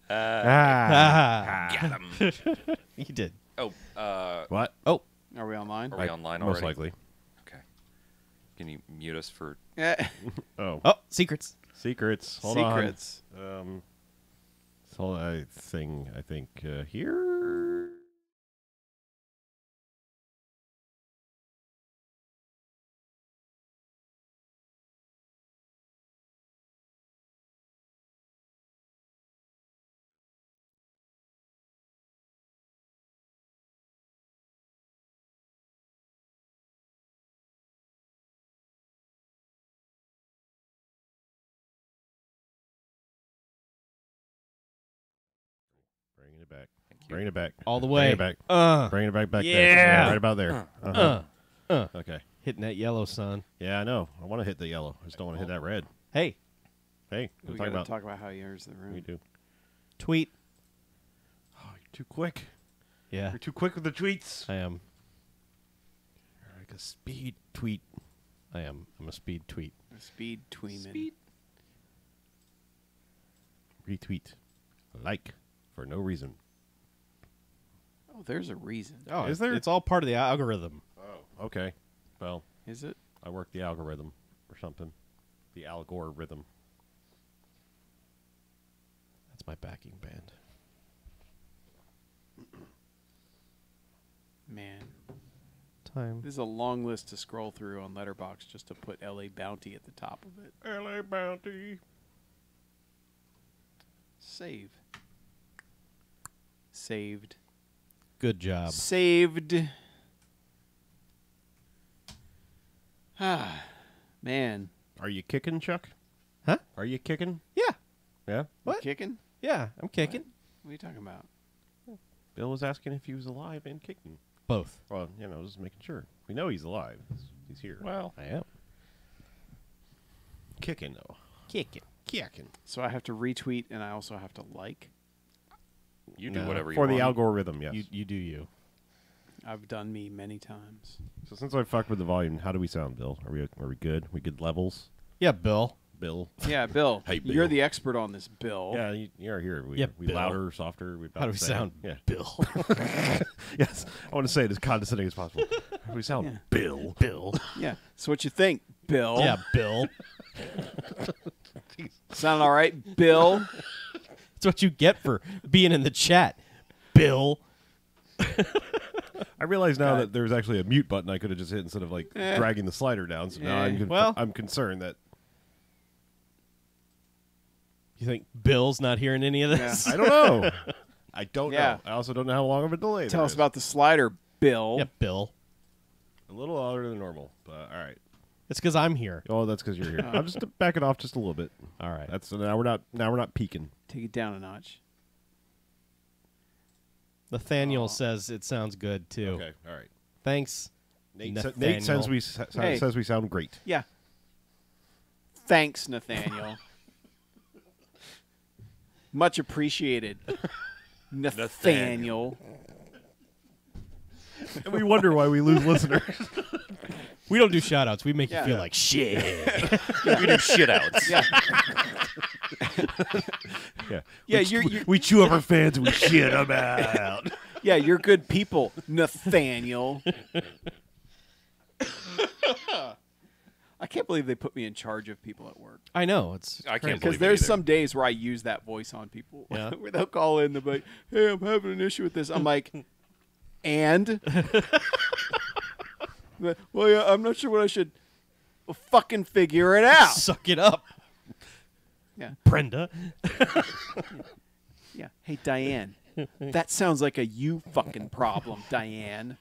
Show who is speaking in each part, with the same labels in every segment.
Speaker 1: Got him.
Speaker 2: You did.
Speaker 1: Oh,
Speaker 3: What?
Speaker 2: Oh,
Speaker 4: Are we online?
Speaker 1: are we online already?
Speaker 3: Most likely.
Speaker 1: Okay. Can you mute us for...
Speaker 4: Yeah.
Speaker 3: Oh.
Speaker 2: secrets.
Speaker 3: Secrets. Hold
Speaker 4: Secrets.
Speaker 3: on. So I think here. Bringing it back.
Speaker 1: Thank you.
Speaker 3: Bringing it back.
Speaker 2: All the
Speaker 3: Bring
Speaker 2: way.
Speaker 3: it back.
Speaker 2: Uh,
Speaker 3: Bringing it back there.
Speaker 2: Yeah.
Speaker 3: Right about there. Okay.
Speaker 2: hitting that yellow, son.
Speaker 3: Yeah, I know. I want to hit the yellow. I just don't want to hit that red.
Speaker 2: Hey,
Speaker 3: Hey,
Speaker 4: We
Speaker 3: we're
Speaker 4: got
Speaker 3: talking
Speaker 4: to
Speaker 3: about.
Speaker 4: talk about how he enters the room.
Speaker 3: We do.
Speaker 2: tweet.
Speaker 3: Oh, you're too quick.
Speaker 2: Yeah,
Speaker 3: You're too quick with the tweets.
Speaker 2: I am.
Speaker 3: You're like a speed tweet.
Speaker 2: I am. I'm a speed tweet.
Speaker 4: Speed tweeman.
Speaker 3: Retweet. Like. For no reason.
Speaker 4: Oh, there's a reason.
Speaker 2: Oh,
Speaker 3: Is there?
Speaker 2: It's all part of the algorithm.
Speaker 3: Oh. Okay. Well,
Speaker 4: Is it?
Speaker 3: I work the algorithm or something. The algorithm.
Speaker 2: That's my backing band.
Speaker 4: Man.
Speaker 2: Time.
Speaker 4: This is a long list to scroll through on Letterboxd just to put LA Bounty at the top of it.
Speaker 3: LA Bounty.
Speaker 4: Save. Saved.
Speaker 2: Good job.
Speaker 4: Saved. Ah, man.
Speaker 3: Are you kicking, Chuck?
Speaker 2: Huh?
Speaker 3: Are you kicking?
Speaker 2: Yeah.
Speaker 3: Yeah.
Speaker 2: What?
Speaker 4: Kicking?
Speaker 2: Yeah, I'm kicking.
Speaker 4: What are you talking about?
Speaker 3: Bill was asking if he was alive and kicking.
Speaker 2: Both.
Speaker 3: Well, just making sure. We know he's alive. He's here.
Speaker 1: Well,
Speaker 2: I am.
Speaker 3: Kicking, though.
Speaker 2: Kicking.
Speaker 3: Kicking.
Speaker 4: So I have to retweet and I also have to like.
Speaker 1: you do
Speaker 2: No.
Speaker 1: whatever you
Speaker 3: For
Speaker 1: want.
Speaker 3: the algorithm, yes.
Speaker 2: You do you.
Speaker 4: I've done me many times.
Speaker 3: So since I fucked with the volume, how do we sound, Bill? Are we good? We good levels?
Speaker 2: Yeah, Bill.
Speaker 3: Bill?
Speaker 4: Yeah, Bill.
Speaker 3: Hey, Bill.
Speaker 4: You're the expert on this, Bill.
Speaker 3: Yeah, you're here.
Speaker 2: Yeah,
Speaker 3: we
Speaker 2: Bill.
Speaker 3: louder, softer? We about
Speaker 2: How do
Speaker 3: the
Speaker 2: we
Speaker 3: same?
Speaker 2: sound?
Speaker 3: Yeah.
Speaker 2: Bill.
Speaker 3: Yes. I want to say it as condescending as possible. How do we sound?
Speaker 4: Yeah.
Speaker 3: Bill.
Speaker 2: Bill.
Speaker 4: Yeah. So what you think, Bill?
Speaker 2: Yeah, Bill.
Speaker 4: Sound all right, Bill?
Speaker 2: That's what you get for being in the chat. Bill.
Speaker 3: I realize now
Speaker 4: God.
Speaker 3: that there's actually a mute button I could have just hit instead of dragging the slider down. So now
Speaker 2: Well-
Speaker 3: I'm concerned that
Speaker 2: You think Bill's not hearing any of this?
Speaker 3: I don't know. I don't
Speaker 4: Yeah.
Speaker 3: know. I also don't know how long of a delay.
Speaker 4: Tell
Speaker 3: there
Speaker 4: us
Speaker 3: is.
Speaker 4: about the slider, Bill.
Speaker 2: Yeah, Bill.
Speaker 3: A little louder than normal, but all right.
Speaker 2: It's because I'm here.
Speaker 3: Oh, that's because you're here. I'm just back it off just a little bit.
Speaker 2: All right.
Speaker 3: That's now we're not peaking.
Speaker 4: Take it down a notch.
Speaker 2: Nathaniel says it sounds good too.
Speaker 3: Okay, all right.
Speaker 2: Thanks.
Speaker 3: Nate
Speaker 2: Nathaniel.
Speaker 3: says we sound great.
Speaker 4: Yeah. Thanks, Nathaniel. Much appreciated, Nathaniel.
Speaker 3: And we wonder why we lose listeners.
Speaker 2: We don't do shout outs. We make
Speaker 4: Yeah.
Speaker 2: you feel like shit.
Speaker 1: We do shit outs.
Speaker 4: Yeah.
Speaker 3: Yeah,
Speaker 4: Yeah,
Speaker 3: we chew up our fans and we shit them out.
Speaker 4: Yeah, you're good people, Nathaniel. I can't believe they put me in charge of people at work.
Speaker 2: I know. It's
Speaker 1: I can't
Speaker 2: crazy.
Speaker 1: believe
Speaker 4: Because
Speaker 1: it
Speaker 4: there's
Speaker 1: either.
Speaker 4: some days where I use that voice on people.
Speaker 2: Yeah.
Speaker 4: Where they'll call in, they'll be like, hey, I'm having an issue with this. I'm like, and? Well, yeah, I'm not sure what I should. Well, fucking figure it out.
Speaker 2: Suck it up,
Speaker 4: Yeah.
Speaker 2: Brenda.
Speaker 4: Yeah. Hey, Diane. That sounds like a you fucking problem, Diane.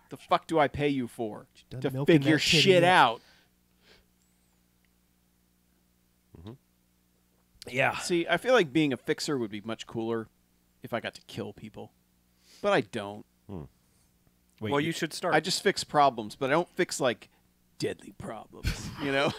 Speaker 4: The fuck do I pay you for?
Speaker 2: done
Speaker 4: To
Speaker 2: milking
Speaker 4: figure
Speaker 2: that kitty
Speaker 4: shit
Speaker 2: yet?
Speaker 4: out.
Speaker 2: Yeah.
Speaker 4: See, I feel like being a fixer would be much cooler if I got to kill people. But I don't.
Speaker 2: Wait,
Speaker 1: Well, you should start.
Speaker 4: I just fix problems, but I don't fix, like, deadly problems, you know?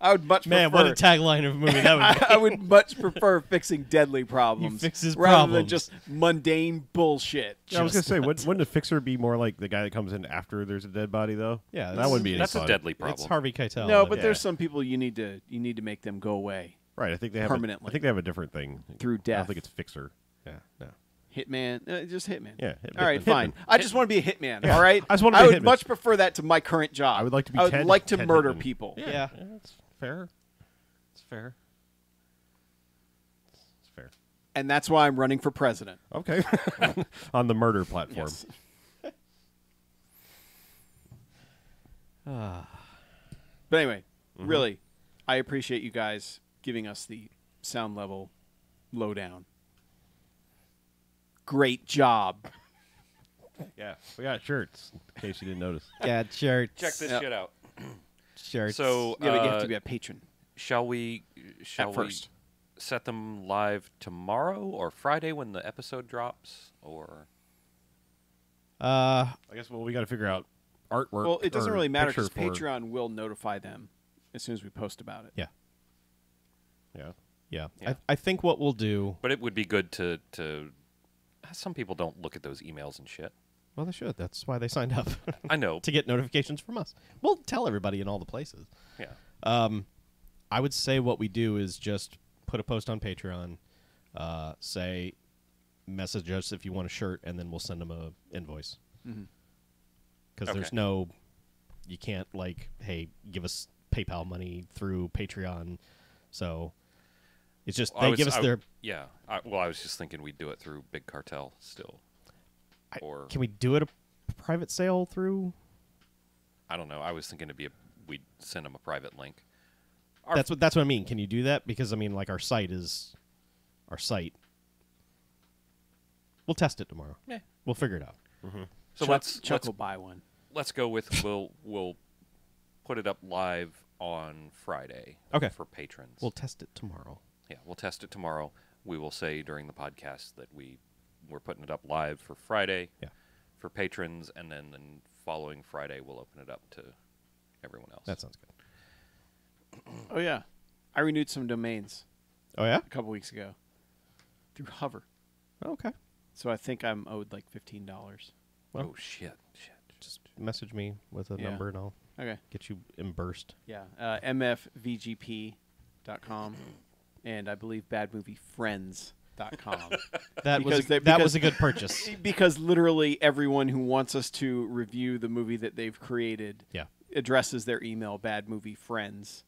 Speaker 4: I would much
Speaker 2: man,
Speaker 4: prefer...
Speaker 2: what a tagline of a movie that would be.
Speaker 4: I would much prefer fixing deadly problems
Speaker 2: fix his
Speaker 4: rather than
Speaker 2: problems.
Speaker 4: just mundane bullshit.
Speaker 3: Yeah, I was gonna
Speaker 2: Just
Speaker 3: say, wouldn't a fixer be more like the guy that comes in after there's a dead body, though?
Speaker 2: Yeah,
Speaker 3: that wouldn't be any
Speaker 1: That's
Speaker 3: fun.
Speaker 1: a deadly
Speaker 2: It's
Speaker 1: problem.
Speaker 2: Harvey Keitel.
Speaker 4: No, but
Speaker 3: yeah.
Speaker 4: there's some people you need to make them go away.
Speaker 3: Right. I think they have
Speaker 4: Permanently.
Speaker 3: I think they have a different thing
Speaker 4: Through
Speaker 3: I don't
Speaker 4: death.
Speaker 3: think it's fixer. Yeah. No.
Speaker 4: Hitman, just Hitman.
Speaker 3: Yeah.
Speaker 4: All right,
Speaker 3: Hitman.
Speaker 4: fine. I just want to be a hitman.
Speaker 3: Yeah.
Speaker 4: All right.
Speaker 3: I just wanna be a
Speaker 4: would
Speaker 3: hitman.
Speaker 4: much prefer that to my current job.
Speaker 3: I would like to be
Speaker 4: I would
Speaker 3: Ted-
Speaker 4: like to
Speaker 3: Ted
Speaker 4: murder
Speaker 3: Hitman.
Speaker 4: people.
Speaker 2: Yeah.
Speaker 3: That's fair. It's fair. It's fair.
Speaker 4: And that's why I'm running for president.
Speaker 3: Okay. On the murder platform.
Speaker 4: Yes. But anyway, really, I appreciate you guys giving us the sound level lowdown. Great job.
Speaker 3: Yeah. We got shirts, in case you didn't notice.
Speaker 2: Yeah, shirts.
Speaker 1: Check this
Speaker 4: Yep.
Speaker 1: shit out.
Speaker 2: Shirts.
Speaker 1: So,
Speaker 4: Yeah, but you have to be a patron.
Speaker 1: shall we
Speaker 4: first.
Speaker 1: set them live tomorrow or Friday when the episode drops? Or
Speaker 3: I guess we got to figure out artwork.
Speaker 4: Well, it doesn't
Speaker 3: or
Speaker 4: really matter because
Speaker 3: picture for-
Speaker 4: Patreon will notify them as soon as we post about it.
Speaker 2: yeah.
Speaker 3: Yeah.
Speaker 2: Yeah.
Speaker 1: Yeah.
Speaker 2: I think what we'll do.
Speaker 1: but it would be good to some people don't look at those emails and shit.
Speaker 2: Well, they should. That's why they signed up
Speaker 1: I know.
Speaker 2: to get notifications from us. We'll tell everybody in all the places.
Speaker 1: Yeah.
Speaker 2: I would say what we do is just put a post on Patreon, say, message us if you want a shirt, and then we'll send them a invoice. Because there's
Speaker 1: Okay.
Speaker 2: no, you can't like, hey, give us PayPal money through Patreon. So it's just they give us their.
Speaker 1: Yeah. I was just thinking we'd do it through Big Cartel still. Or
Speaker 2: Can we do it a private sale through?
Speaker 1: I don't know. I was thinking we'd send them a private link.
Speaker 2: That's what I mean. Can you do that? Because I mean, like our site. We'll test it tomorrow.
Speaker 1: Yeah.
Speaker 2: We'll figure it out.
Speaker 1: So
Speaker 4: Chuck will buy one.
Speaker 1: let's go with we'll put it up live on Friday.
Speaker 2: Okay.
Speaker 1: For patrons.
Speaker 2: We'll test it tomorrow.
Speaker 1: Yeah, we'll test it tomorrow. We will say during the podcast that we're putting it up live for Friday.
Speaker 2: Yeah.
Speaker 1: For patrons, and then the following Friday we'll open it up to everyone else.
Speaker 2: That sounds good.
Speaker 4: Oh, yeah. I renewed some domains
Speaker 2: Oh yeah.
Speaker 4: a couple weeks ago through Hover.
Speaker 2: Okay.
Speaker 4: So I think I'm owed like $15.
Speaker 2: Well,
Speaker 1: oh shit.
Speaker 2: just message me with a
Speaker 4: Yeah.
Speaker 2: number and I'll
Speaker 4: Okay.
Speaker 2: get you imbursed.
Speaker 4: Yeah. MFVGP.com and I believe badmoviefriends.com.
Speaker 2: That was
Speaker 4: Because
Speaker 2: that was a good purchase.
Speaker 4: Because literally everyone who wants us to review the movie that they've created
Speaker 2: Yeah.
Speaker 4: addresses their email badmoviefriends.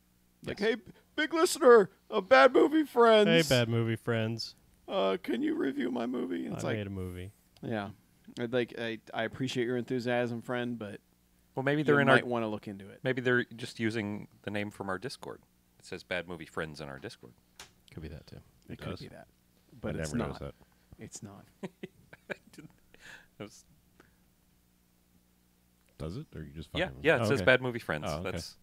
Speaker 4: Like, hey, big listener of Bad Movie Friends.
Speaker 2: Hey, bad movie friends.
Speaker 4: Can you review my movie? And it's
Speaker 2: I
Speaker 4: like,
Speaker 2: made a movie.
Speaker 4: yeah. I appreciate your enthusiasm, friend, but
Speaker 1: Well, maybe
Speaker 4: you
Speaker 1: they're in our.
Speaker 4: might want to look into it.
Speaker 1: Maybe they're just using the name from our Discord. It says Bad Movie Friends in our Discord.
Speaker 2: Could be that too.
Speaker 4: It could
Speaker 3: does.
Speaker 4: be that. But
Speaker 3: I
Speaker 4: it's
Speaker 3: never
Speaker 4: not.
Speaker 3: noticed that.
Speaker 4: It's not.
Speaker 1: That was-
Speaker 3: Does it? Or you just
Speaker 1: yeah,
Speaker 3: fucking
Speaker 1: yeah. It
Speaker 3: Oh,
Speaker 1: says
Speaker 3: okay.
Speaker 1: Bad Movie Friends.
Speaker 3: Oh, okay.
Speaker 1: That's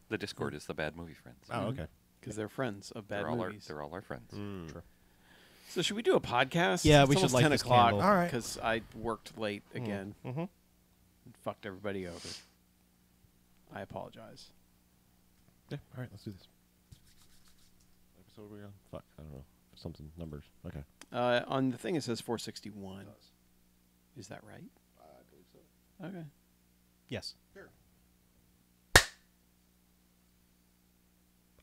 Speaker 1: the Discord is the Bad Movie Friends.
Speaker 3: Oh, okay.
Speaker 4: Because they're friends of bad
Speaker 1: they're all
Speaker 4: movies.
Speaker 1: they're all our friends.
Speaker 3: True.
Speaker 4: So should we do a podcast?
Speaker 2: Yeah,
Speaker 4: It's
Speaker 2: we should
Speaker 4: almost
Speaker 2: light
Speaker 4: 10
Speaker 2: this
Speaker 4: o'clock.
Speaker 2: candle.
Speaker 3: All right.
Speaker 4: Because I worked late again.
Speaker 2: Mm-hmm.
Speaker 4: And fucked everybody over. I apologize.
Speaker 3: Yeah. All right. Let's do this. What episode are we on? Fuck. I don't know. Something numbers. Okay.
Speaker 4: On the thing it says 461. Is that right?
Speaker 3: I believe so.
Speaker 4: Okay.
Speaker 2: Yes.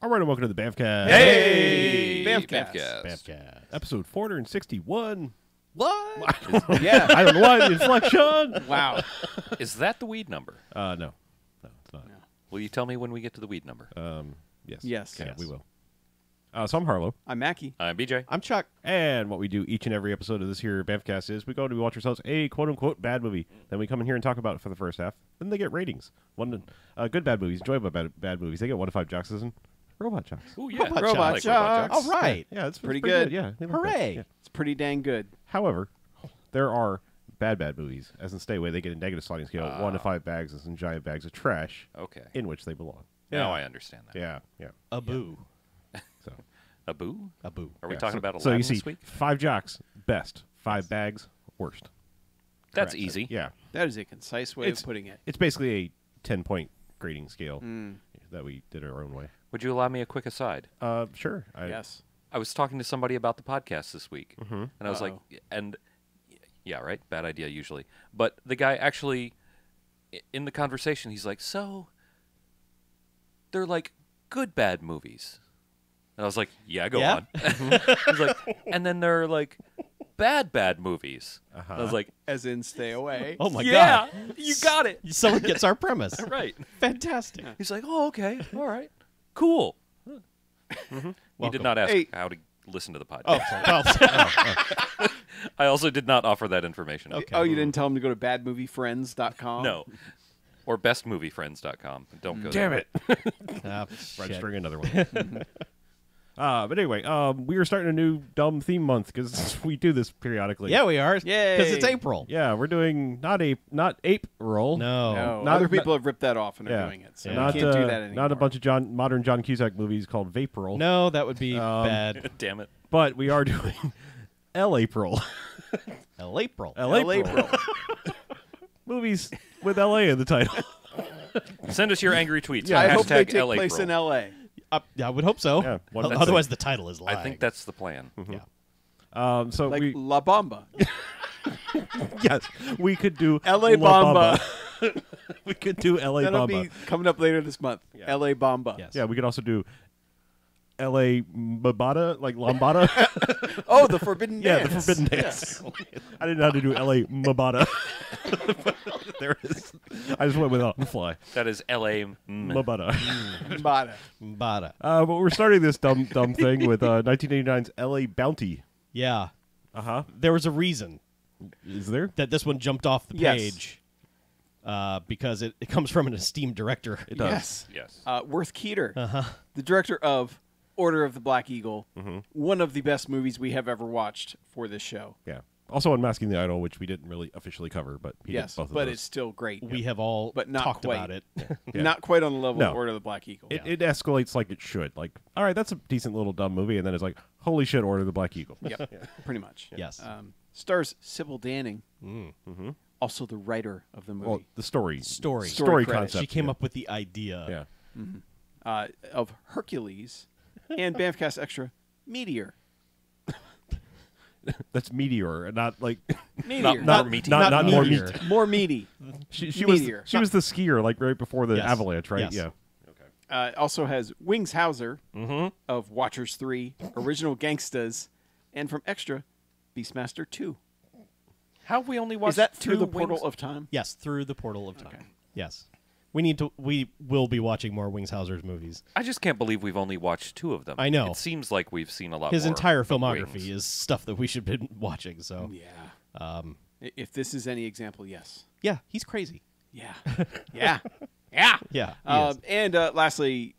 Speaker 3: All right, and welcome to the BMFcast.
Speaker 1: Hey,
Speaker 4: BMFcast.
Speaker 3: BMFcast. Episode 461.
Speaker 2: What?
Speaker 4: Yeah.
Speaker 3: I don't know why the inflection.
Speaker 4: Wow.
Speaker 1: Is that the weed number?
Speaker 3: No. No, it's not.
Speaker 1: Will you tell me when we get to the weed number?
Speaker 3: Yes.
Speaker 4: Yes.
Speaker 3: Yeah,
Speaker 4: Yes.
Speaker 3: we will. So I'm Harlow.
Speaker 4: I'm Mackie.
Speaker 1: I'm BJ.
Speaker 2: I'm Chuck.
Speaker 3: And what we do each and every episode of this here BMFcast is we go and we watch ourselves a quote-unquote bad movie. Then we come in here and talk about it for the first half. Then they get ratings. Good bad movies, enjoyable bad movies. They get 1 to 5 jocks and robot jocks.
Speaker 1: Oh yeah,
Speaker 2: Robot
Speaker 4: Robot
Speaker 1: I like
Speaker 4: Jocks.
Speaker 1: Jocks.
Speaker 2: All right.
Speaker 3: Yeah, it's
Speaker 4: Pretty
Speaker 3: good.
Speaker 4: good.
Speaker 3: Yeah. they like that.
Speaker 2: Hooray.
Speaker 3: Yeah.
Speaker 4: It's pretty dang good.
Speaker 3: However, there are bad movies. As in Stay Away, they get a negative sliding scale. 1 to 5 bags and some giant bags of trash
Speaker 1: Okay.
Speaker 3: in which they belong.
Speaker 1: Now I understand that.
Speaker 3: Yeah.
Speaker 2: A boo.
Speaker 3: So,
Speaker 1: A boo?
Speaker 2: A boo.
Speaker 1: Are we
Speaker 3: yeah.
Speaker 1: talking about
Speaker 3: So
Speaker 1: Aladdin
Speaker 3: you see,
Speaker 1: this week?
Speaker 3: 5 jocks, best. 5 bags, worst.
Speaker 1: That's
Speaker 3: Correct.
Speaker 1: easy.
Speaker 3: Yeah.
Speaker 4: That is a concise way
Speaker 3: It's-
Speaker 4: of putting it.
Speaker 3: It's basically a 10-point grading scale
Speaker 4: Mm.
Speaker 3: that we did our own way.
Speaker 1: Would you allow me a quick aside?
Speaker 3: Sure.
Speaker 4: Yes.
Speaker 1: I was talking to somebody about the podcast this week,
Speaker 3: Mm-hmm.
Speaker 1: and I was like,
Speaker 4: Uh-oh.
Speaker 1: and yeah, right, bad idea usually. But the guy actually, in the conversation, he's like, so they're like good bad movies. I And I was like, yeah, go
Speaker 2: Yeah?
Speaker 1: on. He's like, and then there are like bad movies. I was like,
Speaker 4: As in, stay away.
Speaker 2: Oh my
Speaker 1: yeah,
Speaker 2: god.
Speaker 1: you got it.
Speaker 2: Someone gets our premise.
Speaker 1: Right.
Speaker 2: Fantastic.
Speaker 1: He's like, oh, okay, all right, cool. He did
Speaker 2: Welcome.
Speaker 1: not ask
Speaker 4: Hey.
Speaker 1: how to listen to the podcast.
Speaker 2: Oh, sorry.
Speaker 1: I also did not offer that information.
Speaker 2: Okay.
Speaker 4: Oh, you didn't tell him to go to badmoviefriends.com?
Speaker 1: No. Or bestmoviefriends.com. Don't go
Speaker 3: Damn
Speaker 1: there.
Speaker 3: it.
Speaker 2: Ah, shit.
Speaker 3: Registering another one. But anyway, we are starting a new dumb theme month because we do this periodically.
Speaker 2: Yeah, we are.
Speaker 4: Yay.
Speaker 2: Because it's April.
Speaker 3: Yeah, we're doing not April.
Speaker 2: No.
Speaker 4: No,
Speaker 3: Not-
Speaker 4: other people have ripped that off and are
Speaker 3: Yeah.
Speaker 4: doing it. So
Speaker 2: Yeah.
Speaker 4: you can't do that anymore.
Speaker 3: Not a bunch of modern John Cusack movies called Vaporil.
Speaker 2: No, that would be bad.
Speaker 1: Damn it.
Speaker 3: But we are doing L-April.
Speaker 2: April.
Speaker 3: L-April. Movies with L.A. in the title.
Speaker 1: Send us your angry tweets.
Speaker 3: Yeah.
Speaker 4: I hope they
Speaker 1: Hashtag
Speaker 4: take
Speaker 1: LA
Speaker 4: place
Speaker 1: Pro.
Speaker 4: in L.A.
Speaker 2: I would hope so.
Speaker 3: Yeah, one- that's
Speaker 2: Otherwise, the title is lying.
Speaker 1: I think that's the plan.
Speaker 2: Yeah.
Speaker 3: So
Speaker 4: Like
Speaker 3: we
Speaker 4: La Bamba.
Speaker 3: yes, we could do
Speaker 4: L.A.
Speaker 3: La
Speaker 4: Bamba.
Speaker 3: Bamba. We could do L.A.
Speaker 4: That'll
Speaker 3: Bamba.
Speaker 4: be coming up later this month.
Speaker 3: Yeah.
Speaker 4: L.A. Bamba.
Speaker 2: Yes.
Speaker 3: Yeah, we could also do L.A. Mbada, like Lambada.
Speaker 4: Oh, the Forbidden
Speaker 3: Yeah,
Speaker 4: Dance.
Speaker 3: the Forbidden Dance. I didn't know how to do L.A. Mbada. There it is. I just went with on the fly.
Speaker 1: That is LA.
Speaker 3: Mbada.
Speaker 4: Mbada.
Speaker 2: Mbada.
Speaker 3: But we're starting this dumb thing with 1989's L.A. Bounty.
Speaker 2: Yeah.
Speaker 3: Uh-huh.
Speaker 2: There was a reason
Speaker 3: Is there?
Speaker 2: that this one jumped off the
Speaker 4: Yes.
Speaker 2: page because it comes from an esteemed director.
Speaker 3: It does.
Speaker 4: Yes.
Speaker 1: Yes.
Speaker 4: Worth Keeter,
Speaker 2: Uh-huh.
Speaker 4: the director of Order of the Black Eagle,
Speaker 3: Mm-hmm.
Speaker 4: one of the best movies we have ever watched for this show.
Speaker 3: Yeah. Also Unmasking the Idol, which we didn't really officially cover, but he
Speaker 4: Yes,
Speaker 3: did both of
Speaker 4: but
Speaker 3: those.
Speaker 4: it's still great.
Speaker 2: We have all
Speaker 4: But not
Speaker 2: talked
Speaker 4: quite.
Speaker 2: about it.
Speaker 3: Yeah.
Speaker 4: Not quite on the level
Speaker 3: No.
Speaker 4: of Order of the Black Eagle.
Speaker 3: It escalates like it should. Like, all right, that's a decent little dumb movie, and then it's like, holy shit, Order of the Black Eagle.
Speaker 4: Yep, pretty much.
Speaker 2: Yes.
Speaker 4: Stars Sybil Danning,
Speaker 3: Mm-hmm.
Speaker 4: also the writer of the movie,
Speaker 3: Well, the story.
Speaker 2: Story.
Speaker 3: Story
Speaker 4: credit.
Speaker 3: concept.
Speaker 2: She came
Speaker 3: yeah.
Speaker 2: up with the idea.
Speaker 3: Yeah.
Speaker 4: of Hercules, and BMFcast Extra Meteor.
Speaker 3: That's Meteor, not like
Speaker 4: Meteor.
Speaker 1: Not meaty.
Speaker 3: not more
Speaker 2: Meteor.
Speaker 3: meat.
Speaker 4: More meaty.
Speaker 3: She was
Speaker 4: Meteor.
Speaker 3: she was the skier like right before the
Speaker 2: Yes.
Speaker 3: avalanche, right?
Speaker 2: Yes.
Speaker 3: Yeah.
Speaker 4: Also has Wings Hauser
Speaker 3: Mm-hmm.
Speaker 4: of Watchers 3, Original Gangstas, and from Extra, Beastmaster 2.
Speaker 1: How have we only watched
Speaker 4: Is that Through
Speaker 1: two
Speaker 4: the Portal
Speaker 1: Wings?
Speaker 4: of Time?
Speaker 2: Yes, through the portal of time.
Speaker 4: Okay.
Speaker 2: Yes. We will be watching more Wings Hauser's movies.
Speaker 1: I just can't believe we've only watched two of them.
Speaker 2: I know.
Speaker 1: It seems like we've seen a lot
Speaker 2: His
Speaker 1: more
Speaker 2: entire
Speaker 1: of
Speaker 2: filmography
Speaker 1: Wings.
Speaker 2: is stuff that we should have been watching, so
Speaker 4: Yeah. If this is any example, yes.
Speaker 2: yeah, he's crazy.
Speaker 4: Yeah. Yeah. Yeah.
Speaker 2: Yeah. he is.
Speaker 4: And lastly,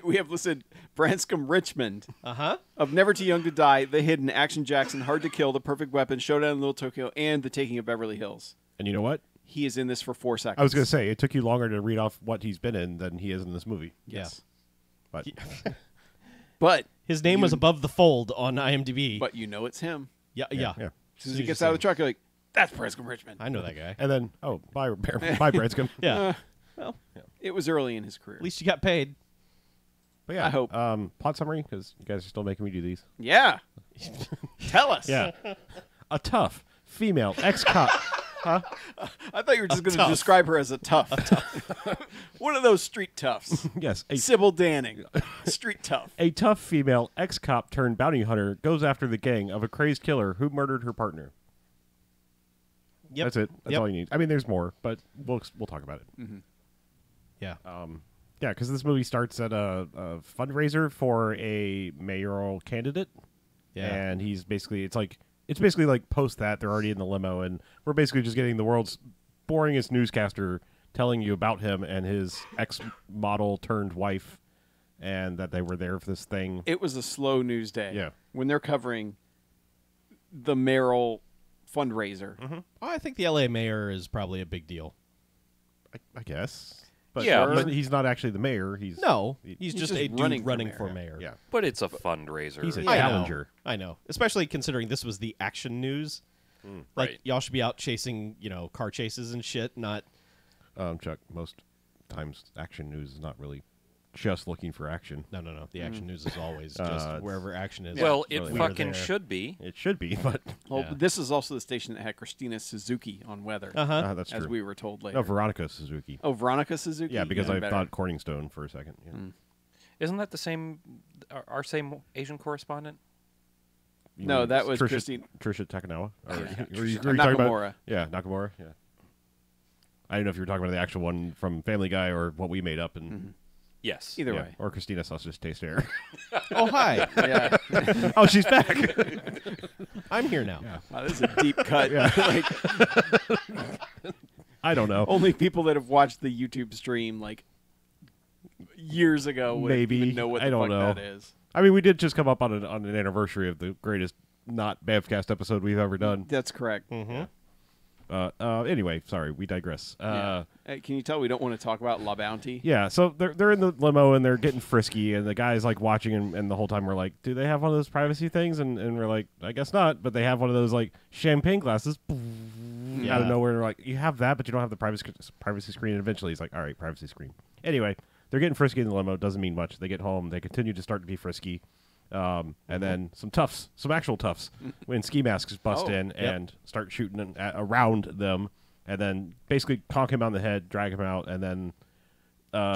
Speaker 4: we have listed Branscombe Richmond
Speaker 2: Uh-huh.
Speaker 4: of Never Too Young to Die, The Hidden, Action Jackson, Hard to Kill, The Perfect Weapon, Showdown in Little Tokyo, and The Taking of Beverly Hills.
Speaker 3: And you know what?
Speaker 4: He is in this for 4 seconds.
Speaker 3: I was going to say it took you longer to read off what he's been in than he is in this movie.
Speaker 4: Yes.
Speaker 3: But
Speaker 4: But
Speaker 2: His name was above the fold on IMDb.
Speaker 4: but you know it's him.
Speaker 2: yeah.
Speaker 3: yeah.
Speaker 4: As soon as he gets out of the truck, you're like, that's Branscombe Richmond.
Speaker 2: I know that guy.
Speaker 3: And then bye Branscombe.
Speaker 2: Yeah.
Speaker 4: Well, it was early in his career.
Speaker 2: At least you got paid.
Speaker 3: But yeah,
Speaker 4: I hope.
Speaker 3: plot summary because you guys are still making me do these.
Speaker 4: Yeah. Tell us.
Speaker 3: Yeah. A tough female ex-cop.
Speaker 4: I thought you were just going to
Speaker 2: tough.
Speaker 4: describe her as a tough. One of those street toughs.
Speaker 3: Yes,
Speaker 4: Sybil Danning. Street tough.
Speaker 3: a tough female ex-cop turned bounty hunter goes after the gang of a crazed killer who murdered her partner.
Speaker 2: Yep.
Speaker 3: That's it. That's
Speaker 2: Yep.
Speaker 3: all you need. I mean, there's more, but we'll talk about it.
Speaker 2: Yeah.
Speaker 3: Yeah, because this movie starts at a fundraiser for a mayoral candidate.
Speaker 2: Yeah.
Speaker 3: And he's basically it's basically like post that they're already in the limo, and we're basically just getting the world's boringest newscaster telling you about him and his ex-model turned wife, and that they were there for this thing.
Speaker 4: It was a slow news day.
Speaker 3: Yeah.
Speaker 4: When they're covering the mayoral fundraiser.
Speaker 2: Oh, I think the LA mayor is probably a big deal.
Speaker 3: I guess. But
Speaker 1: Yeah,
Speaker 3: he's,
Speaker 1: but-
Speaker 3: he's not actually the mayor. He's
Speaker 2: No,
Speaker 3: he-
Speaker 2: he's
Speaker 4: he's
Speaker 2: just
Speaker 4: just
Speaker 2: a dude
Speaker 4: running
Speaker 2: running
Speaker 4: for
Speaker 2: for
Speaker 4: mayor.
Speaker 2: mayor.
Speaker 3: yeah.
Speaker 1: But it's a fundraiser.
Speaker 3: He's a
Speaker 2: I know.
Speaker 3: challenger.
Speaker 2: I know, especially considering this was the action news. Like
Speaker 1: right.
Speaker 2: y'all should be out chasing, car chases and shit. Not
Speaker 3: Chuck, most times action news is not really just looking for action.
Speaker 2: no. The action news is always just
Speaker 3: it's-
Speaker 2: wherever action is.
Speaker 1: Well,
Speaker 3: really
Speaker 1: it
Speaker 3: weird
Speaker 1: fucking
Speaker 2: there.
Speaker 1: should be.
Speaker 3: It should be, but
Speaker 4: Well,
Speaker 2: Yeah.
Speaker 4: this is also the station that had Christina Suzuki on weather,
Speaker 3: that's
Speaker 4: as
Speaker 3: true.
Speaker 4: we were told later.
Speaker 3: No, Veronica Suzuki.
Speaker 4: Oh, Veronica Suzuki?
Speaker 3: Yeah, because
Speaker 4: Even
Speaker 3: I
Speaker 4: better.
Speaker 3: thought Corning Stone for a second. Yeah.
Speaker 1: Isn't that the same, our same Asian correspondent?
Speaker 4: No,
Speaker 3: mean
Speaker 4: that was
Speaker 3: Trisha,
Speaker 4: Christine.
Speaker 3: Trisha Takanawa. Or,
Speaker 4: Yeah.
Speaker 3: were you talking about?
Speaker 4: Nakamura.
Speaker 3: Yeah, Nakamura. Yeah. I don't know if you were talking about the actual one from Family Guy or what we made up, and
Speaker 1: Yes.
Speaker 4: Either
Speaker 3: yeah,
Speaker 4: way.
Speaker 3: or Christina Sausage Taste Air.
Speaker 2: Oh, hi.
Speaker 4: Yeah.
Speaker 3: Oh, she's back.
Speaker 2: I'm here now.
Speaker 4: Wow, this is a deep cut.
Speaker 3: Yeah.
Speaker 4: Like,
Speaker 3: I don't know.
Speaker 4: only people that have watched the YouTube stream like years ago would
Speaker 3: Maybe.
Speaker 4: even know what the
Speaker 3: I don't
Speaker 4: fuck
Speaker 3: know.
Speaker 4: that is.
Speaker 3: I mean, we did just come up on an anniversary of the greatest not BMFcast episode we've ever done.
Speaker 4: That's correct.
Speaker 3: Anyway, sorry, we digress.
Speaker 4: Yeah. Hey, can you tell we don't want to talk about La Bounty?
Speaker 3: Yeah, so they're in the limo and they're getting frisky, and the guy's like watching, and the whole time we're like, do they have one of those privacy things? And we're like, I guess not, but they have one of those like champagne glasses out of nowhere. And we're like, you have that, but you don't have the privacy screen. And eventually he's like, all right, privacy screen. Anyway, they're getting frisky in the limo. Doesn't mean much. They get home. They continue to start to be frisky. And then some actual toughs, when ski masks bust in and start shooting around them, and then basically conk him on the head, drag him out, and then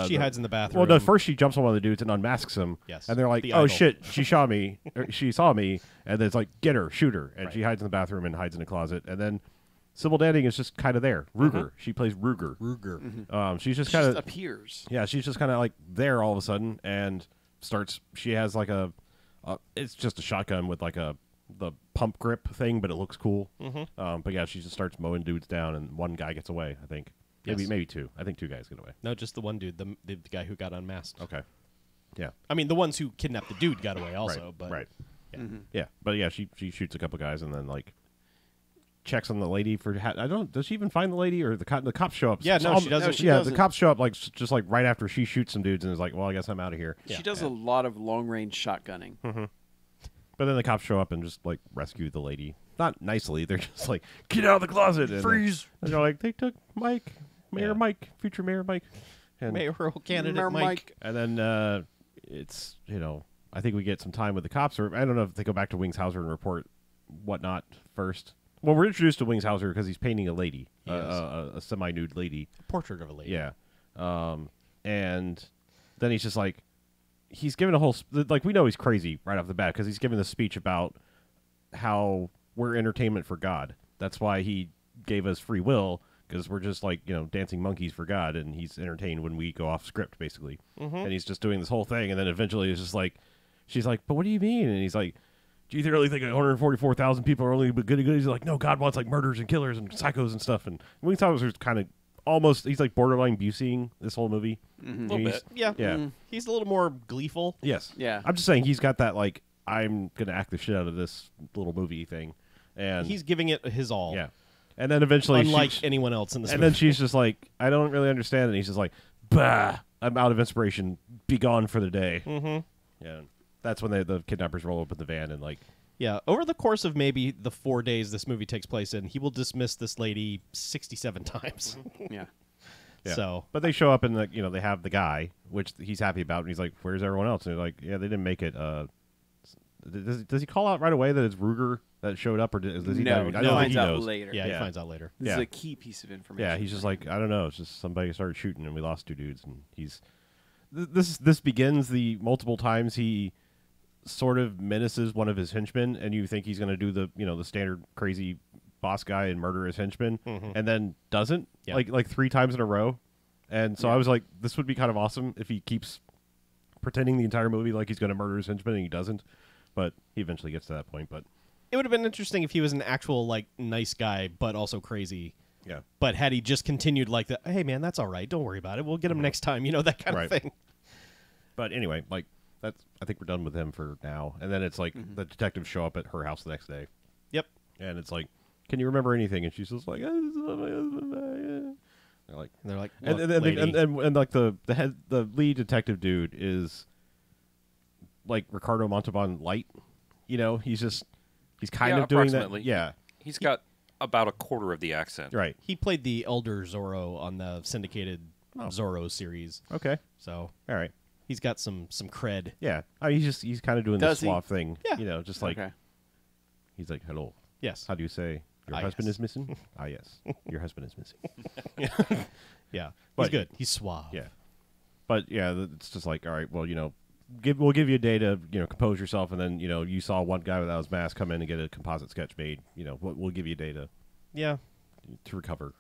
Speaker 2: She hides in the bathroom.
Speaker 3: well, no, first she jumps on one of the dudes and unmasks him.
Speaker 2: Yes.
Speaker 3: And they're like,
Speaker 2: The
Speaker 3: oh,
Speaker 2: idol.
Speaker 3: shit, she saw me. She saw me. And then it's like, get her, shoot her. And she hides in the bathroom and hides in a closet. And then Sybil Danning is just kind of there. Ruger. She plays Ruger. She's just
Speaker 4: She
Speaker 3: kind
Speaker 4: just
Speaker 3: of,
Speaker 4: appears.
Speaker 3: yeah, she's just kind of like there all of a sudden and starts, she has like it's just a shotgun with like the pump grip thing, but it looks cool. But yeah, she just starts mowing dudes down, and one guy gets away, I think. Maybe two. I think two guys get away.
Speaker 2: No, just the one dude, the guy who got unmasked.
Speaker 3: Okay. Yeah.
Speaker 2: I mean, the ones who kidnapped the dude got away also,
Speaker 3: right.
Speaker 2: but
Speaker 3: Right.
Speaker 2: Yeah.
Speaker 3: Yeah. But yeah, she shoots a couple guys and then like checks on the lady for does she even find the lady, or the cops show up?
Speaker 2: Yeah, no, she doesn't.
Speaker 4: No, she
Speaker 3: yeah,
Speaker 4: doesn't.
Speaker 3: the cops show up like just like right after she shoots some dudes and is like, well, I guess I'm out of here.
Speaker 4: She does a lot of long range shotgunning.
Speaker 3: But then the cops show up and just like rescue the lady. Not nicely. They're just like, get out of the closet. And
Speaker 1: Freeze.
Speaker 3: And they're like, they took Mike, Mayor
Speaker 2: Yeah.
Speaker 3: Mike, future Mayor Mike. And,
Speaker 2: mayoral candidate
Speaker 4: Mayor
Speaker 2: Mike.
Speaker 3: and then it's, I think we get some time with the cops, or I don't know if they go back to Wings Hauser and report whatnot first. Well, we're introduced to Wings Hauser because he's painting a lady, a semi-nude lady.
Speaker 2: Portrait of a lady.
Speaker 3: Yeah. And then he's just like, he's giving a whole, like, we know he's crazy right off the bat because he's giving this speech about how we're entertainment for God. That's why he gave us free will, because we're just like, dancing monkeys for God, and he's entertained when we go off script, basically. And he's just doing this whole thing, and then eventually it's just like, she's like, but what do you mean? And he's like, do you really think 144,000 people are only good? He's like, no, God wants like murders and killers and psychos and stuff. And Wings Hauser's kind of almost, he's like borderline Buseying this whole movie.
Speaker 2: A little bit. Yeah.
Speaker 3: Yeah.
Speaker 2: He's a little more gleeful.
Speaker 3: Yes.
Speaker 4: Yeah.
Speaker 3: I'm just saying he's got that like, I'm gonna act the shit out of this little movie thing, and
Speaker 2: He's giving it his all.
Speaker 3: yeah. And then eventually,
Speaker 2: Unlike anyone else in this
Speaker 3: and
Speaker 2: movie.
Speaker 3: then she's just like, I don't really understand. And he's just like, bah, I'm out of inspiration. Be gone for the day. Yeah. That's when the kidnappers roll up in the van and like,
Speaker 2: Yeah, over the course of maybe the 4 days this movie takes place in, he will dismiss this lady 67 times.
Speaker 4: Yeah.
Speaker 3: yeah.
Speaker 2: So,
Speaker 3: But they show up and they have the guy, which he's happy about, and he's like, where's everyone else? And they're like, yeah, they didn't make it. Does he call out right away that it's Ruger that showed up, or does he
Speaker 4: No,
Speaker 3: know?
Speaker 4: he
Speaker 3: I don't think
Speaker 4: finds
Speaker 3: he
Speaker 4: out
Speaker 3: knows.
Speaker 4: later.
Speaker 2: yeah,
Speaker 3: Yeah.
Speaker 2: he finds out later.
Speaker 4: This
Speaker 3: Yeah.
Speaker 4: is a key piece of information.
Speaker 3: Yeah, he's just like, I don't know. It's just somebody started shooting and we lost two dudes, and he's this begins the multiple times he sort of menaces one of his henchmen, and you think he's going to do the standard crazy boss guy and murder his henchmen, and then doesn't
Speaker 2: Yeah.
Speaker 3: like 3 times in a row. And so I was like, this would be kind of awesome if he keeps pretending the entire movie like he's going to murder his henchmen and he doesn't, but he eventually gets to that point. But
Speaker 2: It would have been interesting if he was an actual, like, nice guy, but also crazy.
Speaker 3: yeah,
Speaker 2: But had he just continued like that, hey, man, that's all right. Don't worry about it. We'll get him next time. That kind
Speaker 3: Right.
Speaker 2: of thing.
Speaker 3: but anyway, like that's, I think we're done with him for now. And then it's like the detectives show up at her house the next day.
Speaker 2: Yep.
Speaker 3: And it's like, can you remember anything? And she's just like, this is my husband. They're like,
Speaker 2: And they're like,
Speaker 3: and
Speaker 2: "Look, lady."
Speaker 3: and like the lead detective dude is like Ricardo Montalban light. He's kind
Speaker 1: Yeah,
Speaker 3: of doing that.
Speaker 1: approximately.
Speaker 3: Yeah,
Speaker 1: He's got about a quarter of the accent.
Speaker 3: right.
Speaker 2: He played the Elder Zorro on the syndicated Zorro series.
Speaker 3: Okay,
Speaker 2: So
Speaker 3: all right.
Speaker 2: he's got some cred.
Speaker 3: Yeah, he's kind of doing
Speaker 4: Does
Speaker 3: the
Speaker 4: he?
Speaker 3: suave thing.
Speaker 2: Yeah.
Speaker 3: Just like
Speaker 4: Okay.
Speaker 3: he's like, hello.
Speaker 2: Yes.
Speaker 3: How do you say your
Speaker 2: Ah,
Speaker 3: husband
Speaker 2: yes.
Speaker 3: is missing? Ah, yes, your husband is missing.
Speaker 2: Yeah.
Speaker 3: But-
Speaker 2: He's good. He's suave.
Speaker 3: Yeah. But yeah, it's just like, all right, well, we'll give you a day to compose yourself, and then you saw one guy without his mask come in and get a composite sketch made. We'll give you a day to recover,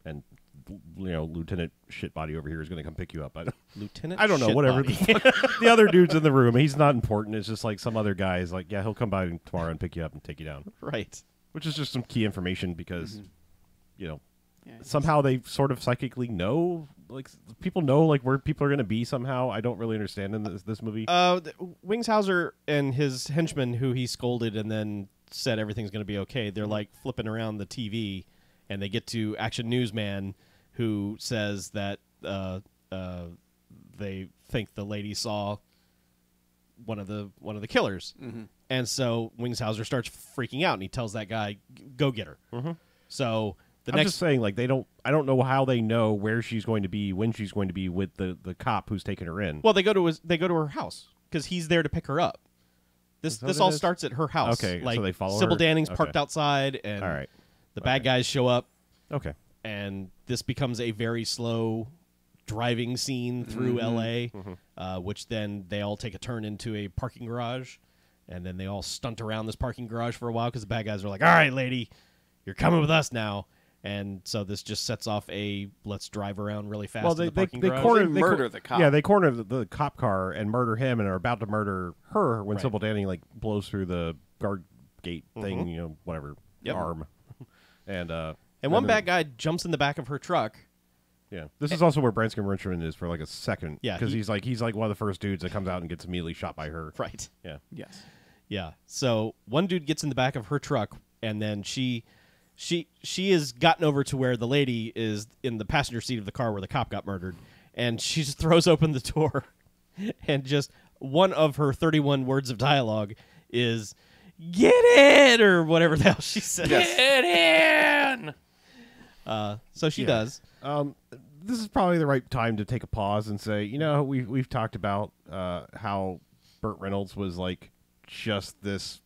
Speaker 3: and Lieutenant Shitbody over here is going to come pick you up.
Speaker 2: Lieutenant
Speaker 3: I don't know, whatever the other dude's in the room. He's not important. It's just like some other guy is like, yeah, he'll come by tomorrow and pick you up and take you down.
Speaker 2: Right.
Speaker 3: Which is just some key information because
Speaker 4: Yeah,
Speaker 3: somehow they sort of psychically know, like people know like where people are going to be somehow. I don't really understand in this movie.
Speaker 2: Wingshauser and his henchman, who he scolded and then said everything's going to be okay, they're like flipping around the TV, and they get to Action Newsman, who says that they think the lady saw one of the killers, and so Wingshauser starts freaking out, and he tells that guy, "Go get her." So
Speaker 3: I'm just saying, like I don't know how they know where she's going to be, when she's going to be with the cop who's taking her in.
Speaker 2: Well, they go to her house because he's there to pick her up. This all starts at her house.
Speaker 3: Okay,
Speaker 2: like,
Speaker 3: so they follow
Speaker 2: Sybil
Speaker 3: her?
Speaker 2: Danning's
Speaker 3: Okay.
Speaker 2: parked outside, and
Speaker 3: All right.
Speaker 2: the bad guys show up,
Speaker 3: Okay.
Speaker 2: and this becomes a very slow driving scene through L.A., which then they all take a turn into a parking garage, and then they all stunt around this parking garage for a while because the bad guys are like, "All right, lady, you're coming with us now." And so this just sets off a let's drive around really fast in the parking garage.
Speaker 4: murder the cop.
Speaker 3: Yeah, they corner the cop car and murder him, and are about to murder her when
Speaker 2: Right.
Speaker 3: Sybil Danning like blows through the guard gate thing, whatever
Speaker 2: Yep.
Speaker 3: arm, and
Speaker 2: one
Speaker 3: then-
Speaker 2: bad guy jumps in the back of her truck.
Speaker 3: Yeah, this is also where Branscombe Richmond is for like a second.
Speaker 2: Yeah,
Speaker 3: because he's like one of the first dudes that comes out and gets immediately shot by her.
Speaker 2: Right.
Speaker 3: Yeah.
Speaker 4: Yes.
Speaker 2: Yeah. So one dude gets in the back of her truck, and then she has gotten over to where the lady is in the passenger seat of the car where the cop got murdered, and she just throws open the door, and just one of her 31 words of dialogue is "Get it" or whatever the hell she says.
Speaker 4: Yes.
Speaker 1: Get in!
Speaker 2: So she does.
Speaker 3: This is probably the right time to take a pause and say, we've talked about how Burt Reynolds was like just this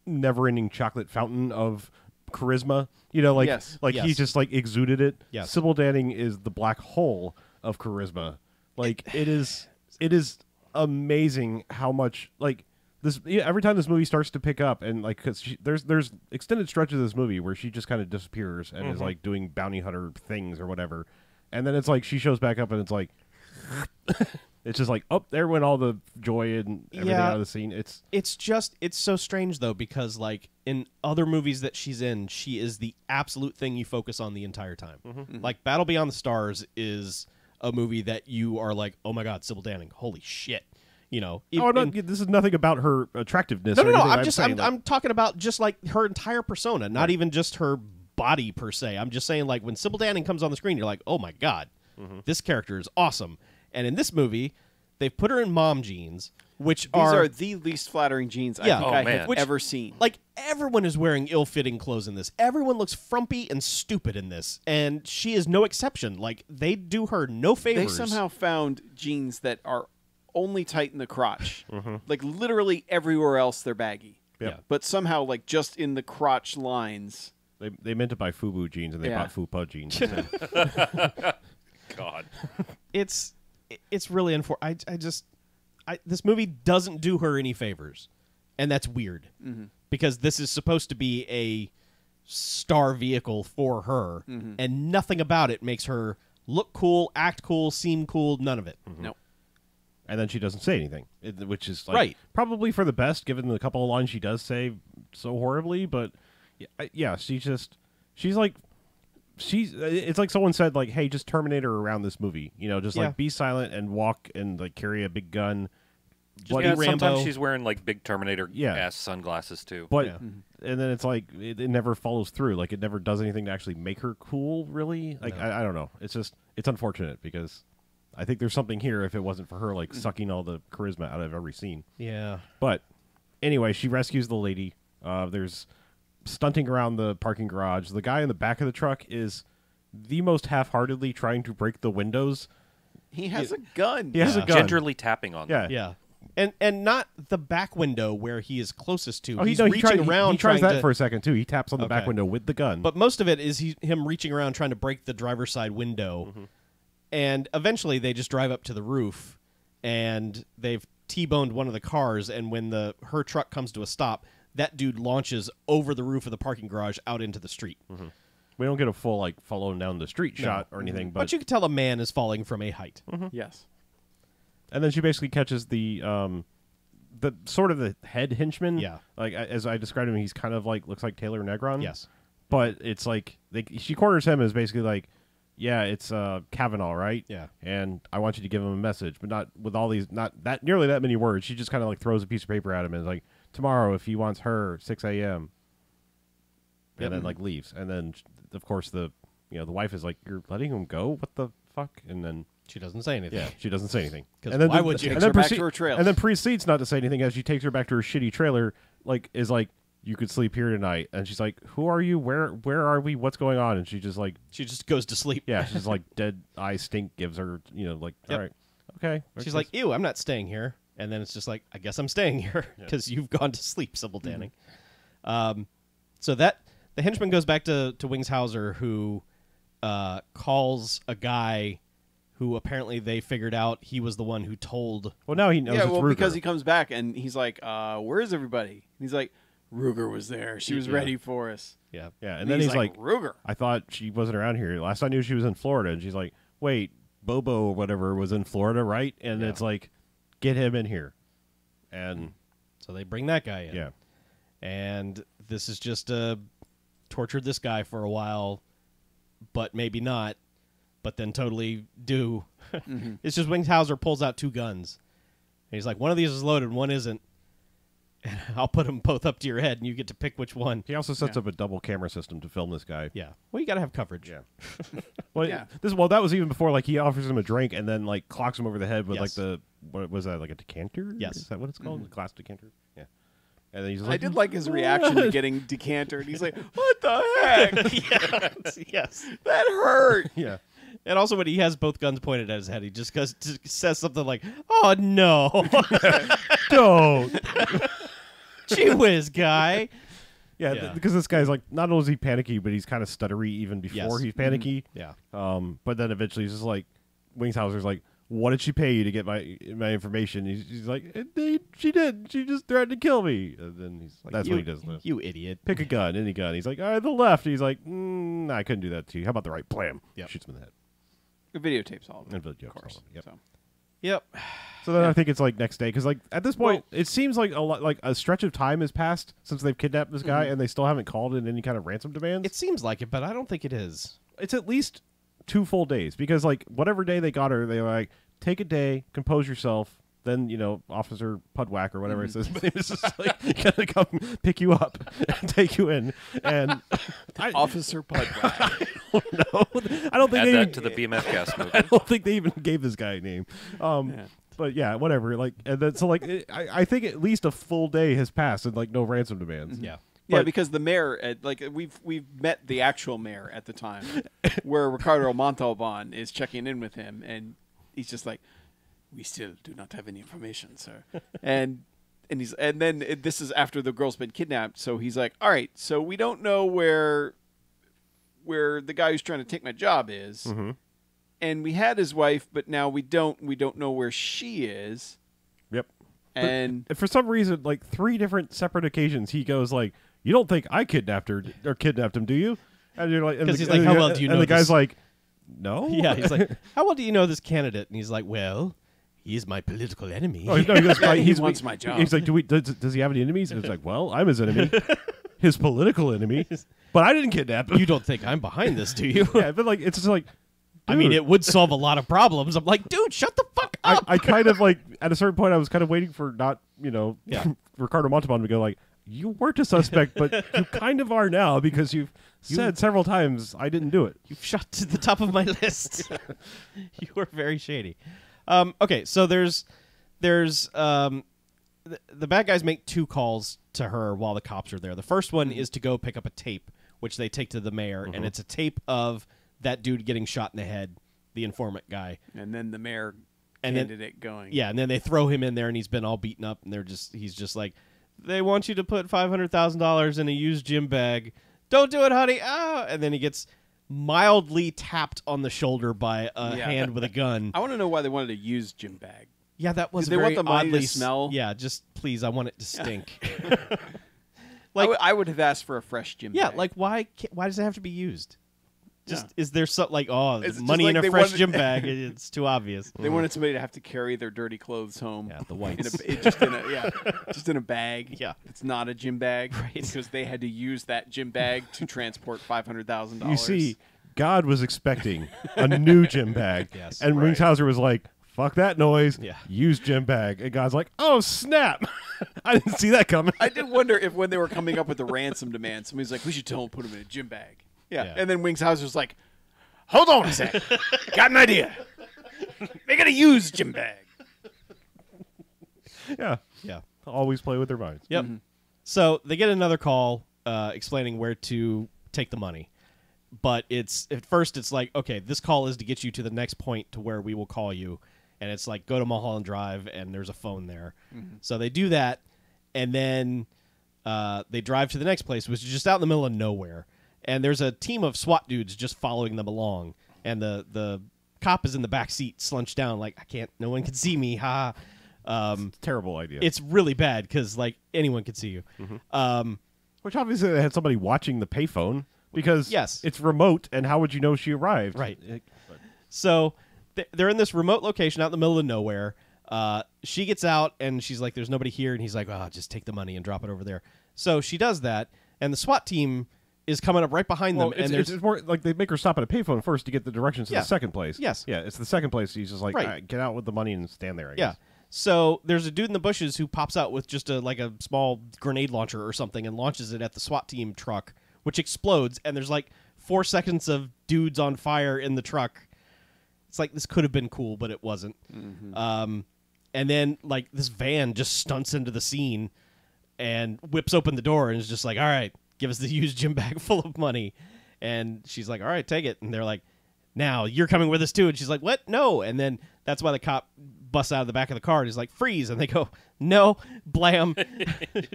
Speaker 3: never-ending chocolate fountain of charisma.
Speaker 4: Yes.
Speaker 3: Like he
Speaker 2: Yes.
Speaker 3: just like exuded it.
Speaker 2: Yes.
Speaker 3: Sybil Danning is the black hole of charisma. Like it is amazing how much like this every time this movie starts to pick up, and like because there's extended stretches of this movie where she just kind of disappears and is like doing bounty hunter things or whatever, and then it's like she shows back up and it's like it's just like, oh, there went all the joy and everything
Speaker 2: Yeah.
Speaker 3: out of the scene.
Speaker 2: It's so strange though, because like in other movies that she's in, she is the absolute thing you focus on the entire time. Like Battle Beyond the Stars is a movie that you are like, oh my God, Sybil Danning, holy shit.
Speaker 3: This is nothing about her attractiveness.
Speaker 2: No.
Speaker 3: or anything.
Speaker 2: I'm talking about just like her entire persona, not even just her body per se. I'm just saying like when Sybil Danning comes on the screen, you're like, oh my God, this character is awesome. And in this movie, they've put her in mom jeans, which
Speaker 4: These are the least flattering jeans I
Speaker 2: Yeah.
Speaker 4: think
Speaker 1: Oh,
Speaker 4: I
Speaker 1: man.
Speaker 4: have
Speaker 2: Which-
Speaker 4: ever seen.
Speaker 2: like everyone is wearing ill-fitting clothes in this. Everyone looks frumpy and stupid in this, and she is no exception. Like they do her no
Speaker 4: They
Speaker 2: favors.
Speaker 4: somehow found jeans that are only tight in the crotch. Like literally everywhere else they're baggy.
Speaker 3: Yep.
Speaker 2: Yeah.
Speaker 4: But somehow like just in the crotch lines.
Speaker 3: They meant to buy FUBU jeans and they
Speaker 4: Yeah.
Speaker 3: bought FUPA jeans. instead.
Speaker 1: God.
Speaker 2: It's really this movie doesn't do her any favors, and that's weird because this is supposed to be a star vehicle for her, and nothing about it makes her look cool, act cool, seem cool. None of it.
Speaker 4: No.
Speaker 3: And then she doesn't say anything, which is like
Speaker 2: Right.
Speaker 3: probably for the best, given the couple of lines she does say so horribly. But yeah, she's like. It's like someone said, like, hey, just terminate her around this movie. Just
Speaker 2: Yeah.
Speaker 3: like be silent and walk and like carry a big gun.
Speaker 2: Bloody
Speaker 1: Yeah,
Speaker 2: Rambo.
Speaker 1: sometimes she's wearing like big Terminator
Speaker 3: Yeah.
Speaker 1: ass sunglasses too.
Speaker 3: But
Speaker 2: Yeah.
Speaker 3: and then it's like it never follows through. Like it never does anything to actually make her cool. Really, like
Speaker 2: No.
Speaker 3: I don't know. It's unfortunate because I think there's something here if it wasn't for her like sucking all the charisma out of every scene.
Speaker 2: Yeah.
Speaker 3: But anyway, she rescues the lady. There's stunting around the parking garage. The guy in the back of the truck is the most half-heartedly trying to break the windows.
Speaker 4: He has a gun.
Speaker 3: He has a gun.
Speaker 1: Gingerly tapping on them.
Speaker 3: Yeah.
Speaker 2: Yeah. And not the back window where he is closest to.
Speaker 3: Oh,
Speaker 2: He's
Speaker 3: he
Speaker 2: reaching around
Speaker 3: He tries
Speaker 2: trying
Speaker 3: that
Speaker 2: to,
Speaker 3: for a second too. He taps on the back
Speaker 2: Okay.
Speaker 3: window with the gun.
Speaker 2: But most of it is him reaching around trying to break the driver's side window. And eventually they just drive up to the roof, and they've T-boned one of the cars, and when her truck comes to a stop, that dude launches over the roof of the parking garage out into the street.
Speaker 3: Mm-hmm. We don't get a full like following down the street shot or anything,
Speaker 2: but you can tell a man is falling from a height.
Speaker 4: Yes.
Speaker 3: And then she basically catches the sort of the head henchman.
Speaker 2: Yeah.
Speaker 3: Like as I described him, he's kind of like looks like Taylor Negron.
Speaker 2: Yes.
Speaker 3: But it's like she corners him as basically like, yeah, it's Kavanaugh, right?
Speaker 2: Yeah.
Speaker 3: And I want you to give him a message, but not with all these, not that nearly that many words. She just kind of like throws a piece of paper at him and is like, tomorrow if he wants her 6 a.m. And then like leaves, and then of course the wife is like, "You're letting him go? What the fuck?" And then
Speaker 2: she doesn't say anything.
Speaker 3: Yeah, she doesn't say anything.
Speaker 2: Because why would you?
Speaker 4: And then back to her trails.
Speaker 3: And then proceeds not to say anything as she takes her back to her shitty trailer. Like is like, "You could sleep here tonight." And she's like, "Who are you? Where are we? What's going on?" And she just
Speaker 2: goes to sleep.
Speaker 3: Yeah, she's like dead eye stink gives her like all right, okay.
Speaker 2: She's like, "Ew, I'm not staying here." And then it's just like, I guess I'm staying here because you've gone to sleep, Sybil Danning. So that the henchman goes back to Wings Hauser, who calls a guy who apparently they figured out he was the one who told.
Speaker 3: Well, now he knows.
Speaker 4: Yeah,
Speaker 3: it's
Speaker 4: well,
Speaker 3: Ruger.
Speaker 4: because he comes back and he's like, "Where is everybody?" And he's like, "Ruger was there. She was ready for us."
Speaker 2: Yeah,
Speaker 3: yeah. And then he's like,
Speaker 4: "Ruger.
Speaker 3: I thought she wasn't around here. Last I knew, she was in Florida." And she's like, "Wait, Bobo or whatever was in Florida, right?" And it's like, get him in here. And
Speaker 2: so they bring that guy in.
Speaker 3: Yeah.
Speaker 2: And this is just tortured this guy for a while, but maybe not, but then totally do. It's just Wings Hauser pulls out 2 guns. And he's like, one of these is loaded, one isn't. And I'll put them both up to your head, and you get to pick which one.
Speaker 3: he also sets up a double camera system to film this guy.
Speaker 2: Yeah. Well, you got to have coverage.
Speaker 3: Yeah. Well,
Speaker 4: Yeah.
Speaker 3: that was even before like he offers him a drink and then like clocks him over the head with
Speaker 2: Yes.
Speaker 3: like what was that, like a decanter?
Speaker 2: Yes.
Speaker 3: Is that what it's called? A glass decanter? Yeah. And then he's like,
Speaker 4: I did like his reaction to getting decantered. He's like, "What the heck?
Speaker 2: Yes.
Speaker 4: That hurt."
Speaker 3: yeah.
Speaker 2: And also when he has both guns pointed at his head, he just says something like, "Oh, no."
Speaker 3: Don't.
Speaker 2: Gee whiz, guy.
Speaker 3: Yeah, because this guy's like, not only is he panicky, but he's kind of stuttery even before he's panicky.
Speaker 2: Yeah.
Speaker 3: But then eventually he's just like, Wings Hauser's like, "What did she pay you to get my information?" He's like, "She did. She just threatened to kill me." And then he's like, that's what he does.
Speaker 2: You idiot.
Speaker 3: Pick a gun, any gun. He's like, "All right, the left." He's like, "I couldn't do that to you. How about the right?" Blam.
Speaker 2: Yep.
Speaker 3: Shoots him in the head.
Speaker 4: The videotapes all of it,
Speaker 3: And videotapes
Speaker 4: of course.
Speaker 3: all of it, yep.
Speaker 4: So.
Speaker 2: Yep.
Speaker 3: So then I think it's like next day because like at this point it seems like a stretch of time has passed since they've kidnapped this guy and they still haven't called in any kind of ransom demands.
Speaker 2: It seems like it, but I don't think it is.
Speaker 3: It's at least 2 full days because like whatever day they got her, they were like, take a day, compose yourself. Then Officer Pudwack or whatever it says, it's just like gonna come pick you up and take you in. And
Speaker 4: Officer Pudwack.
Speaker 3: I don't think
Speaker 1: Add
Speaker 3: they
Speaker 1: that
Speaker 3: even,
Speaker 1: to the BMFcast movie.
Speaker 3: I don't think they even gave this guy a name. But yeah, whatever. Like, and then so like I think at least a full day has passed and like no ransom demands.
Speaker 2: Yeah.
Speaker 4: Yeah, because the mayor, we've met the actual mayor at the time, where Ricardo Montalban is checking in with him, and he's just like, "We still do not have any information, sir." and then this is after the girl's been kidnapped, so he's like, "All right, so we don't know where the guy who's trying to take my job is, and we had his wife, but now we don't know where she is."
Speaker 3: Yep.
Speaker 4: And
Speaker 3: for some reason, like 3 different separate occasions, he goes like, "You don't think I kidnapped her or kidnapped him, do you?" And you're like,
Speaker 2: because he's like, "How well do you know?"
Speaker 3: And the guy's
Speaker 2: this?
Speaker 3: like, "No."
Speaker 2: Yeah, he's like, "How well do you know this candidate?" And he's like, "Well, he's my political enemy."
Speaker 3: Oh, no, he goes,
Speaker 4: he wants my job.
Speaker 3: He's like, does he have any enemies? And it's like, well, I'm his enemy, his political enemy, but I didn't kidnap him.
Speaker 2: You don't think I'm behind this, do you?
Speaker 3: Yeah, but like, it's just like,
Speaker 2: I mean,
Speaker 3: dude.
Speaker 2: it would solve a lot of problems. I'm like, dude, shut the fuck up.
Speaker 3: I kind of like, at a certain point, I was kind of waiting for not,
Speaker 2: Yeah.
Speaker 3: Ricardo Montalban to go like, "You weren't a suspect, but you kind of are now because you've said several times I didn't do it."
Speaker 2: You've shot to the top of my list. You were very shady. Okay, so there's the bad guys make 2 calls to her while the cops are there. The first one is to go pick up a tape, which they take to the mayor, and it's a tape of that dude getting shot in the head, the informant guy.
Speaker 4: And then the mayor
Speaker 2: And then-
Speaker 4: candidate going.
Speaker 2: Yeah, and then they throw him in there, and he's been all beaten up, and he's just like, "They want you to put $500,000 in a used gym bag. Don't do it, honey." Ah! And then he gets mildly tapped on the shoulder by a hand with a gun.
Speaker 4: I want to know why they wanted to use gym bag.
Speaker 2: Yeah, that was
Speaker 4: They
Speaker 2: very
Speaker 4: want the money to
Speaker 2: oddly
Speaker 4: smell?
Speaker 2: Yeah, just please, I want it to stink.
Speaker 4: I would have asked for a fresh gym
Speaker 2: Yeah,
Speaker 4: bag.
Speaker 2: like why does it have to be used? Just
Speaker 4: Yeah.
Speaker 2: is there something like
Speaker 4: It's just
Speaker 2: money
Speaker 4: like
Speaker 2: in a
Speaker 4: they
Speaker 2: fresh
Speaker 4: wanted-
Speaker 2: gym bag? It's too obvious.
Speaker 4: They wanted somebody to have to carry their dirty clothes home.
Speaker 2: Yeah, the whites.
Speaker 4: Just in a bag.
Speaker 2: Yeah.
Speaker 4: It's not a gym bag.
Speaker 2: Right.
Speaker 4: Because they had to use that gym bag to transport $500,000.
Speaker 3: You see, God was expecting a new gym bag,
Speaker 2: Yes.
Speaker 3: and
Speaker 4: Right.
Speaker 3: Wingshauser was like, "Fuck that noise!
Speaker 2: Yeah.
Speaker 3: Use gym bag." And God's like, "Oh snap! I didn't see that coming."
Speaker 4: I did wonder if when they were coming up with the ransom demand, somebody's like, we should tell him to put him in a gym bag. Yeah.
Speaker 2: Yeah.
Speaker 4: And then Wingshauser's like, hold on a sec. Got an idea. They got to use gym bag.
Speaker 3: Yeah,
Speaker 2: Yeah.
Speaker 3: always play with their minds.
Speaker 2: Yep. So they get another call explaining where to take the money. But at first it's like, okay, this call is to get you to the next point to where we will call you. And it's like, go to Mulholland Drive, and there's a phone there. So they do that, and then they drive to the next place, which is just out in the middle of nowhere. And there's a team of SWAT dudes just following them along. And the cop is in the back seat, slunched down, like, no one can see me, ha.
Speaker 3: Terrible idea.
Speaker 2: It's really bad because, like, anyone can see you.
Speaker 3: Which obviously they had somebody watching the payphone because
Speaker 2: Yes.
Speaker 3: it's remote, and how would you know she arrived?
Speaker 2: Right. So they're in this remote location out in the middle of nowhere. She gets out, and she's like, there's nobody here. And he's like, oh, just take the money and drop it over there. So she does that, and the SWAT team is coming up right behind
Speaker 3: Well,
Speaker 2: them. And
Speaker 3: it's more like they make her stop at a payphone first to get the directions to
Speaker 2: Yeah.
Speaker 3: the second place.
Speaker 2: Yes.
Speaker 3: Yeah, it's the second place. He's just like,
Speaker 2: Right.
Speaker 3: "All right, get out with the money and stand there. I
Speaker 2: yeah.
Speaker 3: guess.
Speaker 2: So there's a dude in the bushes who pops out with just a small grenade launcher or something and launches it at the SWAT team truck, which explodes. And there's like 4 seconds of dudes on fire in the truck. It's like, this could have been cool, but it wasn't. And then like this van just stunts into the scene and whips open the door and is just like, all right, give us the used gym bag full of money. And she's like, all right, take it. And they're like, now you're coming with us too. And she's like, what? No. And then that's why the cop busts out of the back of the car and he's like, freeze. And they go, no, blam,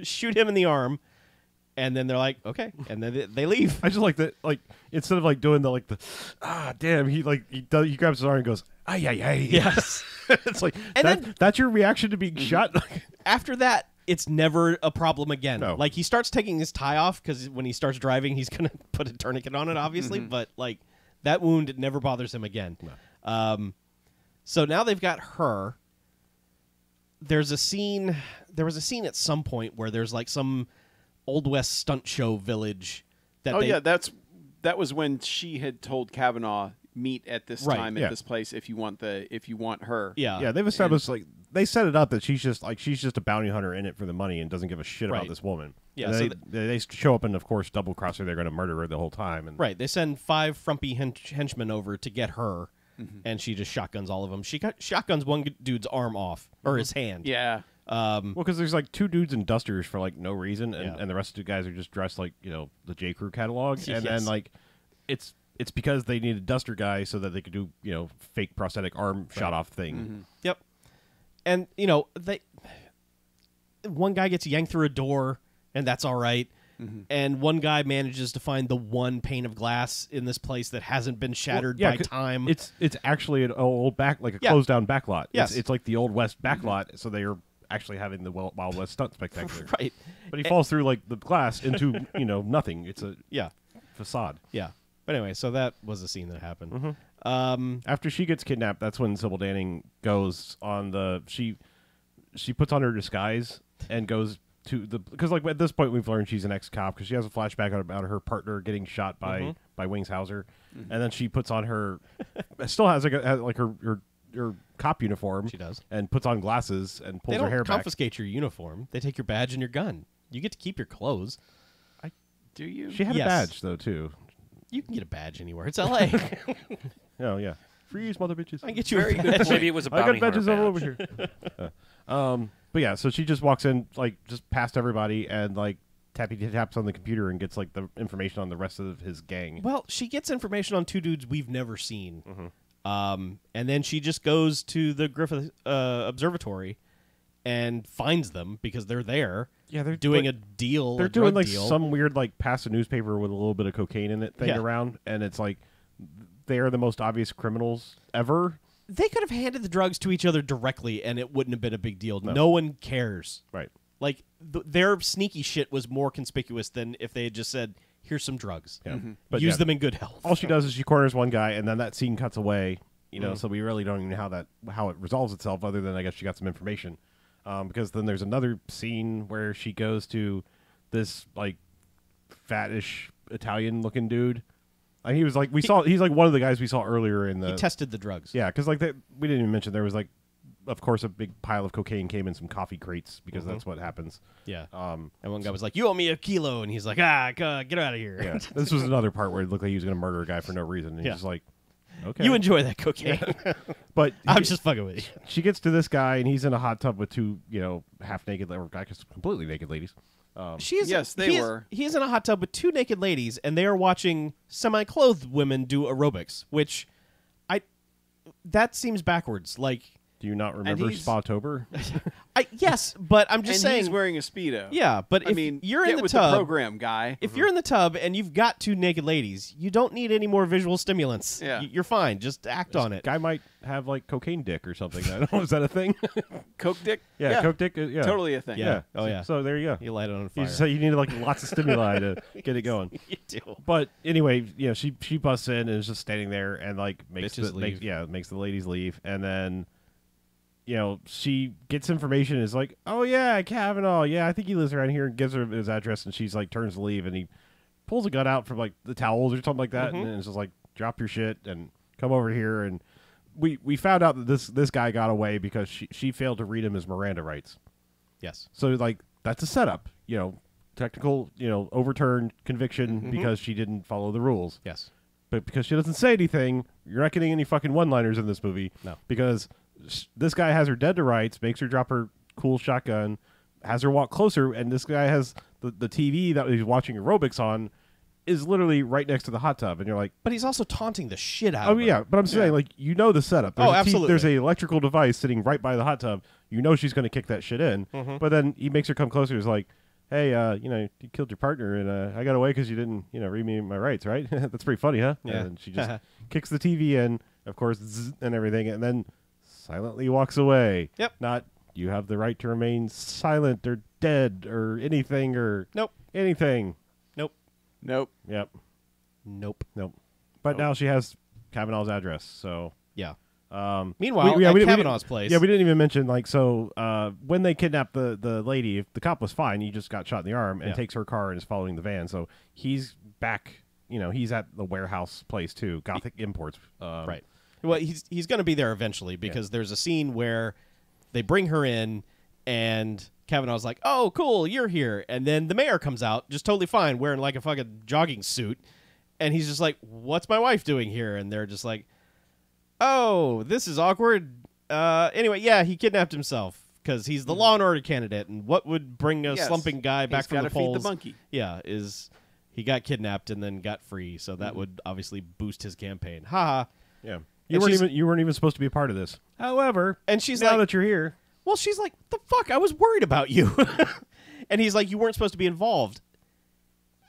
Speaker 2: shoot him in the arm. And then they're like, okay. And then they leave.
Speaker 3: I just like that. Like instead of like doing damn, he grabs his arm and goes, ay ay ay.
Speaker 2: Yes.
Speaker 3: It's like
Speaker 2: And
Speaker 3: that's your reaction to being shot.
Speaker 2: After that, it's never a problem again.
Speaker 3: No.
Speaker 2: Like, he starts taking his tie off because when he starts driving, he's going to put a tourniquet on it, obviously. But, like, that wound never bothers him again.
Speaker 3: No.
Speaker 2: So now they've got her. There was a scene at some point where there's, like, some Old West stunt show village.
Speaker 4: That was when she had told Kavanaugh, meet at this
Speaker 2: Right,
Speaker 4: time
Speaker 3: yeah.
Speaker 4: at this place if you want her.
Speaker 2: Yeah.
Speaker 3: Yeah, they've established like they set it up that she's just a bounty hunter in it for the money and doesn't give a shit about
Speaker 2: Right.
Speaker 3: this woman.
Speaker 2: Yeah,
Speaker 3: And
Speaker 2: so
Speaker 3: they show up and of course double cross her. They're going to murder her the whole time. And
Speaker 2: Right. They send 5 frumpy henchmen over to get her, and she just shotguns all of them. She shotguns one dude's arm off, or his hand.
Speaker 4: Yeah.
Speaker 3: well, because there's like 2 dudes in dusters for like no reason, and,
Speaker 2: Yeah.
Speaker 3: and the rest of the guys are just dressed like the J Crew catalog, and
Speaker 2: Yes.
Speaker 3: then like it's because they need a duster guy so that they could do fake prosthetic arm shot off thing.
Speaker 2: Yep. And one guy gets yanked through a door, and that's all right. And one guy manages to find the one pane of glass in this place that hasn't been shattered
Speaker 3: Well,
Speaker 2: by
Speaker 3: 'cause
Speaker 2: time.
Speaker 3: It's actually an old back, like a
Speaker 2: Yeah.
Speaker 3: closed down back lot.
Speaker 2: Yes.
Speaker 3: It's like the old West back lot, so they are actually having the Wild West stunt spectacular.
Speaker 2: right.
Speaker 3: But he falls through like the glass into nothing. It's a
Speaker 2: Yeah.
Speaker 3: facade.
Speaker 2: Yeah. But anyway, so that was the scene that happened.
Speaker 3: After she gets kidnapped, that's when Sybil Danning goes on the she puts on her disguise and goes to the because like at this point we've learned she's an ex-cop because she has a flashback about her partner getting shot by Wingshauser, and then she puts on her still has like her cop uniform.
Speaker 2: She does.
Speaker 3: And puts on glasses and
Speaker 2: They
Speaker 3: pulls her
Speaker 2: don't
Speaker 3: hair back.
Speaker 2: confiscate your uniform. They take your badge and your gun. You get to keep your clothes.
Speaker 4: Do you?
Speaker 3: She had
Speaker 2: Yes.
Speaker 3: a badge though too.
Speaker 2: You can get a badge anywhere. It's L.A.
Speaker 3: Oh yeah, freeze mother bitches.
Speaker 2: I can get you
Speaker 4: Very
Speaker 2: a
Speaker 4: good
Speaker 2: badge.
Speaker 1: Maybe it was a
Speaker 3: I
Speaker 1: bounty
Speaker 3: got badges
Speaker 1: hunter
Speaker 3: all
Speaker 1: badge.
Speaker 3: over here. But yeah, so she just walks in, like, just past everybody, and like taps on the computer and gets like the information on the rest of his gang.
Speaker 2: Well, she gets information on 2 dudes we've never seen. And then she just goes to the Griffith Observatory and finds them because they're there.
Speaker 3: Yeah, they're
Speaker 2: doing
Speaker 3: like-
Speaker 2: a deal.
Speaker 3: They're
Speaker 2: a
Speaker 3: doing
Speaker 2: drug
Speaker 3: like
Speaker 2: deal.
Speaker 3: some weird like pass a newspaper with a little bit of cocaine in it thing
Speaker 2: Yeah.
Speaker 3: around, and it's like they are the most obvious criminals ever.
Speaker 2: They could have handed the drugs to each other directly, and it wouldn't have been a big deal.
Speaker 3: No.
Speaker 2: No one cares.
Speaker 3: Right.
Speaker 2: Like, their sneaky shit was more conspicuous than if they had just said, here's some drugs.
Speaker 3: Yeah.
Speaker 2: But use them in good health.
Speaker 3: All she does is she corners one guy, and then that scene cuts away. You know, so we really don't even know how it resolves itself, other than I guess she got some information. Because then there's another scene where she goes to this like fattish Italian-looking dude. And he was like he's like one of the guys we saw earlier in the.
Speaker 2: He tested the drugs.
Speaker 3: Yeah, because like we didn't even mention there was like, of course, a big pile of cocaine came in some coffee crates because that's what happens.
Speaker 2: Yeah. And one guy was like, "You owe me a kilo," and he's like, get out of here.
Speaker 3: Yeah. This was another part where it looked like he was going to murder a guy for no reason. And
Speaker 2: Yeah.
Speaker 3: he's just like, okay,
Speaker 2: You enjoy that cocaine.
Speaker 3: but
Speaker 2: I'm just fucking with you.
Speaker 3: she gets to this guy and he's in a hot tub with two, half naked or I guess completely naked ladies.
Speaker 4: Yes, they were.
Speaker 2: He's in a hot tub with two naked ladies, and they are watching semi-clothed women do aerobics, which that seems backwards. Like,
Speaker 3: Do you not remember
Speaker 4: he's-
Speaker 3: Spatober?
Speaker 2: yes, but I'm just
Speaker 4: and
Speaker 2: saying.
Speaker 4: he's wearing a Speedo.
Speaker 2: Yeah, but
Speaker 4: I
Speaker 2: if
Speaker 4: mean,
Speaker 2: you're
Speaker 4: get
Speaker 2: in the
Speaker 4: with
Speaker 2: tub,
Speaker 4: the program, guy.
Speaker 2: if you're in the tub and you've got two naked ladies, you don't need any more visual stimulants.
Speaker 4: Yeah.
Speaker 2: You're fine. Just act on it.
Speaker 3: Guy might have like cocaine dick or something. I don't know. Is that a thing?
Speaker 4: Coke dick?
Speaker 3: Yeah, coke dick. Yeah,
Speaker 4: Totally a thing.
Speaker 2: Yeah. Oh,
Speaker 3: So-
Speaker 2: yeah.
Speaker 3: So there you go.
Speaker 2: You light it on
Speaker 3: You
Speaker 2: fire.
Speaker 3: just say you need like lots of stimuli to get it going.
Speaker 2: You do.
Speaker 3: But anyway, she busts in and is just standing there and like makes
Speaker 2: Bitches leave.
Speaker 3: makes the ladies leave, and then she gets information and is like, oh yeah, Kavanaugh, yeah, I think he lives around here, and gives her his address, and she's like turns to leave, and he pulls a gun out from like the towels or something like that, and it's just like, drop your shit and come over here. And we found out that this guy got away because she failed to read him his Miranda rights.
Speaker 2: Yes.
Speaker 3: So like that's a setup, technical, overturned conviction because she didn't follow the rules.
Speaker 2: Yes.
Speaker 3: But because she doesn't say anything, you're not getting any fucking one-liners in this movie.
Speaker 2: No.
Speaker 3: Because this guy has her dead to rights, makes her drop her cool shotgun, has her walk closer, and this guy has the TV that he's watching aerobics on is literally right next to the hot tub, and you're like,
Speaker 2: But he's also taunting the shit out
Speaker 3: oh
Speaker 2: of her.
Speaker 3: yeah, but I'm saying like the setup. There's
Speaker 2: absolutely.
Speaker 3: There's a electrical device sitting right by the hot tub. She's going to kick that shit in, but then he makes her come closer. He's like, hey, you killed your partner, and I got away because you didn't, read me my rights, right? That's pretty funny, huh?
Speaker 2: Yeah.
Speaker 3: And she just kicks the TV in, of course, zzz, and everything, and then silently walks away.
Speaker 2: Yep.
Speaker 3: Not, you have the right to remain silent or dead or anything or
Speaker 2: Nope.
Speaker 3: anything.
Speaker 2: Nope.
Speaker 4: Nope.
Speaker 3: Yep.
Speaker 2: Nope.
Speaker 3: Nope. But now she has Kavanaugh's address, so.
Speaker 2: Yeah.
Speaker 3: Meanwhile,
Speaker 2: Meanwhile, at Kavanaugh's place.
Speaker 3: Yeah, we didn't even mention when they kidnapped the lady, if the cop was fine, he just got shot in the arm and takes her car and is following the van. So he's back. He's at the warehouse place too, Gothic Imports.
Speaker 2: Right. Well, he's going to be there eventually because there's a scene where they bring her in and Kavanaugh's like, "Oh, cool, you're here," and then the mayor comes out just totally fine, wearing like a fucking jogging suit, and he's just like, "What's my wife doing here?" And they're just like, "Oh, this is awkward." Anyway, yeah, he kidnapped himself because he's the Law and Order candidate, and what would bring a
Speaker 4: Yes.
Speaker 2: slumping guy back
Speaker 4: He's
Speaker 2: from the
Speaker 4: gotta feed the
Speaker 2: polls?
Speaker 4: monkey.
Speaker 2: Yeah, is he got kidnapped and then got free, so that would obviously boost his campaign. Ha!
Speaker 3: Yeah.
Speaker 2: And she's-
Speaker 3: You weren't even supposed to be a part of this. However,
Speaker 2: And she's
Speaker 3: now
Speaker 2: like,
Speaker 3: that you're here,
Speaker 2: well, she's like, the fuck? I was worried about you. And he's like, you weren't supposed to be involved.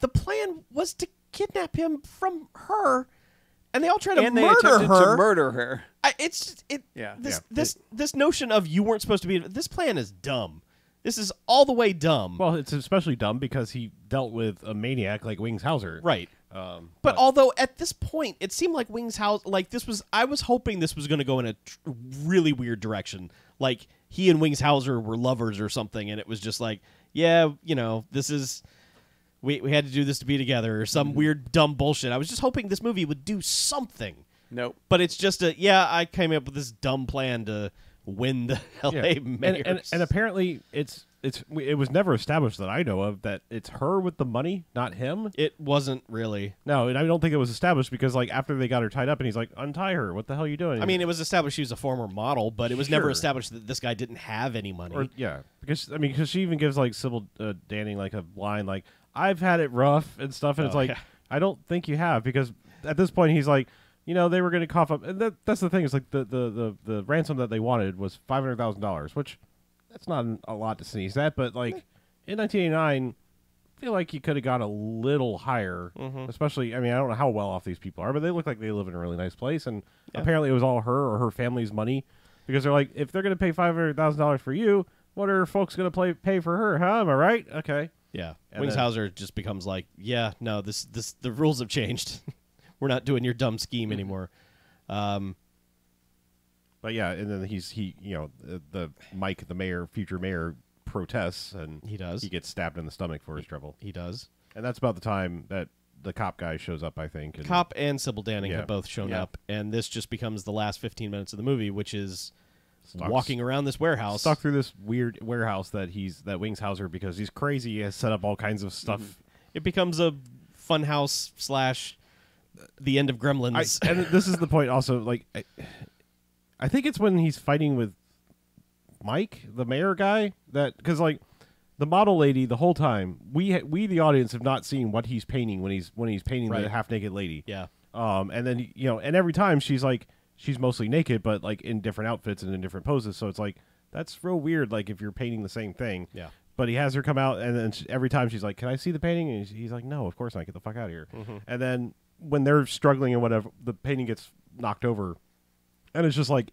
Speaker 2: The plan was to kidnap him from her, and they all try to
Speaker 4: And they
Speaker 2: murder
Speaker 4: attempted
Speaker 2: her.
Speaker 4: to murder her.
Speaker 2: Yeah.
Speaker 4: Yeah.
Speaker 2: This notion of you weren't supposed to be. This plan is dumb. This is all the way dumb.
Speaker 3: well, it's especially dumb because he dealt with a maniac like Wings Hauser.
Speaker 2: Right.
Speaker 3: But
Speaker 2: Although at this point it seemed like Wings House, like this was, I was hoping this was going to go in a really weird direction. Like he and Wings Hauser were lovers or something, and it was just like, yeah, this is, we had to do this to be together or some weird dumb bullshit. I was just hoping this movie would do something,
Speaker 4: Nope.
Speaker 2: but it's just I came up with this dumb plan to win the LA mayor.
Speaker 3: and apparently it was never established that I know of that it's her with the money, not him.
Speaker 2: It wasn't really.
Speaker 3: No, and I don't think it was established because like after they got her tied up and he's like, untie her. What the hell are you doing?
Speaker 2: I mean, it was established she was a former model, but it was never
Speaker 3: Sure.
Speaker 2: established that this guy didn't have any money.
Speaker 3: because she even gives like Sybil Danning like a line like, I've had it rough and stuff, and it's like,
Speaker 2: yeah.
Speaker 3: I don't think you have, because at this point he's like, they were going to cough up, and that's the thing, is like the ransom that they wanted was $500,000, which that's not a lot to sneeze at, but like in 1989, feel like you could have got a little higher, especially. I mean, I don't know how well off these people are, but they look like they live in a really nice place, and apparently it was all her or her family's money because they're like, if they're going to pay $500,000 for you, what are folks going to pay for her? Huh? Am I right? Okay.
Speaker 2: Yeah,
Speaker 3: And
Speaker 2: Wingshauser just becomes like, yeah, no, this the rules have changed. We're not doing your dumb scheme anymore.
Speaker 3: But yeah, and then the Mike, the mayor, future mayor, protests, and
Speaker 2: He does.
Speaker 3: He gets stabbed in the stomach for his trouble,
Speaker 2: He does.
Speaker 3: and that's about the time that the cop guy shows up, I think. And
Speaker 2: Cop and Sybil Danning
Speaker 3: Yeah.
Speaker 2: have both shown
Speaker 4: Yeah.
Speaker 2: up, and this just becomes the last 15 minutes of the movie, which is
Speaker 3: Stuck-
Speaker 2: walking around this warehouse.
Speaker 3: stuck through this weird warehouse that Wingshauser, because he's crazy, has set up all kinds of stuff.
Speaker 2: It becomes a funhouse / the end of Gremlins.
Speaker 3: And this is the point. Also, like, I think it's when he's fighting with Mike, the mayor guy, that because like the model lady the whole time we the audience have not seen what he's painting when he's painting
Speaker 2: Right.
Speaker 3: the half naked lady.
Speaker 2: Yeah.
Speaker 3: And then and every time she's mostly naked, but like in different outfits and in different poses. So it's like that's real weird. Like if you're painting the same thing.
Speaker 2: Yeah.
Speaker 3: But he has her come out, and then every time she's like, "Can I see the painting?" And he's like, "No, of course not. Get the fuck out of here." And then when they're struggling and whatever, the painting gets knocked over, and it's just like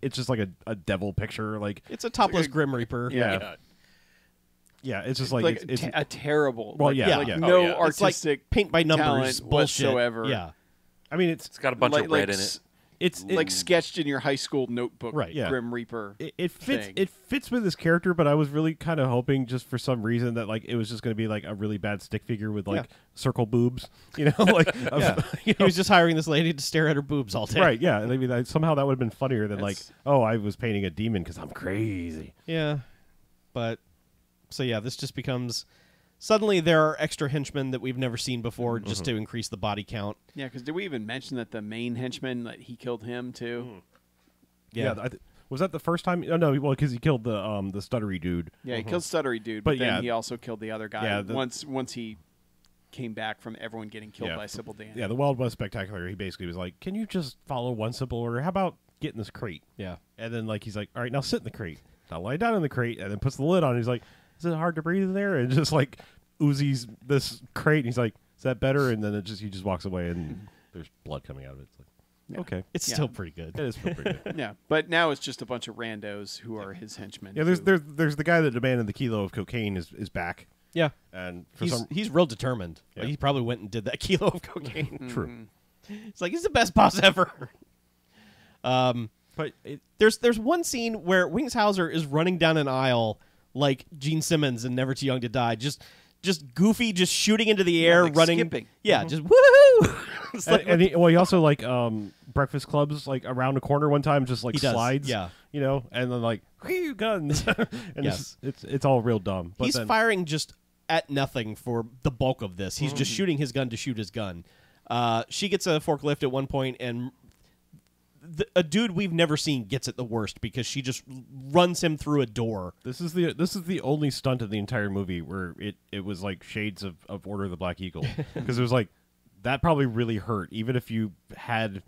Speaker 3: a devil picture. Like
Speaker 2: It's a topless Grim Reaper.
Speaker 3: yeah, it's just like,
Speaker 4: like
Speaker 3: it's
Speaker 4: a terrible.
Speaker 3: Well,
Speaker 4: like,
Speaker 3: yeah,
Speaker 4: like
Speaker 3: yeah.
Speaker 4: no
Speaker 1: Oh, yeah.
Speaker 2: It's like
Speaker 4: artistic
Speaker 2: paint by numbers
Speaker 4: talent
Speaker 2: bullshit
Speaker 4: whatsoever.
Speaker 2: Yeah.
Speaker 3: I mean, it's
Speaker 1: It's got a bunch of red in it.
Speaker 3: it's
Speaker 4: like sketched in your high school notebook.
Speaker 2: Right,
Speaker 3: yeah.
Speaker 4: Grim Reaper.
Speaker 3: it fits
Speaker 4: thing.
Speaker 3: it fits with this character, but I was really kind of hoping just for some reason that like it was just going to be like a really bad stick figure with like circle boobs, like
Speaker 2: He was just hiring this lady to stare at her boobs all day.
Speaker 3: right, yeah. I mean, somehow that would have been funnier than like,
Speaker 4: That's-
Speaker 3: oh, I was painting a demon because I'm crazy.
Speaker 2: Yeah. But so yeah, this just becomes suddenly there are extra henchmen that we've never seen before just to increase the body count.
Speaker 4: Yeah, because did we even mention that the main henchman, that he killed him too?
Speaker 2: Yeah.
Speaker 3: Was that the first time? Oh, no, well, because he killed the stuttery dude.
Speaker 4: Yeah, he killed Stuttery Dude,
Speaker 3: But
Speaker 4: but then
Speaker 3: yeah.
Speaker 4: he also killed the other guy
Speaker 3: Yeah,
Speaker 4: once he came back from everyone getting killed
Speaker 3: Yeah.
Speaker 4: by Sybil Danning.
Speaker 3: Yeah, the Wild West Spectacular. He basically was like, "Can you just follow one simple order? How about get in this crate?"
Speaker 2: Yeah.
Speaker 3: And then like he's like, "All right, now sit in the crate. Now lie down in the crate," and then puts the lid on. He's like, "Is it hard to breathe in there?" And just like Uzi's this crate. And he's like, "Is that better?" And then he just walks away, and there's blood coming out of it. It's like,
Speaker 4: Yeah.
Speaker 3: okay,
Speaker 2: It's
Speaker 4: Yeah.
Speaker 2: still pretty good.
Speaker 3: it is pretty good.
Speaker 4: Yeah, but now it's just a bunch of randos who are his henchmen.
Speaker 3: Yeah, there's
Speaker 4: who-
Speaker 3: there's the guy that demanded the kilo of cocaine is back,
Speaker 2: Yeah.
Speaker 3: and for
Speaker 2: He's
Speaker 3: some
Speaker 2: he's real determined.
Speaker 3: Yeah.
Speaker 2: Like, he probably went and did that kilo of cocaine.
Speaker 3: true,
Speaker 2: It's like he's the best boss ever.
Speaker 3: but
Speaker 2: There's one scene where Wingshauser is running down an aisle like Gene Simmons in Never Too Young to Die, just goofy, just shooting into the air,
Speaker 4: like
Speaker 2: running,
Speaker 4: skipping.
Speaker 2: yeah, just woohoo. It's like,
Speaker 3: he also like breakfast clubs like around the corner one time, just like
Speaker 2: He does,
Speaker 3: slides,
Speaker 2: yeah.
Speaker 3: And then like whee, guns, and
Speaker 2: Yes.
Speaker 3: it's all real dumb. But
Speaker 2: he's
Speaker 3: then,
Speaker 2: firing just at nothing for the bulk of this. He's just shooting his gun to shoot his gun. She gets a forklift at one point, and a dude we've never seen gets it the worst because she just runs him through a door.
Speaker 3: This is the only stunt in the entire movie where it was like shades of Order of the Black Eagle, because it was like that probably really hurt, even if you had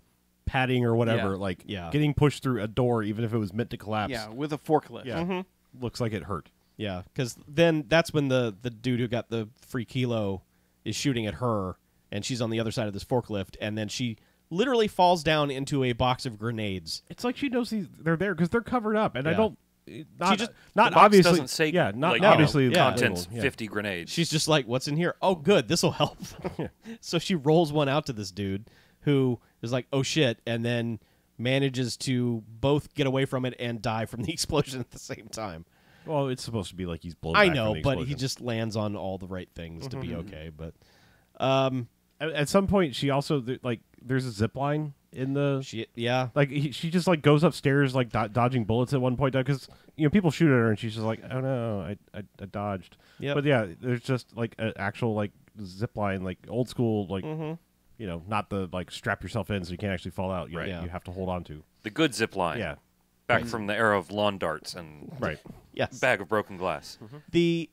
Speaker 3: padding or whatever.
Speaker 4: Yeah.
Speaker 3: Like
Speaker 2: Yeah.
Speaker 3: getting pushed through a door, even if it was meant to collapse.
Speaker 4: yeah, with a forklift.
Speaker 3: Yeah. Looks like it hurt.
Speaker 2: Yeah, because then that's when the dude who got the free kilo is shooting at her, and she's on the other side of this forklift, and then she literally falls down into a box of grenades.
Speaker 3: It's like she knows they're there because they're covered up, and I
Speaker 2: Yeah.
Speaker 3: don't. Not,
Speaker 2: just-
Speaker 3: not
Speaker 1: The box
Speaker 3: obviously
Speaker 1: doesn't say,
Speaker 3: yeah, not
Speaker 1: like,
Speaker 3: obviously
Speaker 2: you know,
Speaker 3: not
Speaker 1: contents
Speaker 3: labeled, yeah.
Speaker 1: 50 grenades.
Speaker 2: She's just like, what's in here? Oh, good, this will help. So she rolls one out to this dude who is like, oh shit, and then manages to both get away from it and die from the explosion at the same time.
Speaker 3: Well, it's supposed to be like he's blown.
Speaker 2: I
Speaker 3: back
Speaker 2: know,
Speaker 3: from the
Speaker 2: but he
Speaker 3: explosion.
Speaker 2: just lands on all the right things to be okay. But
Speaker 3: At some point she also like there's a zip line in the
Speaker 2: yeah.
Speaker 3: like she just like goes upstairs like dodging bullets at one point because people shoot at her and she's just like, oh no, I dodged.
Speaker 2: Yep.
Speaker 3: But yeah, there's just like an actual like zip line, like old school, like not the like strap yourself in so you can't actually fall out.
Speaker 1: Right.
Speaker 3: You have to hold on to.
Speaker 1: the good zip line.
Speaker 3: Yeah.
Speaker 1: Back from the era of lawn darts and
Speaker 3: Right.
Speaker 2: Yes.
Speaker 1: bag of broken glass.
Speaker 2: The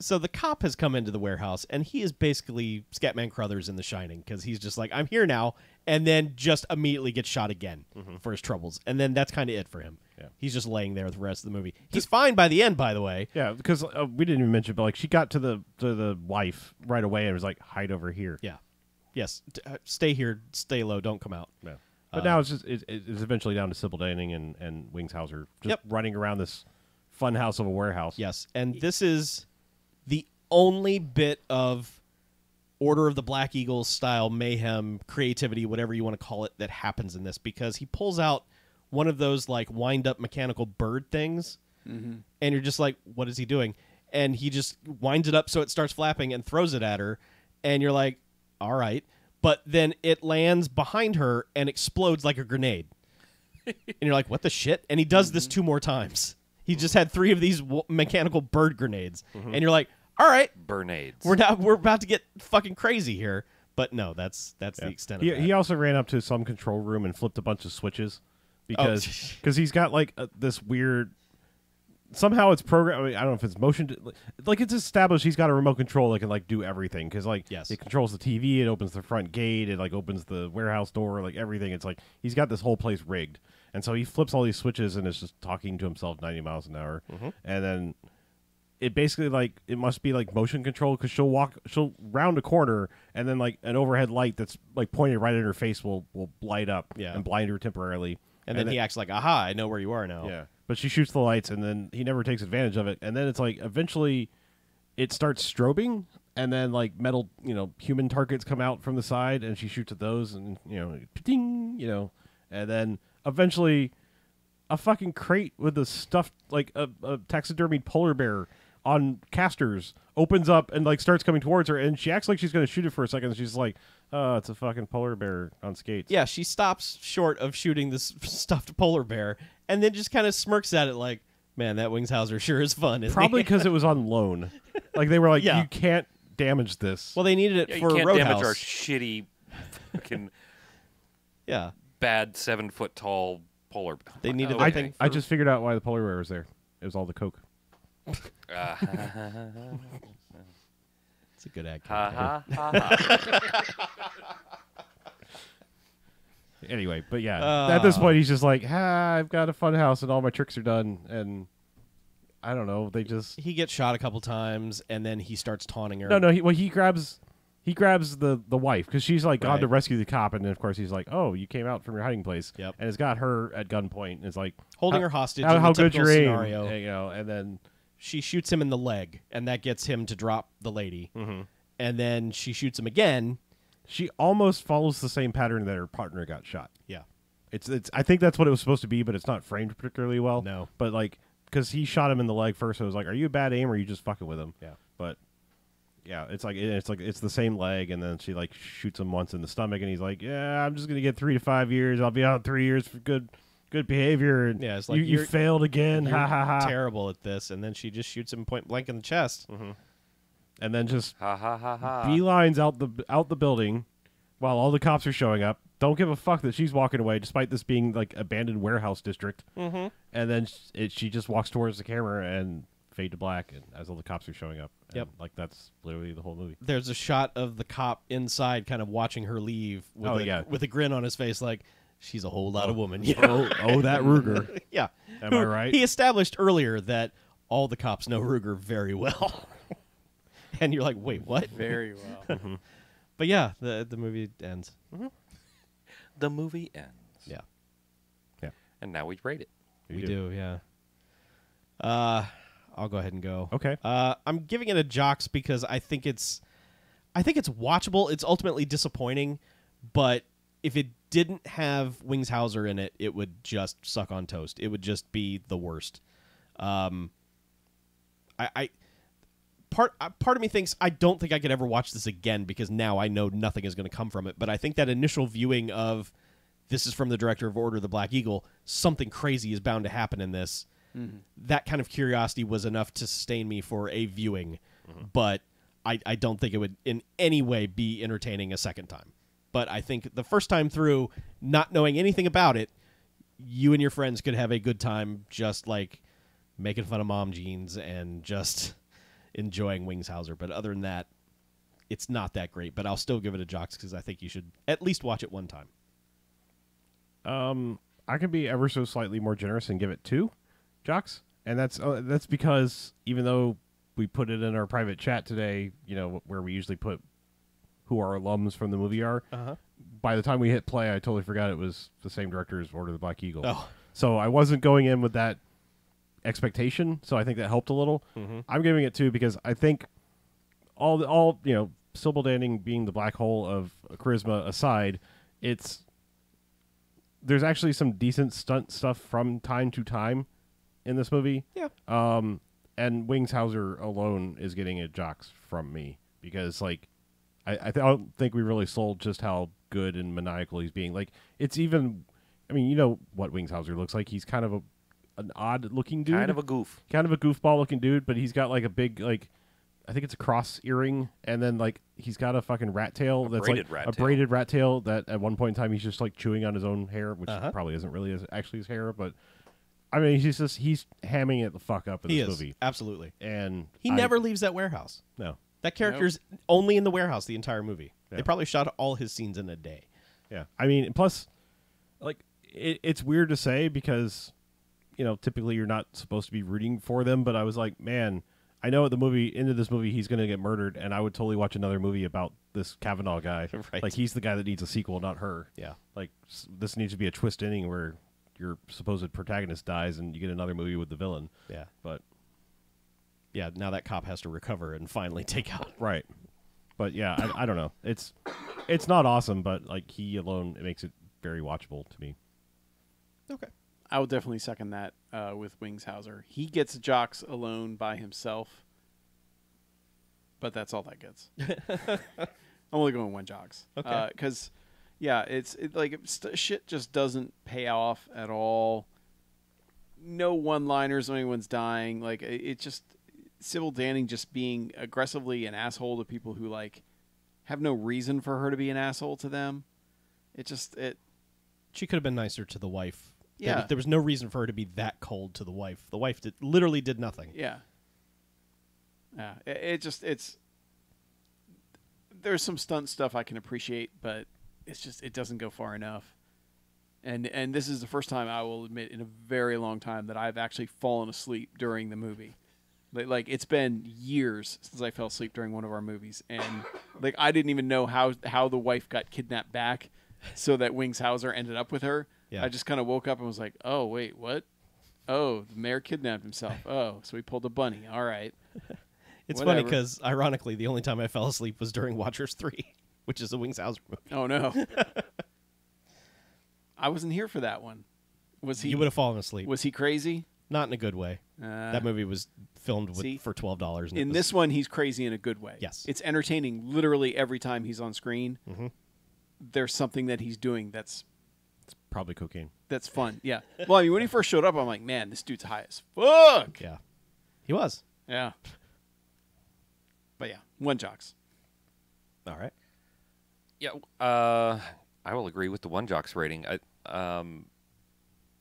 Speaker 2: So the cop has come into the warehouse, and he is basically Scatman Crothers in The Shining, because he's just like, I'm here now, and then just immediately gets shot again for his troubles. And then that's kind of it for him.
Speaker 3: Yeah.
Speaker 2: He's just laying there the rest of the movie. He's fine by the end, by the way.
Speaker 3: Yeah, because we didn't even mention, but like she got to the wife right away and was like, hide over here.
Speaker 2: Yeah. Yes. Stay here. Stay low. Don't come out.
Speaker 3: Yeah. But now it's just it's eventually down to Sybil Danning and Wings Hauser just running around this fun house of a warehouse.
Speaker 2: Yes. And this is the only bit of Order of the Black Eagle style mayhem, creativity, whatever you want to call it, that happens in this, because he pulls out one of those like wind up mechanical bird things, and you're just like, what is he doing? And he just winds it up so it starts flapping and throws it at her, and you're like, all right. But then it lands behind her and explodes like a grenade. And you're like, what the shit? And he does this 2 more times. He just had 3 of these mechanical bird grenades. And you're like, all right.
Speaker 1: Burnades.
Speaker 2: We're about to get fucking crazy here. But no, that's the extent of it.
Speaker 3: He also ran up to some control room and flipped a bunch of switches because he's got like this weird. Somehow it's programmed. I mean, I don't know if it's motion. Like it's established he's got a remote control that can like do everything, because like it controls the TV, it opens the front gate, it like opens the warehouse door, like everything. It's like he's got this whole place rigged, and so he flips all these switches and is just talking to himself 90 miles an hour, and then it basically like it must be like motion control, because she'll round a corner and then like an overhead light that's like pointed right at her face will light up and blind her temporarily,
Speaker 2: and then he acts like, aha, I know where you are now.
Speaker 3: Yeah. But she shoots the lights, and then he never takes advantage of it. And then it's like eventually it starts strobing, and then like metal, human targets come out from the side, and she shoots at those, and ding, and then eventually a fucking crate with a stuffed like a taxidermied polar bear on casters opens up and like starts coming towards her, and she acts like she's going to shoot it for a second. And she's like, "Oh, it's a fucking polar bear on skates."
Speaker 2: Yeah, she stops short of shooting this stuffed polar bear, and then just kind of smirks at it like, man, that Wings Hauser sure is fun.
Speaker 3: Probably because it was on loan. Like they were like, you can't damage this.
Speaker 2: Well, they needed it for
Speaker 1: you can't
Speaker 2: Roadhouse.
Speaker 1: damage our shitty, fucking bad 7-foot tall polar.
Speaker 2: They needed
Speaker 3: that thing. I just figured out why the polar bear was there. It was all the coke.
Speaker 2: It's a good act.
Speaker 3: Anyway, but at this point he's just like, I've got a fun house and all my tricks are done, and I don't know. He
Speaker 2: gets shot a couple times, and then he starts taunting her.
Speaker 3: No. He grabs the wife, because she's like gone to rescue the cop, and then of course he's like, oh, you came out from your hiding place, and it's got her at gunpoint, and it's like
Speaker 2: holding her hostage.
Speaker 3: How good your aim,
Speaker 2: scenario.
Speaker 3: and then
Speaker 2: she shoots him in the leg, and that gets him to drop the lady. And then she shoots him again.
Speaker 3: She almost follows the same pattern that her partner got shot.
Speaker 2: Yeah.
Speaker 3: It's. I think that's what it was supposed to be, but it's not framed particularly well.
Speaker 2: No.
Speaker 3: But like, because he shot him in the leg first, so it was like, are you a bad aim, or are you just fucking with him?
Speaker 2: Yeah.
Speaker 3: But yeah, it's the same leg, and then she like shoots him once in the stomach, and he's like, yeah, I'm just gonna get 3 to 5 years. I'll be out 3 years for good behavior. And
Speaker 2: it's like
Speaker 3: you failed again. Ha ha ha.
Speaker 2: Terrible at this, and then she just shoots him point blank in the chest.
Speaker 3: And then just
Speaker 1: ha.
Speaker 3: beelines out the building while all the cops are showing up. Don't give a fuck that she's walking away, despite this being like abandoned warehouse district. And then she just walks towards the camera and fade to black, and as all the cops are showing up. And like that's literally the whole movie.
Speaker 2: There's a shot of the cop inside, kind of watching her leave with a grin on his face, like she's a whole lot of woman.
Speaker 3: Oh, that Ruger.
Speaker 2: Yeah.
Speaker 3: Am I right?
Speaker 2: He established earlier that all the cops know Ruger very well. And you're like, wait, what?
Speaker 4: Very well.
Speaker 2: But yeah, the movie ends.
Speaker 1: The movie ends.
Speaker 2: Yeah.
Speaker 1: And now we rate it.
Speaker 2: We do, yeah. I'll go ahead and go.
Speaker 3: Okay.
Speaker 2: I'm giving it a jocks because I think it's watchable. It's ultimately disappointing, but if it didn't have Wings Hauser in it, it would just suck on toast. It would just be the worst. Part of me thinks I don't think I could ever watch this again, because now I know nothing is going to come from it. But I think that initial viewing of this is from the director of Order of the Black Eagle, something crazy is bound to happen in this. That kind of curiosity was enough to sustain me for a viewing, but I don't think it would in any way be entertaining a second time. But I think the first time through, not knowing anything about it, you and your friends could have a good time just like making fun of mom jeans and just enjoying Wings Hauser. But other than that, it's not that great. But I'll still give it a Jocks because I think you should at least watch it one time.
Speaker 3: I can be ever so slightly more generous and give it 2 Jocks, and that's because even though we put it in our private chat today, where we usually put who our alums from the movie are. By the time we hit play, I totally forgot it was the same director as Order of the Black Eagle.
Speaker 2: Oh.
Speaker 3: So I wasn't going in with that expectation, so I think that helped a little. I'm giving it 2 because I think all Sybil Danning being the black hole of charisma aside, there's actually some decent stunt stuff from time to time in this movie.
Speaker 2: Yeah.
Speaker 3: And Wings Hauser alone is getting a Jocks from me because, like, I don't think we really sold just how good and maniacal he's being. Like, it's even, I mean, you know what Wings Hauser looks like. He's kind of an odd-looking dude.
Speaker 1: Kind of a goof.
Speaker 3: Kind of a goofball-looking dude, but he's got, like, a big, like, I think it's a cross earring, and then, like, he's got a fucking rat tail that's
Speaker 1: braided
Speaker 3: like
Speaker 1: rat
Speaker 3: a
Speaker 1: tail.
Speaker 3: braided rat tail that at one point in time he's just, like, chewing on his own hair, which probably isn't really actually his hair, but I mean, he's hamming it the fuck up in
Speaker 2: He
Speaker 3: this
Speaker 2: is.
Speaker 3: movie.
Speaker 2: Absolutely.
Speaker 3: And
Speaker 2: He never leaves that warehouse.
Speaker 3: No.
Speaker 2: That character's only in the warehouse the entire movie.
Speaker 3: Yeah.
Speaker 2: They probably shot all his scenes in a day.
Speaker 3: Yeah. I mean, plus, like, it's weird to say because, typically you're not supposed to be rooting for them, but I was like, man, I know at the end of this movie he's going to get murdered, and I would totally watch another movie about this Kavanaugh guy.
Speaker 2: Right.
Speaker 3: Like, he's the guy that needs a sequel, not her.
Speaker 2: Yeah.
Speaker 3: Like, this needs to be a twist ending where your supposed protagonist dies and you get another movie with the villain.
Speaker 2: Yeah.
Speaker 3: But
Speaker 2: Yeah, now that cop has to recover and finally take out.
Speaker 3: right. But yeah, I don't know. It's not awesome, but like he alone, it makes it very watchable to me.
Speaker 2: Okay.
Speaker 4: I would definitely second that with Wings Hauser. He gets Jocks alone by himself, but that's all that gets. I'm only going 1 Jocks.
Speaker 2: Okay.
Speaker 4: Because, shit just doesn't pay off at all. No one-liners when anyone's dying. Like, it just... Sybil Danning just being aggressively an asshole to people who, like, have no reason for her to be an asshole to them.
Speaker 2: She could have been nicer to the wife.
Speaker 4: Yeah.
Speaker 2: There was no reason for her to be that cold to the wife. The wife literally did nothing.
Speaker 4: Yeah. Yeah. It's there's some stunt stuff I can appreciate, but it doesn't go far enough. And this is the first time, I will admit, in a very long time that I've actually fallen asleep during the movie. Like, it's been years since I fell asleep during one of our movies, and like I didn't even know how the wife got kidnapped back, so that Wings Hauser ended up with her.
Speaker 2: Yeah.
Speaker 4: I just kind of woke up and was like, "Oh wait, what? Oh, the mayor kidnapped himself. Oh, so he pulled a bunny. All right."
Speaker 2: It's
Speaker 4: Whatever.
Speaker 2: funny because, ironically, the only time I fell asleep was during Watchers 3, which is a Wings Hauser movie.
Speaker 4: Oh no, I wasn't here for that one. Was he?
Speaker 2: You would have fallen asleep.
Speaker 4: Was he crazy?
Speaker 2: Not in a good way. That movie was filmed for $12.
Speaker 4: In this one, he's crazy in a good way.
Speaker 2: Yes.
Speaker 4: It's entertaining literally every time he's on screen.
Speaker 2: Mm-hmm.
Speaker 4: There's something that he's doing that's
Speaker 3: Probably cocaine.
Speaker 4: fun. Yeah. Well, I mean, when he first showed up, I'm like, man, this dude's high as fuck.
Speaker 2: Yeah. He was.
Speaker 4: Yeah. But yeah, 1 Jocks.
Speaker 2: All right.
Speaker 1: Yeah, I will agree with the 1 Jocks rating.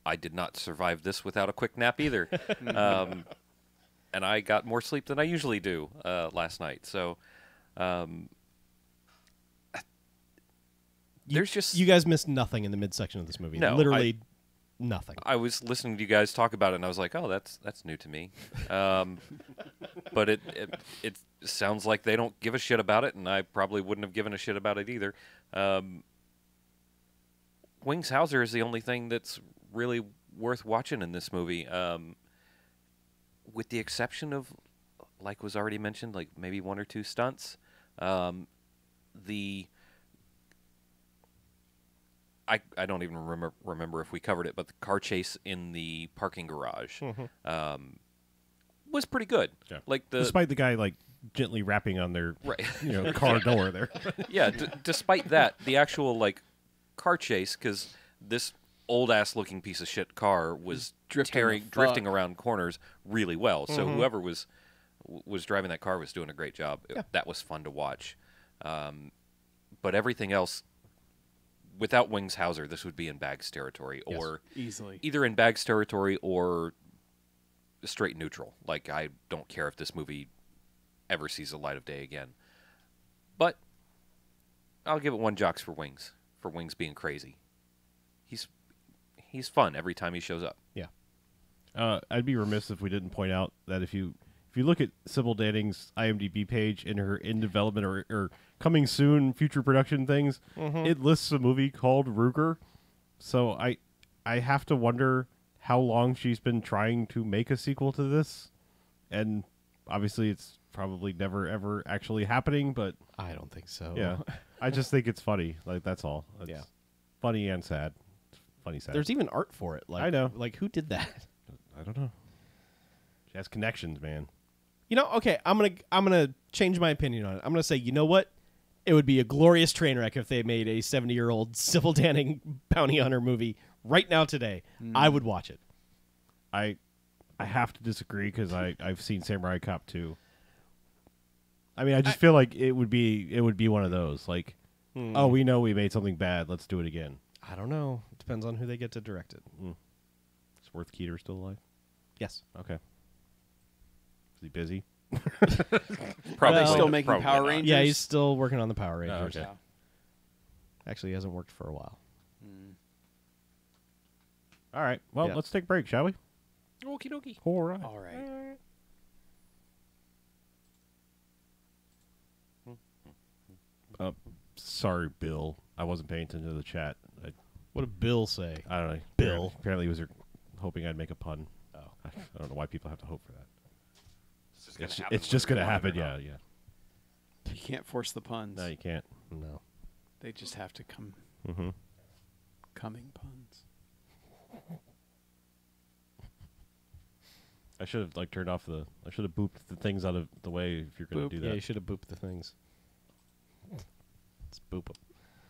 Speaker 1: I did not survive this without a quick nap either. And I got more sleep than I usually do last night. So there's just...
Speaker 2: You guys missed nothing in the midsection of this movie.
Speaker 1: No,
Speaker 2: Literally nothing.
Speaker 1: I was listening to you guys talk about it, and I was like, oh, that's new to me. But it sounds like they don't give a shit about it, and I probably wouldn't have given a shit about it either. Wings Hauser is the only thing that's really worth watching in this movie, with the exception of, like was already mentioned, like maybe 1 or 2 stunts. I don't even remember if we covered it, but the car chase in the parking garage was pretty good.
Speaker 3: Yeah.
Speaker 1: Like
Speaker 3: Despite the guy like gently rapping on their
Speaker 1: right.
Speaker 3: car door there.
Speaker 1: Yeah, despite that, the actual like car chase, because this old ass looking piece of shit car was drifting around corners really well. So whoever was driving that car was doing a great job.
Speaker 2: Yeah.
Speaker 1: That was fun to watch. But everything else, without Wings Hauser, this would be in Bags territory, or
Speaker 4: Easily.
Speaker 1: either in Bags territory or straight neutral. Like, I don't care if this movie ever sees the light of day again. But I'll give it 1 Jocks for Wings being crazy. He's fun every time he shows up.
Speaker 2: Yeah.
Speaker 3: I'd be remiss if we didn't point out that if you look at Sybil Danning's IMDb page in her in development or coming soon future production things, it lists a movie called Ruger. So I have to wonder how long she's been trying to make a sequel to this, and obviously it's probably never ever actually happening. But
Speaker 2: I don't think so.
Speaker 3: yeah, I just think it's funny. Like that's all. It's
Speaker 2: Yeah.
Speaker 3: funny and sad. Funny sad.
Speaker 2: There's even art for it. Like,
Speaker 3: I know.
Speaker 2: Like, who did that?
Speaker 3: I don't know. She has connections, man.
Speaker 2: You know, okay, I'm gonna change my opinion on it. I'm gonna say, you know what? It would be a glorious train wreck if they made a 70-year-old Sybil Danning bounty hunter movie right now today. I would watch it.
Speaker 3: I have to disagree because I've seen Samurai Cop 2. I mean, I just feel like it would be one of those like, oh, we know we made something bad, let's do it again.
Speaker 2: I don't know. It depends on who they get to direct it.
Speaker 3: Is Worth Keeter still alive?
Speaker 2: Yes.
Speaker 3: Okay. Is he busy?
Speaker 1: Probably
Speaker 2: Well,
Speaker 4: Still making
Speaker 1: probably
Speaker 4: Power
Speaker 1: not.
Speaker 4: Rangers?
Speaker 2: Yeah, he's still working on the Power Rangers.
Speaker 3: okay.
Speaker 2: Actually, he hasn't worked for a while.
Speaker 3: All right. Well,
Speaker 2: Yeah.
Speaker 3: let's take a break, shall we?
Speaker 1: Okie dokie.
Speaker 3: All right.
Speaker 4: All right.
Speaker 3: Sorry, Bill. I wasn't paying attention to the chat.
Speaker 2: What did Bill say?
Speaker 3: I don't know.
Speaker 2: Bill.
Speaker 3: Apparently he was hoping I'd make a pun.
Speaker 2: Oh.
Speaker 3: I don't know why people have to hope for that.
Speaker 1: It's
Speaker 3: It's just going to happen. Yeah, yeah.
Speaker 4: You can't force the puns.
Speaker 3: No, you can't.
Speaker 2: No.
Speaker 4: They just have to come.
Speaker 3: Mm-hmm.
Speaker 4: Coming puns.
Speaker 3: I should have turned off the. I should have booped the things out of the way if you're going
Speaker 4: Boop.
Speaker 3: to do
Speaker 2: Yeah,
Speaker 3: that.
Speaker 2: you should have booped the things. Let's boop them.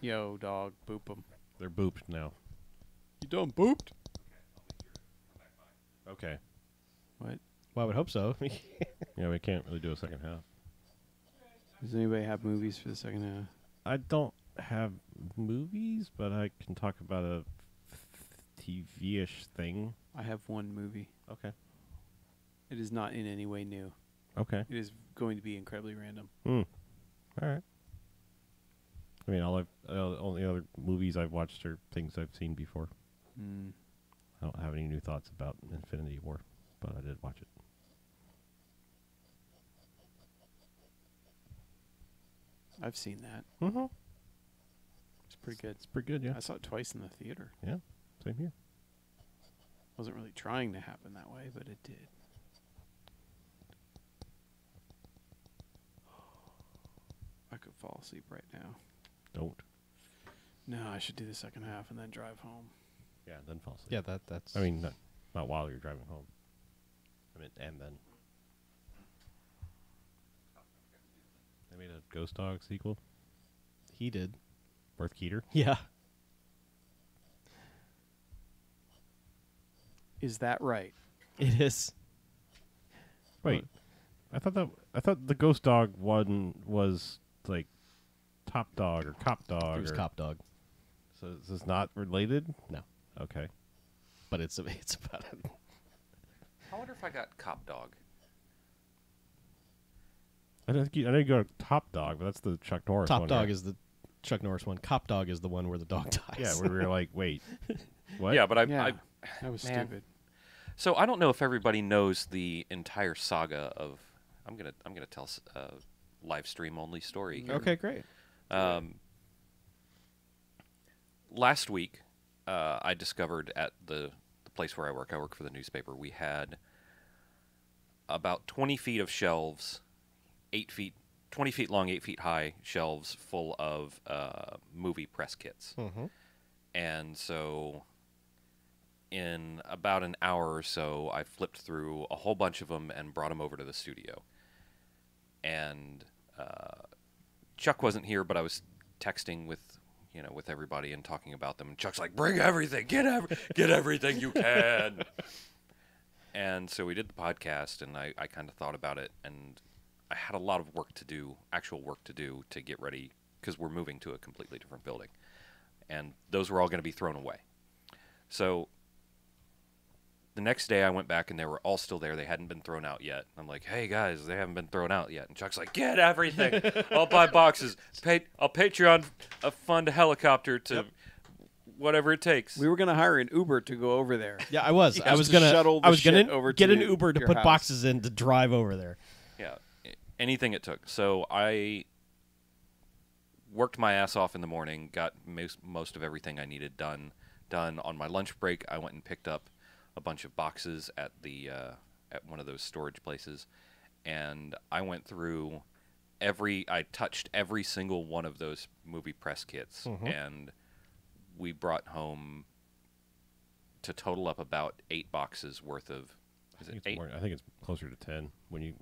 Speaker 4: Yo, dog, boop them.
Speaker 3: They're booped now.
Speaker 4: You done booped?
Speaker 3: Okay.
Speaker 4: What?
Speaker 2: Well, I would hope so.
Speaker 3: Yeah, we can't really do a second half.
Speaker 4: Does anybody have movies for the second half?
Speaker 3: I don't have movies, but I can talk about a TV-ish thing.
Speaker 4: I have one movie.
Speaker 3: Okay.
Speaker 4: It is not in any way new.
Speaker 3: Okay.
Speaker 4: It is going to be incredibly random.
Speaker 3: All right. I mean, only other movies I've watched are things I've seen before. I don't have any new thoughts about Infinity War, but I did watch it.
Speaker 4: I've seen that.
Speaker 3: Mm-hmm.
Speaker 4: It's pretty good.
Speaker 3: It's pretty good, yeah.
Speaker 4: I saw it twice in the theater.
Speaker 3: Yeah, same here.
Speaker 4: Wasn't really trying to happen that way, but it did. I could fall asleep right now.
Speaker 3: Don't.
Speaker 4: No, I should do the second half and then drive home.
Speaker 3: Yeah, then fall asleep.
Speaker 2: Yeah, that's.
Speaker 3: I mean, not while you're driving home. I mean, and then. They made a Ghost Dog sequel.
Speaker 2: he did.
Speaker 3: Worth Keeter.
Speaker 2: Yeah.
Speaker 4: Is that right?
Speaker 2: It is.
Speaker 3: Wait, I thought the Ghost Dog one was like Top Dog or Cop Dog.
Speaker 2: It was
Speaker 3: or,
Speaker 2: Cop Dog.
Speaker 3: So is this not related?
Speaker 2: No,
Speaker 3: Okay.
Speaker 2: but it's about it.
Speaker 1: I wonder if I got Cop Dog.
Speaker 3: I know you go to Top Dog, but that's the Chuck Norris
Speaker 2: Top
Speaker 3: one.
Speaker 2: Dog
Speaker 3: right?
Speaker 2: is the Chuck Norris one. Cop Dog is the one where the dog dies.
Speaker 3: Yeah, where we were like, wait, what?
Speaker 1: Yeah, but
Speaker 4: Yeah. That was
Speaker 1: Man.
Speaker 4: stupid.
Speaker 1: So I don't know if everybody knows the entire saga of. I'm gonna tell a live stream only story. Here.
Speaker 2: Okay, great.
Speaker 1: Last week, I discovered at the place where I work for the newspaper, we had about 20 feet of shelves, 20 feet long, 8 feet high shelves full of movie press kits.
Speaker 2: Mm-hmm.
Speaker 1: And so in about an hour or so, I flipped through a whole bunch of them and brought them over to the studio. And Chuck wasn't here, but I was texting with everybody and talking about them. And Chuck's like, "Bring everything, get everything you can." And so we did the podcast, and I kind of thought about it, and I had a lot of actual work to do to get ready, because we're moving to a completely different building. And those were all going to be thrown away. So the next day I went back and they were all still there. They hadn't been thrown out yet. I'm like, hey guys, they haven't been thrown out yet. And Chuck's like, get everything. I'll buy boxes. I'll Patreon fund a helicopter to whatever it takes.
Speaker 4: We were gonna hire an Uber to go over there.
Speaker 2: Yeah, I was. I was
Speaker 4: to
Speaker 2: gonna.
Speaker 4: shuttle the
Speaker 2: I was gonna
Speaker 4: shit over
Speaker 2: get
Speaker 4: to
Speaker 2: an Uber to
Speaker 4: your
Speaker 2: put
Speaker 4: house.
Speaker 2: boxes in to drive over there.
Speaker 1: Yeah, anything it took. So I worked my ass off in the morning, got most of everything I needed done. On my lunch break, I went and picked up a bunch of boxes at at one of those storage places, and I went through I touched every single one of those movie press kits, and we brought home to total up about 8 boxes worth of.
Speaker 3: I think it's closer to 10 when you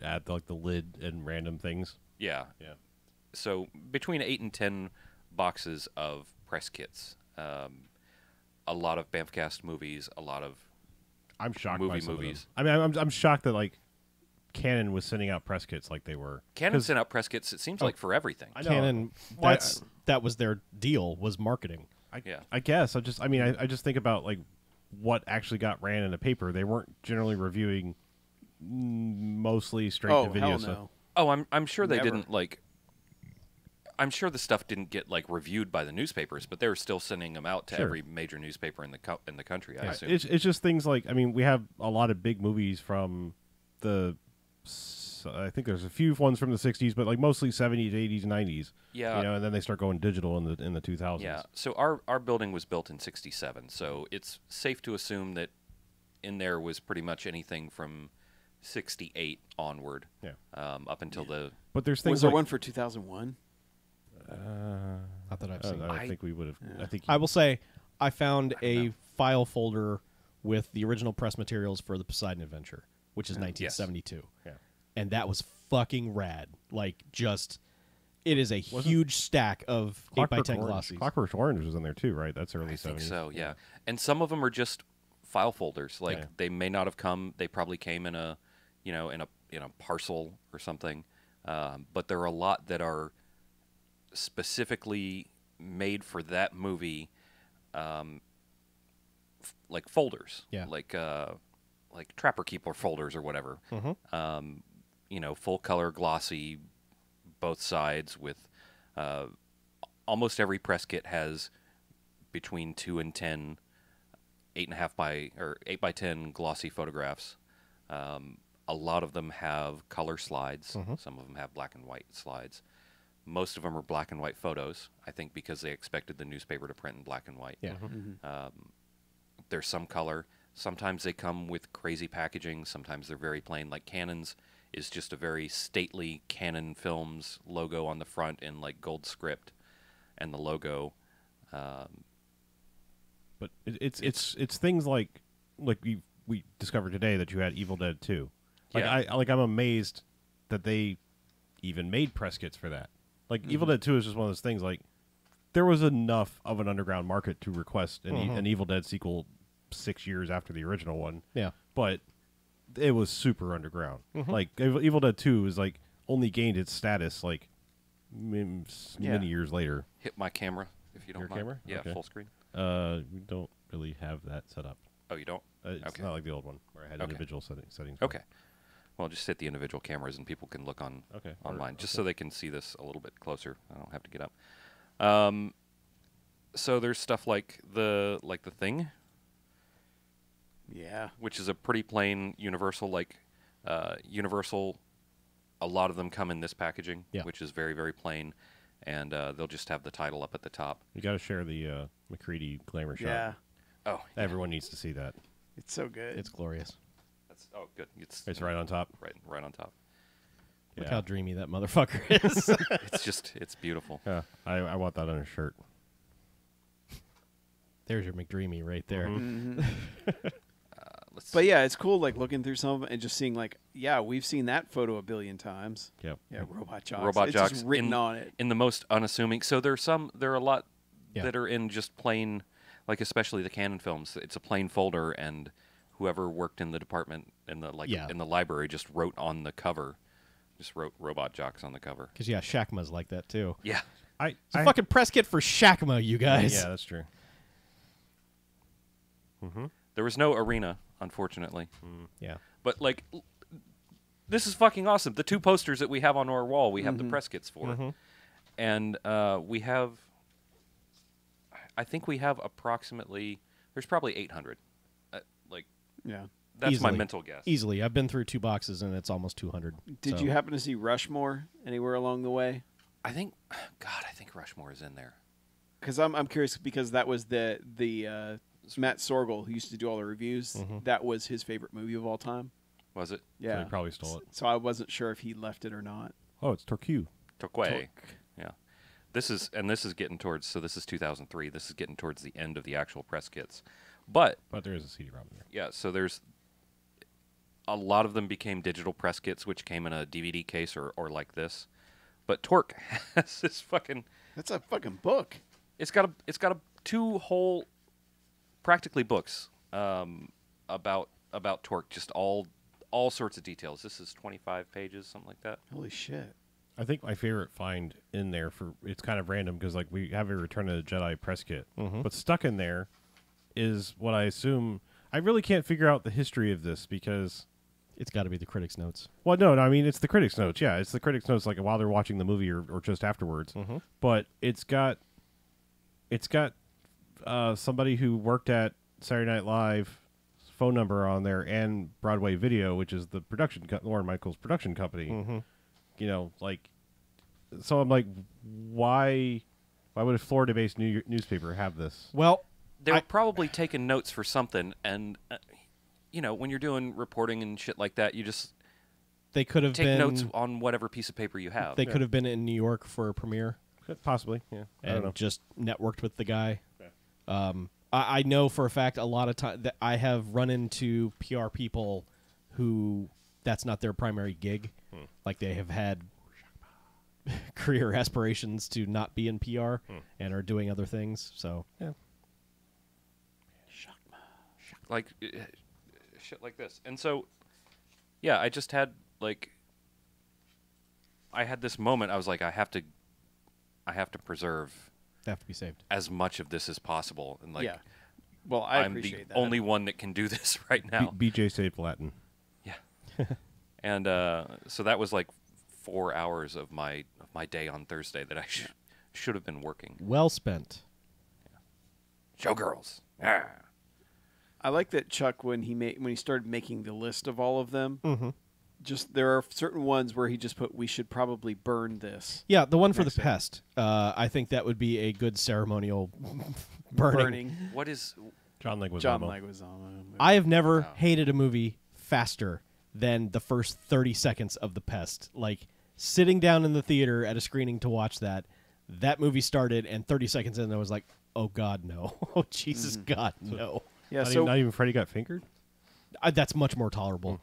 Speaker 3: add like the lid and random things.
Speaker 1: Yeah.
Speaker 3: Yeah.
Speaker 1: So between 8 and 10 boxes of press kits. A lot of BMFcast movies, a lot of
Speaker 3: I'm shocked by some
Speaker 1: movies.
Speaker 3: of them. I mean, I'm shocked that like Canon was sending out press kits like they were.
Speaker 1: Canon sent out press kits, it seems like, for everything.
Speaker 3: I know.
Speaker 2: Canon. That was their deal, was marketing.
Speaker 3: I guess. I just think about like what actually got ran in the paper. They weren't generally reviewing mostly straight to video
Speaker 4: hell
Speaker 3: stuff.
Speaker 4: no.
Speaker 1: Oh, I'm sure they
Speaker 4: Never.
Speaker 1: didn't like. I'm sure the stuff didn't get like reviewed by the newspapers, but they were still sending them out to every major newspaper in the country. I assume.
Speaker 3: It's just things like, I mean, we have a lot of big movies from I think there's a few ones from the 60s, but like mostly 70s, 80s, and 90s.
Speaker 1: Yeah.
Speaker 3: You know, and then they start going digital in the 2000s.
Speaker 1: Yeah. So our building was built in '67, so it's safe to assume that in there was pretty much anything from '68 onward.
Speaker 3: Yeah.
Speaker 1: Up until the.
Speaker 3: But there's things
Speaker 4: Was there
Speaker 3: like,
Speaker 4: one for 2001?
Speaker 2: Not that I've seen.
Speaker 3: I think we would have. I think
Speaker 2: I will say, I found a file folder with the original press materials for the Poseidon Adventure, which is 1972.
Speaker 3: Yeah.
Speaker 2: And that was fucking rad. Like, just, it is a huge stack of 8x10 glossies.
Speaker 3: Clockwork Orange was in there too, right? That's early 70s.
Speaker 1: I think so, yeah. And some of them are just file folders. Like they may not have come. They probably came in a, in a parcel or something. But there are a lot that are specifically made for that movie, like folders.
Speaker 2: Yeah.
Speaker 1: Like Trapper Keeper folders or whatever. Full color, glossy, both sides with. Almost every press kit has between 2 and 10 8 by 10 glossy photographs. A lot of them have color slides. Some of them have black and white slides. Most of them are black and white photos, I think because they expected the newspaper to print in black and white.
Speaker 2: Yeah.
Speaker 1: There's some color. Sometimes they come with crazy packaging. Sometimes they're very plain. Like Canon's is just a very stately Canon Films logo on the front in like gold script, and the logo.
Speaker 3: But it's things like we discovered today that you had Evil Dead 2. Like I'm amazed that they even made press kits for that. Like Evil Dead 2 is just one of those things. Like there was enough of an underground market to request an Evil Dead sequel 6 years after the original one.
Speaker 2: Yeah.
Speaker 3: But it was super underground. Like Evil Dead 2 is like only gained its status like many years later.
Speaker 1: Hit my camera if you don't
Speaker 3: Your
Speaker 1: mind.
Speaker 3: camera?
Speaker 1: Yeah,
Speaker 3: Okay.
Speaker 1: full screen.
Speaker 3: We don't really have that set up.
Speaker 1: Oh, you don't?
Speaker 3: It's
Speaker 1: Okay.
Speaker 3: not like the old one where I had individual settings.
Speaker 1: Okay. Well, just hit the individual cameras and people can look on online, just so they can see this a little bit closer. I don't have to get up. So there's stuff like the Thing,
Speaker 4: Yeah.
Speaker 1: which is a pretty plain Universal Universal. A lot of them come in this packaging, which is very, very plain, and they'll just have the title up at the top.
Speaker 3: You got to share the McCready glamour shot.
Speaker 4: Yeah.
Speaker 1: Oh,
Speaker 3: Everyone needs to see that.
Speaker 4: It's so good.
Speaker 2: It's glorious.
Speaker 1: good.
Speaker 3: It's right on top.
Speaker 1: Right on top.
Speaker 2: Look how dreamy that motherfucker is.
Speaker 1: It's beautiful.
Speaker 3: Yeah, I want that on a shirt.
Speaker 2: There's your McDreamy right there.
Speaker 4: But yeah, it's cool like looking through some of them and just seeing like, yeah, we've seen that photo a billion times.
Speaker 3: Yep.
Speaker 4: Yeah, Robot Jocks.
Speaker 1: Robot
Speaker 4: it's
Speaker 1: Jocks
Speaker 4: just written on it.
Speaker 1: in the most unassuming. So there are a lot
Speaker 2: Yeah.
Speaker 1: that are in just plain, like especially the Canon films. It's a plain folder, and whoever worked in the department in the in the library just wrote on the cover, just wrote Robot Jocks on the cover.
Speaker 2: Because Shakma's like that too.
Speaker 1: Yeah,
Speaker 2: It's a fucking press kit for Shakma, you guys.
Speaker 3: Yeah, that's true.
Speaker 1: there was no arena unfortunately.
Speaker 2: Yeah.
Speaker 1: But like, this is fucking awesome. The 2 posters that we have on our wall, we have the press kits for, and we have. I think we have approximately. There's probably 800.
Speaker 4: Yeah.
Speaker 1: That's my
Speaker 2: Easily.
Speaker 1: mental guess.
Speaker 2: Easily. I've been through 2 boxes, and it's almost 200.
Speaker 4: Did
Speaker 2: so.
Speaker 4: you happen to see Rushmore anywhere along the way?
Speaker 1: I think. God, I think Rushmore is in there.
Speaker 4: Because I'm curious because that was the Matt Sorgel who used to do all the reviews. That was his favorite movie of all time.
Speaker 1: Was it?
Speaker 3: So
Speaker 4: Yeah.
Speaker 3: he probably stole it.
Speaker 4: So I wasn't sure if he left it or not.
Speaker 3: Oh, it's Torque.
Speaker 1: Torquay. Yeah. This is getting towards. So this is 2003. This is getting towards the end of the actual press kits, but
Speaker 3: But there is a CD-ROM in there.
Speaker 1: yeah. So there's a lot of them became digital press kits, which came in a DVD case or like this. But Torque has this fucking.
Speaker 4: That's a fucking book.
Speaker 1: It's got a 2 whole, practically books, about Torque, just all sorts of details. This is 25 pages, something like that.
Speaker 4: Holy shit.
Speaker 3: I think my favorite find in there it's kind of random because like we have a Return of the Jedi press kit, but stuck in there is what I assume. I really can't figure out the history of this because
Speaker 2: It's got to be the critics' notes.
Speaker 3: well, no, I mean it's the critics' notes. Yeah, it's the critics' notes like while they're watching the movie or just afterwards. But it's got somebody who worked at Saturday Night Live phone number on there and Broadway Video, which is the Lauren Michaels production company. You know, like, so I'm like, why would a Florida-based newspaper have this?
Speaker 2: Well,
Speaker 1: They were probably taking notes for something, and when you're doing reporting and shit like that, you just
Speaker 2: they could have
Speaker 1: take
Speaker 2: been
Speaker 1: notes on whatever piece of paper you have.
Speaker 2: They could have been in New York for a premiere
Speaker 3: Possibly, yeah. I don't know.
Speaker 2: and just networked with the guy. I know for a fact a lot of time that I have run into PR people who that's not their primary gig. Like they have had career aspirations to not be in PR and are doing other things. So yeah.
Speaker 1: Like shit like this. And so yeah, I just had I had this moment. I was like, I have to preserve
Speaker 2: They have to be saved.
Speaker 1: as much of this as possible, and
Speaker 4: yeah. Well, I
Speaker 1: I'm
Speaker 4: appreciate
Speaker 1: the
Speaker 4: that.
Speaker 1: only one that can do this right now.
Speaker 3: BJ saved Latin.
Speaker 1: Yeah. And so that was like 4 hours of my day on Thursday that I should have been working.
Speaker 2: Well spent.
Speaker 1: Showgirls. Yeah.
Speaker 4: I like that Chuck when he started making the list of all of them. Just there are certain ones where he just put we should probably burn this.
Speaker 2: Yeah, the one for the
Speaker 4: Next thing.
Speaker 2: pest. I think that would be a good ceremonial burning.
Speaker 1: What is
Speaker 3: John Leguizamo.
Speaker 4: John Leguizamo.
Speaker 2: I have never hated a movie faster than the first 30 seconds of The Pest. Like, sitting down in the theater at a screening to watch that movie started, and 30 seconds in, I was like, oh, God, no. Oh, Jesus, God, no.
Speaker 4: Yeah,
Speaker 3: Not even Freddy got fingered?
Speaker 2: That's much more tolerable.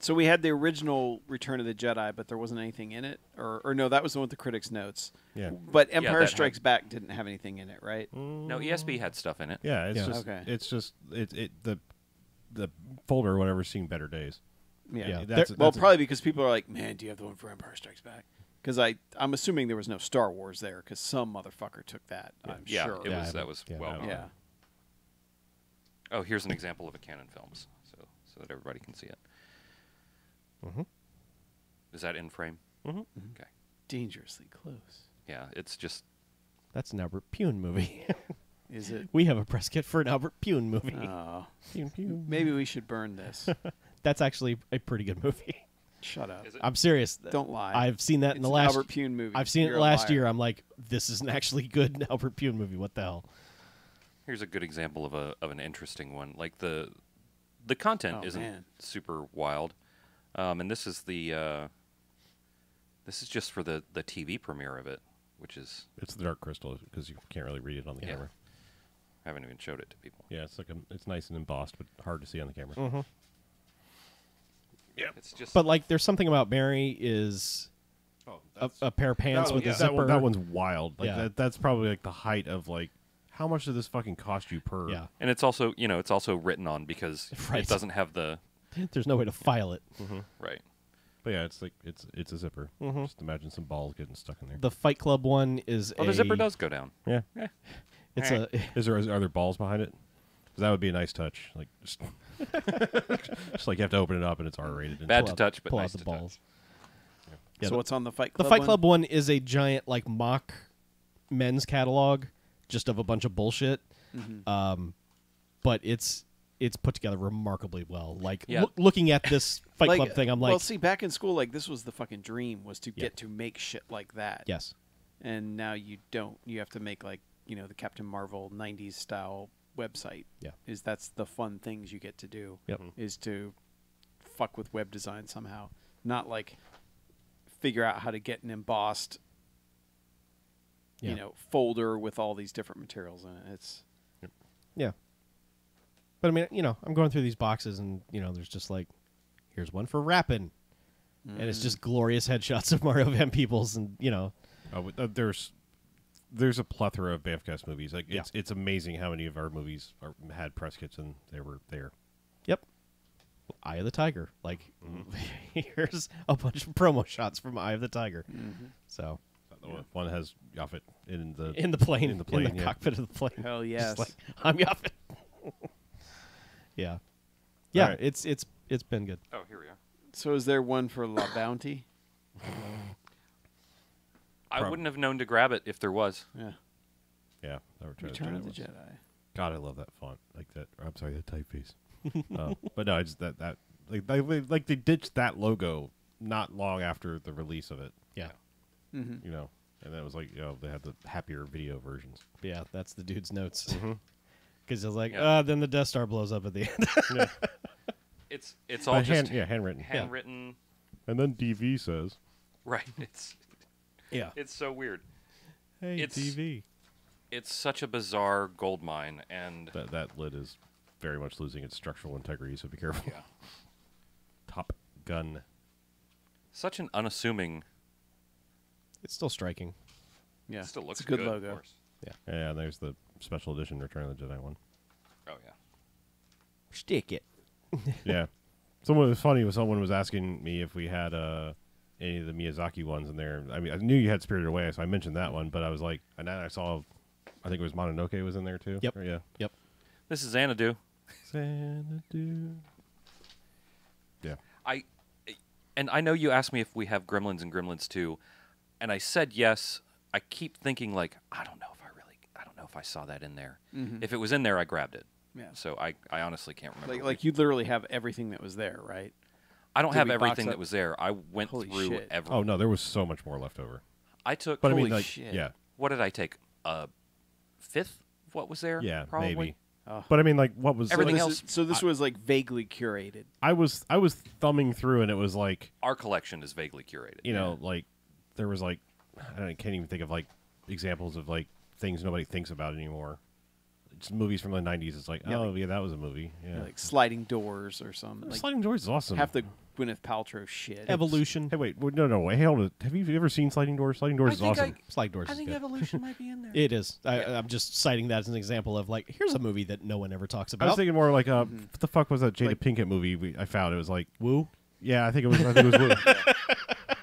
Speaker 4: So we had the original Return of the Jedi, but there wasn't anything in it, or no, that was the one with the critics' notes.
Speaker 3: Yeah.
Speaker 4: But Empire
Speaker 1: that
Speaker 4: Strikes Back didn't have anything in it, right?
Speaker 1: no ESB had stuff in it.
Speaker 3: Yeah, it's
Speaker 2: Yeah.
Speaker 3: just
Speaker 4: Okay.
Speaker 3: it's just the folder or whatever's seen better days.
Speaker 2: Yeah.
Speaker 4: Well, probably because people are like, man, do you have the one for Empire Strikes Back? Because I'm assuming there was no Star Wars there because some motherfucker took that. I'm
Speaker 1: Yeah,
Speaker 4: sure.
Speaker 1: that was
Speaker 2: yeah,
Speaker 1: well.
Speaker 4: Yeah.
Speaker 1: Oh, here's an example of a Canon Films, so that everybody can see it. Is that in frame? Okay.
Speaker 4: Dangerously close.
Speaker 1: Yeah, it's just
Speaker 2: That's an Albert Pune movie.
Speaker 4: Is it?
Speaker 2: We have a press kit for an Albert Pune movie.
Speaker 4: Oh,
Speaker 2: Pune, Pune.
Speaker 4: maybe we should burn this.
Speaker 2: That's actually a pretty good movie.
Speaker 4: Shut up.
Speaker 1: Is it?
Speaker 2: I'm serious.
Speaker 4: Don't lie.
Speaker 2: I've seen that in
Speaker 4: It's
Speaker 2: the
Speaker 4: an
Speaker 2: last
Speaker 4: Albert Pune movie.
Speaker 2: I've seen
Speaker 4: You're
Speaker 2: it
Speaker 4: a
Speaker 2: last
Speaker 4: liar.
Speaker 2: year. I'm like, this is an actually good Albert Pune movie. What the hell?
Speaker 1: Here's a good example of an interesting one. Like the content
Speaker 4: Oh,
Speaker 1: isn't
Speaker 4: man.
Speaker 1: super wild, and this is just for the TV premiere of it, which is
Speaker 3: It's the Dark Crystal because you can't really read it on the
Speaker 1: Yeah.
Speaker 3: camera.
Speaker 1: I haven't even showed it to people.
Speaker 3: Yeah, it's nice and embossed, but hard to see on the camera.
Speaker 1: Yeah, it's just.
Speaker 2: But like, there's something about Mary is a pair of pants with a
Speaker 3: that,
Speaker 2: zipper.
Speaker 3: that one's wild. Like
Speaker 2: Yeah.
Speaker 3: that's probably like the height of like how much did this fucking cost you per?
Speaker 2: Yeah.
Speaker 1: and it's also it's also written on because
Speaker 2: Right.
Speaker 1: it doesn't have the
Speaker 2: There's no way to file it.
Speaker 1: right.
Speaker 3: But yeah, it's like it's a zipper. Just imagine some balls getting stuck in there.
Speaker 2: The Fight Club one is
Speaker 1: Oh, the zipper does go down.
Speaker 3: Yeah.
Speaker 2: It's a
Speaker 3: Are there balls behind it? That would be a nice touch. Like just, just like you have to open it up and it's R-rated. And
Speaker 1: Bad
Speaker 2: Pull
Speaker 1: to
Speaker 2: out-
Speaker 1: touch, but
Speaker 2: pull
Speaker 1: nice
Speaker 2: out the
Speaker 1: to
Speaker 2: balls.
Speaker 1: touch.
Speaker 2: Yeah,
Speaker 4: So what's on the Fight
Speaker 2: the
Speaker 4: Club?
Speaker 2: Fight
Speaker 4: one?
Speaker 2: Club one is a giant like mock men's catalog, just of a bunch of bullshit. But it's put together remarkably well. Like
Speaker 1: Yeah.
Speaker 2: looking at this Fight Club thing, I'm like,
Speaker 4: well, see, back in school, like this was the fucking dream, was to get to make shit like that.
Speaker 2: yes,
Speaker 4: And now you don't. You have to make like the Captain Marvel '90s style website.
Speaker 2: Yeah.
Speaker 4: That's the fun things you get to do.
Speaker 2: Yep.
Speaker 4: Is to fuck with web design somehow, not like figure out how to get an embossed,
Speaker 2: Yeah.
Speaker 4: folder with all these different materials in it. It's
Speaker 2: yeah. But I mean, I'm going through these boxes, and there's just like, here's one for rapping, and it's just glorious headshots of Mario Van Peebles, and
Speaker 3: there's a plethora of BMFcast movies. Like
Speaker 2: Yeah.
Speaker 3: it's amazing how many of our movies had press kits and they were there.
Speaker 2: Yep. Eye of the Tiger. Like, here's a bunch of promo shots from Eye of the Tiger. So
Speaker 3: One has Yaphet in the
Speaker 2: in the plane,
Speaker 3: in the plane, yeah.
Speaker 2: cockpit of the plane.
Speaker 4: hell
Speaker 2: Just
Speaker 4: yes.
Speaker 2: like, I'm Yaphet. Yeah. Yeah.
Speaker 3: right.
Speaker 2: It's been good.
Speaker 1: Oh, here we are.
Speaker 4: So is there one for La Bounty?
Speaker 1: I wouldn't have known to grab it if there was.
Speaker 4: Yeah.
Speaker 3: yeah.
Speaker 4: Return of the Jedi.
Speaker 3: God, I love that font like that. I'm sorry, that typeface. But no, it's that like they ditched that logo not long after the release of it.
Speaker 2: Yeah.
Speaker 3: And then it was like they had the happier video versions.
Speaker 2: Yeah. That's the dude's notes. Because it's like,
Speaker 1: Yeah.
Speaker 2: then the Death Star blows up at the end.
Speaker 1: It's all just
Speaker 3: handwritten.
Speaker 1: handwritten.
Speaker 3: And then DV says,
Speaker 1: Right.
Speaker 2: Yeah.
Speaker 1: It's so weird.
Speaker 2: Hey,
Speaker 1: It's-
Speaker 2: DV.
Speaker 1: It's such a bizarre gold mine, and
Speaker 3: that lid is very much losing its structural integrity, so be careful.
Speaker 1: yeah,
Speaker 3: Top Gun.
Speaker 1: such an unassuming.
Speaker 2: It's still striking.
Speaker 4: Yeah.
Speaker 1: It still looks
Speaker 4: it's a good
Speaker 1: Of
Speaker 4: logo.
Speaker 1: course.
Speaker 3: Yeah, and there's the special edition Return of the Jedi one.
Speaker 1: Oh yeah.
Speaker 2: Stick it.
Speaker 3: Yeah. Someone was funny. Someone was asking me if we had any of the Miyazaki ones in there. I mean, I knew you had Spirited Away, so I mentioned that one. But I was like, and then I saw, I think it was Mononoke was in there too.
Speaker 2: Yep.
Speaker 3: Or, yeah.
Speaker 2: Yep.
Speaker 1: This is Xanadu.
Speaker 3: Xanadu. Yeah.
Speaker 1: And I know you asked me if we have Gremlins and Gremlins 2, and I said yes. I keep thinking like I don't know if I saw that in there. If it was in there, I grabbed it.
Speaker 4: Yeah.
Speaker 1: So I honestly can't remember.
Speaker 4: Like you literally have everything that was there, right?
Speaker 1: I don't
Speaker 4: did
Speaker 1: have
Speaker 4: we box
Speaker 1: everything
Speaker 4: up-
Speaker 1: that was there. I went
Speaker 4: Holy
Speaker 1: through
Speaker 4: shit.
Speaker 1: every.
Speaker 3: Oh no, there was so much more left over.
Speaker 1: I took.
Speaker 3: But I
Speaker 4: Holy
Speaker 3: mean, like,
Speaker 4: shit.
Speaker 3: yeah,
Speaker 1: What did I take? A fifth of what was there?
Speaker 3: yeah,
Speaker 1: probably.
Speaker 3: maybe.
Speaker 4: Oh.
Speaker 3: But I mean, like, what was
Speaker 1: Everything
Speaker 3: like,
Speaker 1: else-
Speaker 4: So this was like vaguely curated.
Speaker 3: I was thumbing through, and it was like,
Speaker 1: Our collection is vaguely curated.
Speaker 3: like there was like I can't even think of like examples of like things nobody thinks about anymore. Just movies from the '90s. It's like,
Speaker 4: Yeah,
Speaker 3: oh
Speaker 4: like-
Speaker 3: yeah, that was a movie. Yeah,
Speaker 4: Like sliding doors or something. Like
Speaker 3: Sliding Doors is awesome.
Speaker 4: half the Gwyneth Paltrow shit.
Speaker 2: Evolution.
Speaker 3: Hey, wait, no, wait, hold on. Have you ever seen Sliding Doors? Sliding Doors is awesome.
Speaker 2: Slide Doors
Speaker 1: I
Speaker 2: is
Speaker 1: think
Speaker 2: good.
Speaker 1: Evolution might be in there.
Speaker 2: It is. I'm just citing that as an example of like, here's a movie that no one ever talks
Speaker 3: I
Speaker 2: about.
Speaker 3: was thinking more like, what the fuck was that Jada
Speaker 4: Like-
Speaker 3: Pinkett movie I found? It was like,
Speaker 2: Woo.
Speaker 3: yeah, I think it was Woo.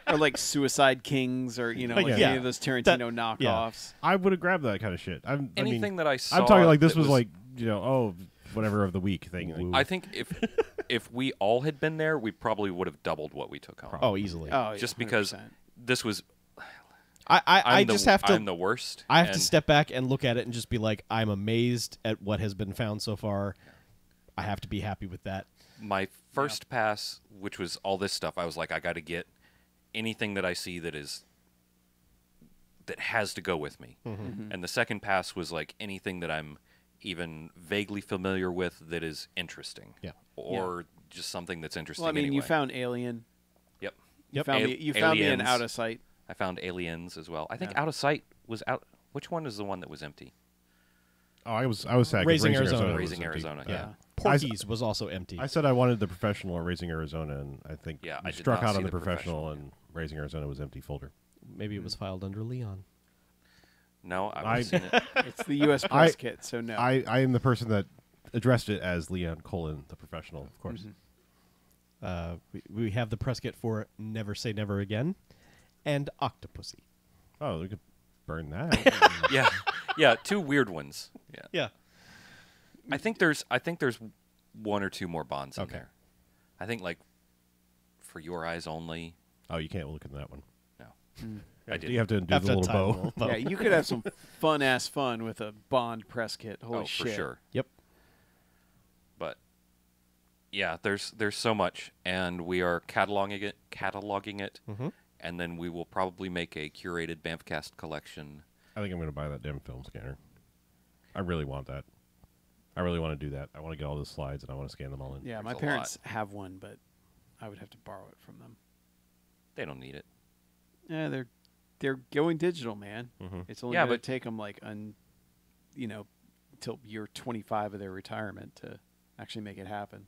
Speaker 4: Or like Suicide Kings or like
Speaker 2: yeah.
Speaker 4: any of those Tarantino
Speaker 2: That-
Speaker 4: knockoffs.
Speaker 3: I would have grabbed that kind of shit.
Speaker 1: Anything that I saw.
Speaker 3: I'm talking like this
Speaker 1: that
Speaker 3: was like, whatever of the week thing. Like,
Speaker 1: I think if we all had been there, we probably would have doubled what we took home.
Speaker 2: Oh, easily.
Speaker 4: Oh, yeah,
Speaker 1: Just because
Speaker 4: 100%.
Speaker 1: this was.
Speaker 2: I just have to.
Speaker 1: I'm the worst.
Speaker 2: I have to
Speaker 1: and
Speaker 2: step back and look at it and just be like, I'm amazed at what has been found so far. I have to be happy with that.
Speaker 1: My first pass, which was all this stuff, I was like, I got to get anything that I see that has to go with me. And the second pass was like anything that I'm even vaguely familiar with that is interesting.
Speaker 2: Yeah.
Speaker 1: Or just something that's interesting.
Speaker 4: Well, I mean, you
Speaker 1: anyway.
Speaker 4: found Alien.
Speaker 1: Yep.
Speaker 4: You found me. You found me in
Speaker 1: Aliens.
Speaker 4: Out of Sight.
Speaker 1: I found Aliens as well. I think
Speaker 4: Yeah.
Speaker 1: Out of Sight was out. Which one is the one that was empty?
Speaker 3: I was sad. 'cause
Speaker 2: Raising Arizona.
Speaker 3: was
Speaker 1: Raising
Speaker 3: empty.
Speaker 1: Arizona.
Speaker 2: Yeah.
Speaker 1: Yeah.
Speaker 2: Porky's was also empty.
Speaker 3: I said I wanted the professional or Raising Arizona, and I think
Speaker 1: Yeah,
Speaker 3: we
Speaker 1: I did
Speaker 3: struck
Speaker 1: not
Speaker 3: out
Speaker 1: see
Speaker 3: on the
Speaker 1: the
Speaker 3: professional,
Speaker 1: professional,
Speaker 3: and Raising Arizona was empty folder.
Speaker 2: Maybe it was filed under Leon.
Speaker 1: No, I've seen it.
Speaker 4: It's the U.S. press kit, so no.
Speaker 3: I am the person that addressed it as Leon Colin, the professional.
Speaker 2: Of course. We have the press kit for Never Say Never Again and Octopussy.
Speaker 3: Oh, we could burn that.
Speaker 1: Yeah. Yeah, two weird ones. Yeah.
Speaker 2: Yeah.
Speaker 1: I think there's one or two more Bonds in
Speaker 2: Okay.
Speaker 1: there. I think like For Your Eyes Only.
Speaker 3: Oh, you can't look at that one.
Speaker 1: No,
Speaker 3: I
Speaker 1: did.
Speaker 3: You have to do
Speaker 2: Have
Speaker 3: the
Speaker 2: to
Speaker 3: little
Speaker 2: tie the
Speaker 3: bow.
Speaker 2: little bow.
Speaker 4: Yeah, you could have some fun with a Bond press kit. Holy
Speaker 1: Oh,
Speaker 4: shit.
Speaker 1: for sure.
Speaker 2: Yep.
Speaker 1: But yeah, there's so much, and we are cataloging it,
Speaker 2: Mhm.
Speaker 1: and then we will probably make a curated BMFcast collection.
Speaker 3: I think I'm going to buy that damn film scanner. I really want that. I really want to do that. I want to get all the slides and I want to scan them all in.
Speaker 4: Yeah, my
Speaker 1: There's a
Speaker 4: parents have one, but I would have to borrow it from them.
Speaker 1: They don't need it.
Speaker 4: Yeah, they're going digital, man.
Speaker 3: Mhm.
Speaker 4: It's only
Speaker 1: Yeah,
Speaker 4: going to
Speaker 1: but-
Speaker 4: take them like until year 25 of their retirement to actually make it happen.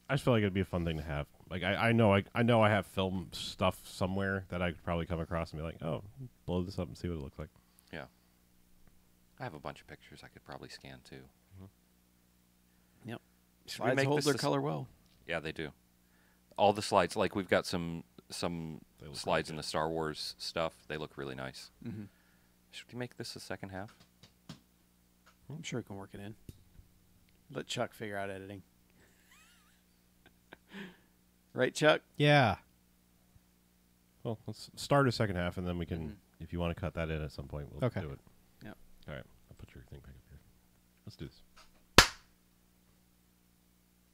Speaker 3: I just feel like it'd be a fun thing to have. Like I know I have film stuff somewhere that I could probably come across and be like, oh, blow this up and see what it looks like.
Speaker 1: Yeah. I have a bunch of pictures I could probably scan too.
Speaker 4: Yep.
Speaker 1: Should we
Speaker 4: Slides
Speaker 1: make
Speaker 4: hold
Speaker 1: this
Speaker 4: their
Speaker 1: the s-
Speaker 4: color well.
Speaker 1: Yeah, they do. All the slides, like we've got some
Speaker 3: They look
Speaker 1: slides
Speaker 3: really
Speaker 1: in the Star Wars stuff. They look really nice.
Speaker 4: Mm-hmm.
Speaker 1: Should we make this the second half?
Speaker 4: I'm sure we can work it in. Let Chuck figure out editing. Right, Chuck?
Speaker 2: Yeah.
Speaker 3: Well, let's start a second half and then we can, if you want to cut that in at some point, we'll
Speaker 2: Okay.
Speaker 3: do it.
Speaker 4: Yep.
Speaker 3: All right. I'll put your thing back up here. Let's do this.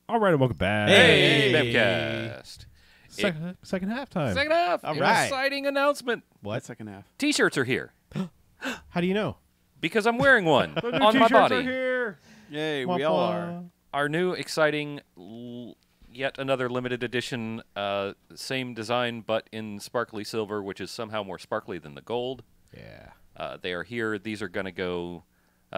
Speaker 3: All right, and welcome back.
Speaker 2: Hey!
Speaker 1: BMFcast.
Speaker 3: Second half time.
Speaker 1: Second half.
Speaker 2: All right.
Speaker 1: Exciting announcement.
Speaker 2: What?
Speaker 4: Second half.
Speaker 1: T-shirts are here
Speaker 2: How do you know?
Speaker 1: because I'm wearing one
Speaker 3: The new
Speaker 1: on my
Speaker 3: t-shirts
Speaker 1: body.
Speaker 3: are here.
Speaker 4: Yay,
Speaker 2: Wah,
Speaker 4: we all
Speaker 2: wah.
Speaker 4: are.
Speaker 1: Our new exciting, yet another limited edition, same design but in sparkly silver, which is somehow more sparkly than the gold.
Speaker 2: Yeah.
Speaker 1: They are here. These are going to go.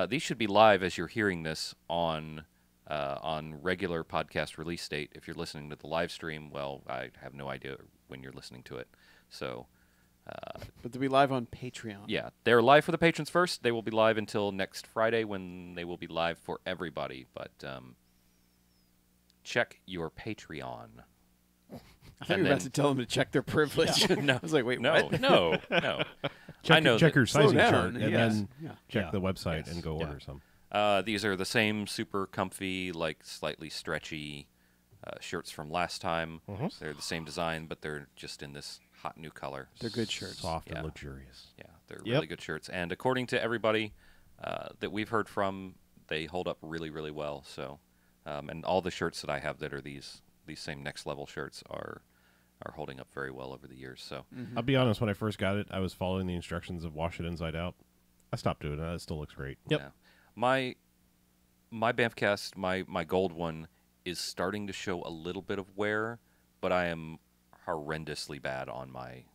Speaker 1: These should be live as you're hearing this on regular podcast release date. If you're listening to the live stream, well, I have no idea when you're listening to it. So,
Speaker 4: But to be live on Patreon.
Speaker 1: yeah, they're live for the patrons first. They will be live until next Friday when they will be live for everybody. But check your Patreon.
Speaker 4: I thought
Speaker 1: And
Speaker 4: you were about
Speaker 1: then-
Speaker 4: to tell them to check their privilege.
Speaker 1: No.
Speaker 4: I was like, wait,
Speaker 1: No,
Speaker 4: what?
Speaker 1: no. I know
Speaker 3: Check
Speaker 1: that-
Speaker 3: your
Speaker 4: Slow
Speaker 3: sizing
Speaker 4: down.
Speaker 3: chart and
Speaker 4: Yes.
Speaker 3: then
Speaker 4: Yeah.
Speaker 3: check
Speaker 2: Yeah.
Speaker 3: the website
Speaker 1: Yes.
Speaker 3: and go
Speaker 2: Yeah.
Speaker 3: order some.
Speaker 1: These are the same super comfy, like slightly stretchy shirts from last time. They're the same design, but they're just in this hot new color.
Speaker 4: They're good shirts.
Speaker 3: Soft
Speaker 1: Yeah.
Speaker 3: and luxurious.
Speaker 1: Yeah, they're
Speaker 2: Yep.
Speaker 1: really good shirts. And according to everybody that we've heard from, they hold up really, really well. So, and all the shirts that I have that are these same next level shirts are holding up very well over the years. So,
Speaker 3: I'll be honest, when I first got it, I was following the instructions of wash it inside out. I stopped doing it. It still looks great.
Speaker 2: Yep.
Speaker 1: yeah. My BMFcast, my gold one is starting to show a little bit of wear, but I am horrendously bad on my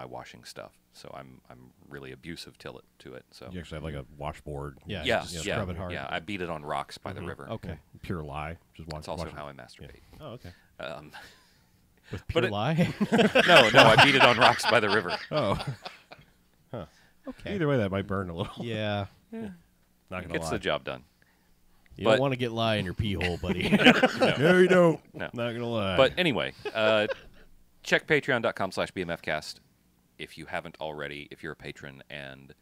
Speaker 1: washing stuff. So I'm really abusive to it. So
Speaker 3: You actually have like a washboard.
Speaker 2: Yeah.
Speaker 1: yeah,
Speaker 2: just
Speaker 1: yeah,
Speaker 2: scrub it hard.
Speaker 1: yeah. I beat it on rocks by the river.
Speaker 2: Okay.
Speaker 3: Pure lie. Just watch.
Speaker 1: That's also
Speaker 3: watch
Speaker 1: how I
Speaker 3: it.
Speaker 1: masturbate.
Speaker 3: Oh, okay.
Speaker 2: With
Speaker 1: But
Speaker 2: pure
Speaker 1: it-
Speaker 2: lie.
Speaker 1: No, I beat it on rocks by the river.
Speaker 3: Oh.
Speaker 2: Okay.
Speaker 3: Either way, that might burn a little.
Speaker 2: Yeah.
Speaker 3: Not
Speaker 1: It
Speaker 3: gonna
Speaker 1: gets
Speaker 3: lie.
Speaker 1: the job done.
Speaker 2: You
Speaker 1: But-
Speaker 2: don't want to get lie in your pee hole, buddy.
Speaker 3: No, you don't.
Speaker 1: No.
Speaker 3: Not gonna lie.
Speaker 1: But anyway, check patreon.com/BMFcast if you haven't already, if you're a patron. And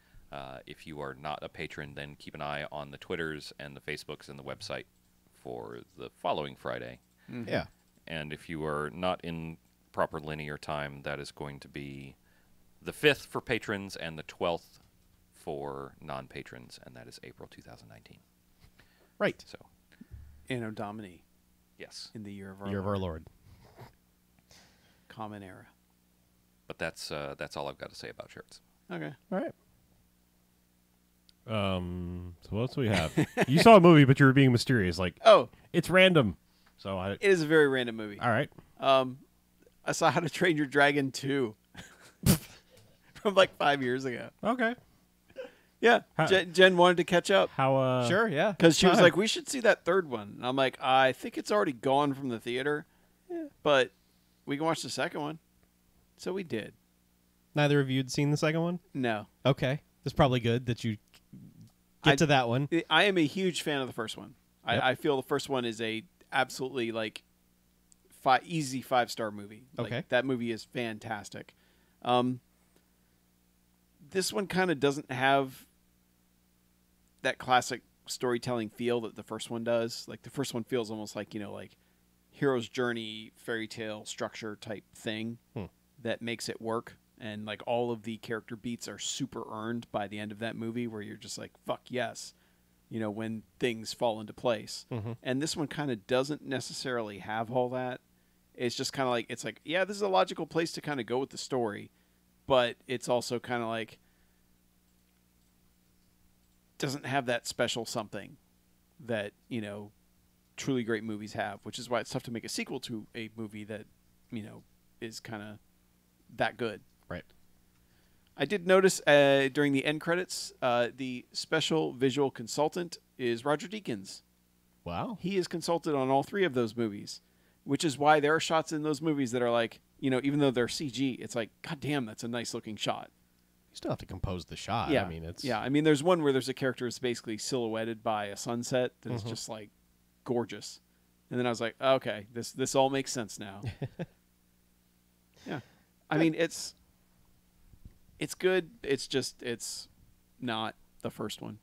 Speaker 1: if you are not a patron, then keep an eye on the Twitters and the Facebooks and the website for the following Friday.
Speaker 2: Yeah.
Speaker 1: And if you are not in proper linear time, that is going to be the 5th for patrons and the 12th for non-patrons, and that is April 2019.
Speaker 2: Right.
Speaker 1: So,
Speaker 4: Anno Domini
Speaker 1: yes.
Speaker 4: in the year of our
Speaker 2: Year of our Lord.
Speaker 4: Common Era.
Speaker 1: But that's all I've got to say about shirts.
Speaker 4: Okay.
Speaker 2: All right.
Speaker 3: So what else do we have? You saw a movie, but you were being mysterious. Like,
Speaker 4: Oh,
Speaker 3: it's random. So I.
Speaker 4: it is a very random movie.
Speaker 3: All right.
Speaker 4: I saw How to Train Your Dragon 2 from like 5 years ago.
Speaker 3: Okay.
Speaker 4: Yeah.
Speaker 3: How-
Speaker 4: Jen wanted to catch up
Speaker 3: How?
Speaker 2: Sure. Yeah.
Speaker 4: because she was
Speaker 2: Fine.
Speaker 4: like, we should see that third one. And I'm like, I think it's already gone from the theater, but we can watch the second one. So we did.
Speaker 2: Neither of you had seen the second one.
Speaker 4: No.
Speaker 2: Okay. It's probably good that you get to that one.
Speaker 4: I am a huge fan of the first one.
Speaker 2: Yep.
Speaker 4: I feel the first one is a absolutely like easy 5-star movie. Like,
Speaker 2: Okay.
Speaker 4: that movie is fantastic. This one kind of doesn't have that classic storytelling feel that the first one does. Like the first one feels almost like, like hero's journey, fairy tale structure type thing that makes it work. And like all of the character beats are super earned by the end of that movie, where you're just like, fuck yes, when things fall into place. And this one kind of doesn't necessarily have all that. It's just kind of like, it's like, yeah, this is a logical place to kind of go with the story, but it's also kind of like, doesn't have that special something that, truly great movies have, which is why it's tough to make a sequel to a movie that, is kind of that good.
Speaker 2: Right.
Speaker 4: I did notice during the end credits, the special visual consultant is Roger Deakins.
Speaker 2: Wow.
Speaker 4: He is consulted on all 3 of those movies, which is why there are shots in those movies that are like, even though they're CG, it's like, God damn, that's a nice looking shot.
Speaker 2: You still have to compose the shot.
Speaker 4: Yeah.
Speaker 2: I mean, it's...
Speaker 4: Yeah, I mean, there's one where there's a character that's basically silhouetted by a sunset that is just like gorgeous. And then I was like, okay, this all makes sense now. Yeah. I mean, it's good. It's not the first one.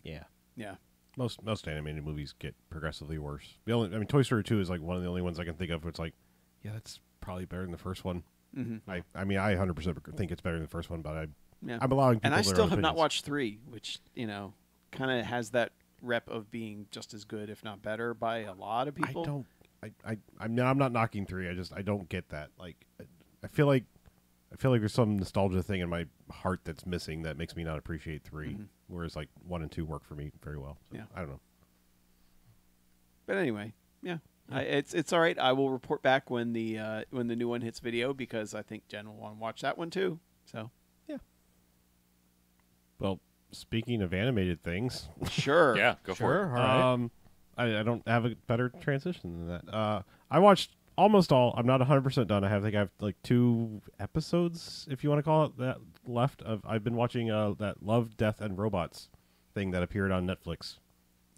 Speaker 2: Yeah.
Speaker 4: Yeah.
Speaker 3: Most animated movies get progressively worse. Toy Story 2 is like one of the only ones I can think of where it's like, yeah, that's probably better than the first one. I 100% think it's better than the first one, but I'm allowing people
Speaker 4: and I
Speaker 3: their
Speaker 4: still
Speaker 3: own
Speaker 4: have not
Speaker 3: opinions.
Speaker 4: watched 3, which, kind of has that rep of being just as good, if not better, by a lot of people.
Speaker 3: I'm not knocking 3. I don't get that. Like, I feel like there's some nostalgia thing in my heart that's missing that makes me not appreciate 3. Whereas like 1 and 2 work for me very well. So,
Speaker 4: Yeah.
Speaker 3: I don't know.
Speaker 4: But anyway, yeah. It's all right. I will report back when the new one hits video, because I think Jen will want to watch that one too. So
Speaker 2: Yeah.
Speaker 3: Well, speaking of animated things,
Speaker 4: sure.
Speaker 1: Yeah, go for it.
Speaker 2: All right.
Speaker 3: I don't have a better transition than that. I watched almost all. I'm not 100% done. I think I have like 2 episodes, if you want to call it that, left. I've been watching that Love, Death, and Robots thing that appeared on Netflix.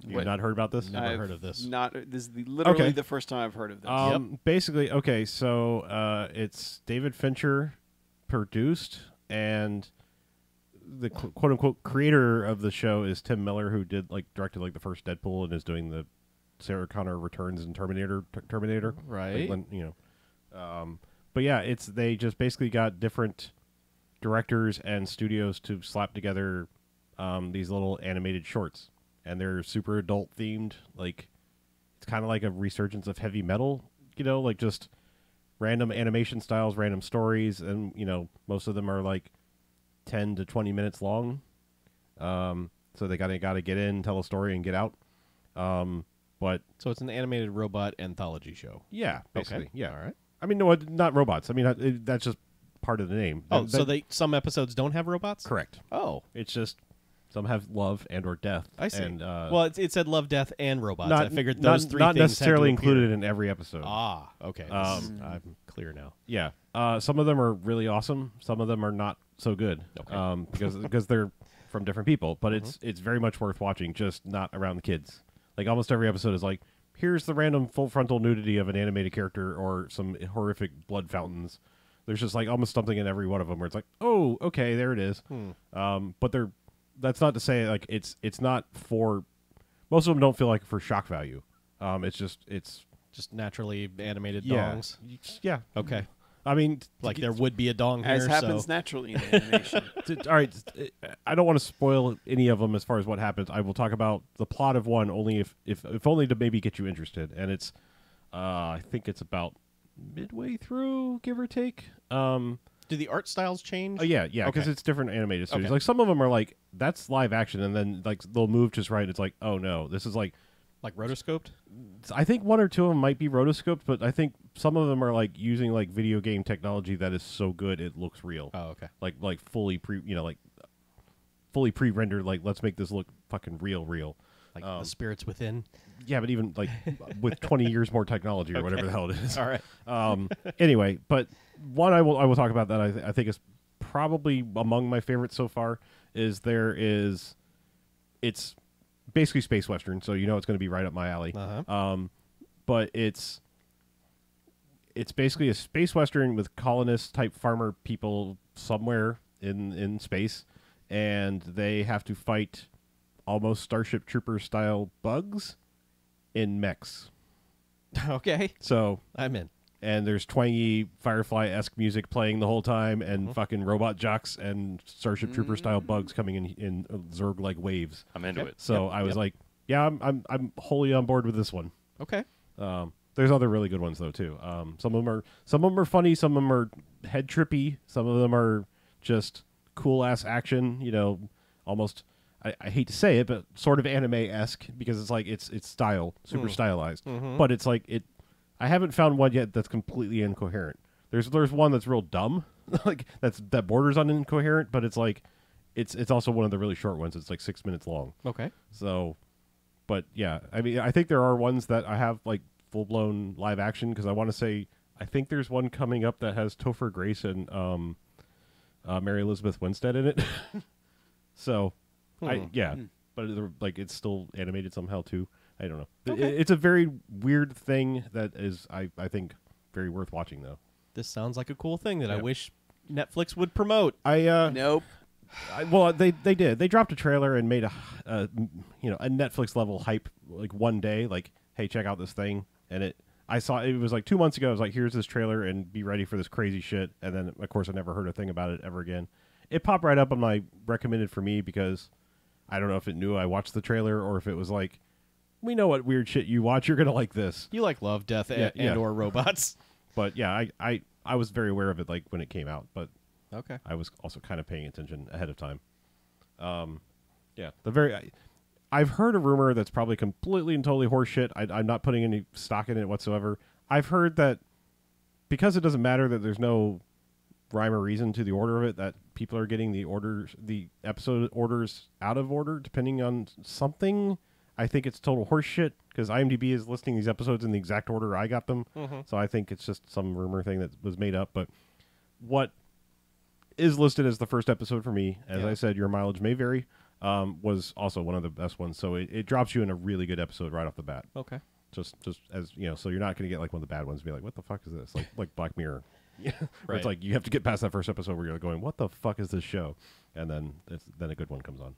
Speaker 3: You've not heard about this?
Speaker 2: Never heard of this.
Speaker 4: This is literally
Speaker 3: Okay.
Speaker 4: the first time I've heard of this.
Speaker 3: Basically, okay, so it's David Fincher produced, and the quote unquote creator of the show is Tim Miller, who directed the first Deadpool and is doing the Sarah Connor Returns and Terminator.
Speaker 2: Right.
Speaker 3: But yeah, they just basically got different directors and studios to slap together these little animated shorts, and they're super adult themed. Like, it's kind of like a resurgence of heavy metal, like just random animation styles, random stories, and most of them are like 10 to 20 minutes long. So they gotta get in, tell a story, and get out. But
Speaker 2: So it's an animated robot anthology show.
Speaker 3: yeah, basically,
Speaker 2: Okay.
Speaker 3: yeah.
Speaker 2: All right.
Speaker 3: I mean, no, not robots. I mean, that's just part of the name.
Speaker 2: Oh, so some episodes don't have robots?
Speaker 3: correct.
Speaker 2: Oh,
Speaker 3: It's just some have love and or death.
Speaker 2: I see.
Speaker 3: And,
Speaker 2: well, it said love, death, and robots.
Speaker 3: not
Speaker 2: I figured
Speaker 3: not,
Speaker 2: those 3
Speaker 3: not
Speaker 2: things
Speaker 3: necessarily
Speaker 2: had to appear.
Speaker 3: included in every episode.
Speaker 2: Ah, okay. I'm clear now.
Speaker 3: Yeah. Some of them are really awesome. Some of them are not so good.
Speaker 2: Okay.
Speaker 3: Because they're from different people. But it's very much worth watching, just not around the kids. Like, almost every episode is like, here's the random full frontal nudity of an animated character or some horrific blood fountains. There's just like almost something in every one of them where it's like, oh, okay, there it is. But that's not to say like it's not for, most of them don't feel like for shock value. It's
Speaker 2: Just naturally animated
Speaker 3: yeah,
Speaker 2: dongs.
Speaker 3: yeah.
Speaker 2: Okay.
Speaker 3: I mean,
Speaker 2: Like there would be a dong here.
Speaker 4: As happens
Speaker 2: so.
Speaker 4: naturally in animation.
Speaker 3: all right, I don't want to spoil any of them as far as what happens. I will talk about the plot of one only if only to maybe get you interested. And it's, I think it's about midway through, give or take.
Speaker 2: Do the art styles change?
Speaker 3: Oh yeah, because
Speaker 2: Okay.
Speaker 3: it's different animated studios.
Speaker 2: Okay.
Speaker 3: Like some of them are like that's live action, and then like they'll move just right. And it's like, oh no, this is like
Speaker 2: rotoscoped?
Speaker 3: I think 1 or 2 of them might be rotoscoped, but I think some of them are like using like video game technology that is so good it looks real.
Speaker 2: Oh, okay.
Speaker 3: Like fully fully pre-rendered. Like, let's make this look fucking real.
Speaker 2: Like the spirits within.
Speaker 3: Yeah, but even like with 20 years more technology or whatever the hell it is.
Speaker 2: All right.
Speaker 3: Anyway, but one I will talk about that I think is probably among my favorites so far is it's basically space western, so it's going to be right up my alley.
Speaker 2: Uh-huh.
Speaker 3: But it's basically a space western with colonist type farmer people somewhere in space, and they have to fight almost Starship Trooper style bugs in mechs.
Speaker 2: Okay.
Speaker 3: So
Speaker 2: I'm in.
Speaker 3: and there's twangy Firefly-esque music playing the whole time, and fucking robot jocks and Starship Trooper style bugs coming in Zerg like waves.
Speaker 1: I'm into it.
Speaker 3: So I was like, yeah, I'm wholly on board with this one.
Speaker 2: Okay.
Speaker 3: There's other really good ones though too. Some of them are funny, some of them are head trippy, some of them are just cool ass action. You know, almost I hate to say it, but sort of anime-esque because it's like it's style, super stylized. But it's like it. I haven't found one yet that's completely incoherent. There's one that's real dumb, like that borders on incoherent, but it's like it's also one of the really short ones. It's like 6 minutes long.
Speaker 2: Okay.
Speaker 3: So, but yeah, I mean, I think there are ones that I have like full-blown live action because I want to say I think there's one coming up that has Topher Grace and Mary Elizabeth Winstead in it. So, but like it's still animated somehow too. I don't know.
Speaker 2: Okay.
Speaker 3: It's a very weird thing that is, I think, very worth watching though.
Speaker 2: This sounds like a cool thing that I wish Netflix would promote.
Speaker 4: Nope.
Speaker 3: Well, they did. They dropped a trailer and made a Netflix level hype like one day. Like, hey, check out this thing. And I saw it was like 2 months ago. I was like, here's this trailer and be ready for this crazy shit. And then of course I never heard a thing about it ever again. It popped right up on my recommended for me because I don't know if it knew I watched the trailer or if it was like, we know what weird shit you watch. You're gonna like this.
Speaker 2: You like love, death, and or robots.
Speaker 3: But yeah, I was very aware of it like when it came out, but
Speaker 2: Okay.
Speaker 3: I was also kind of paying attention ahead of time. I've heard a rumor that's probably completely and totally horseshit. I'm not putting any stock in it whatsoever. I've heard that because it doesn't matter that there's no rhyme or reason to the order of it, that people are getting the episode orders out of order depending on something. I think it's total horseshit because IMDb is listing these episodes in the exact order I got them. So I think it's just some rumor thing that was made up. But what is listed as the first episode for me, as I said, your mileage may vary, was also one of the best ones. So it drops you in a really good episode right off the bat.
Speaker 2: Okay.
Speaker 3: Just as you know, so you're not going to get like one of the bad ones and be like, what the fuck is this? Like Black Mirror. Yeah,
Speaker 2: right.
Speaker 3: It's like you have to get past that first episode where you're going, what the fuck is this show? And then a good one comes on.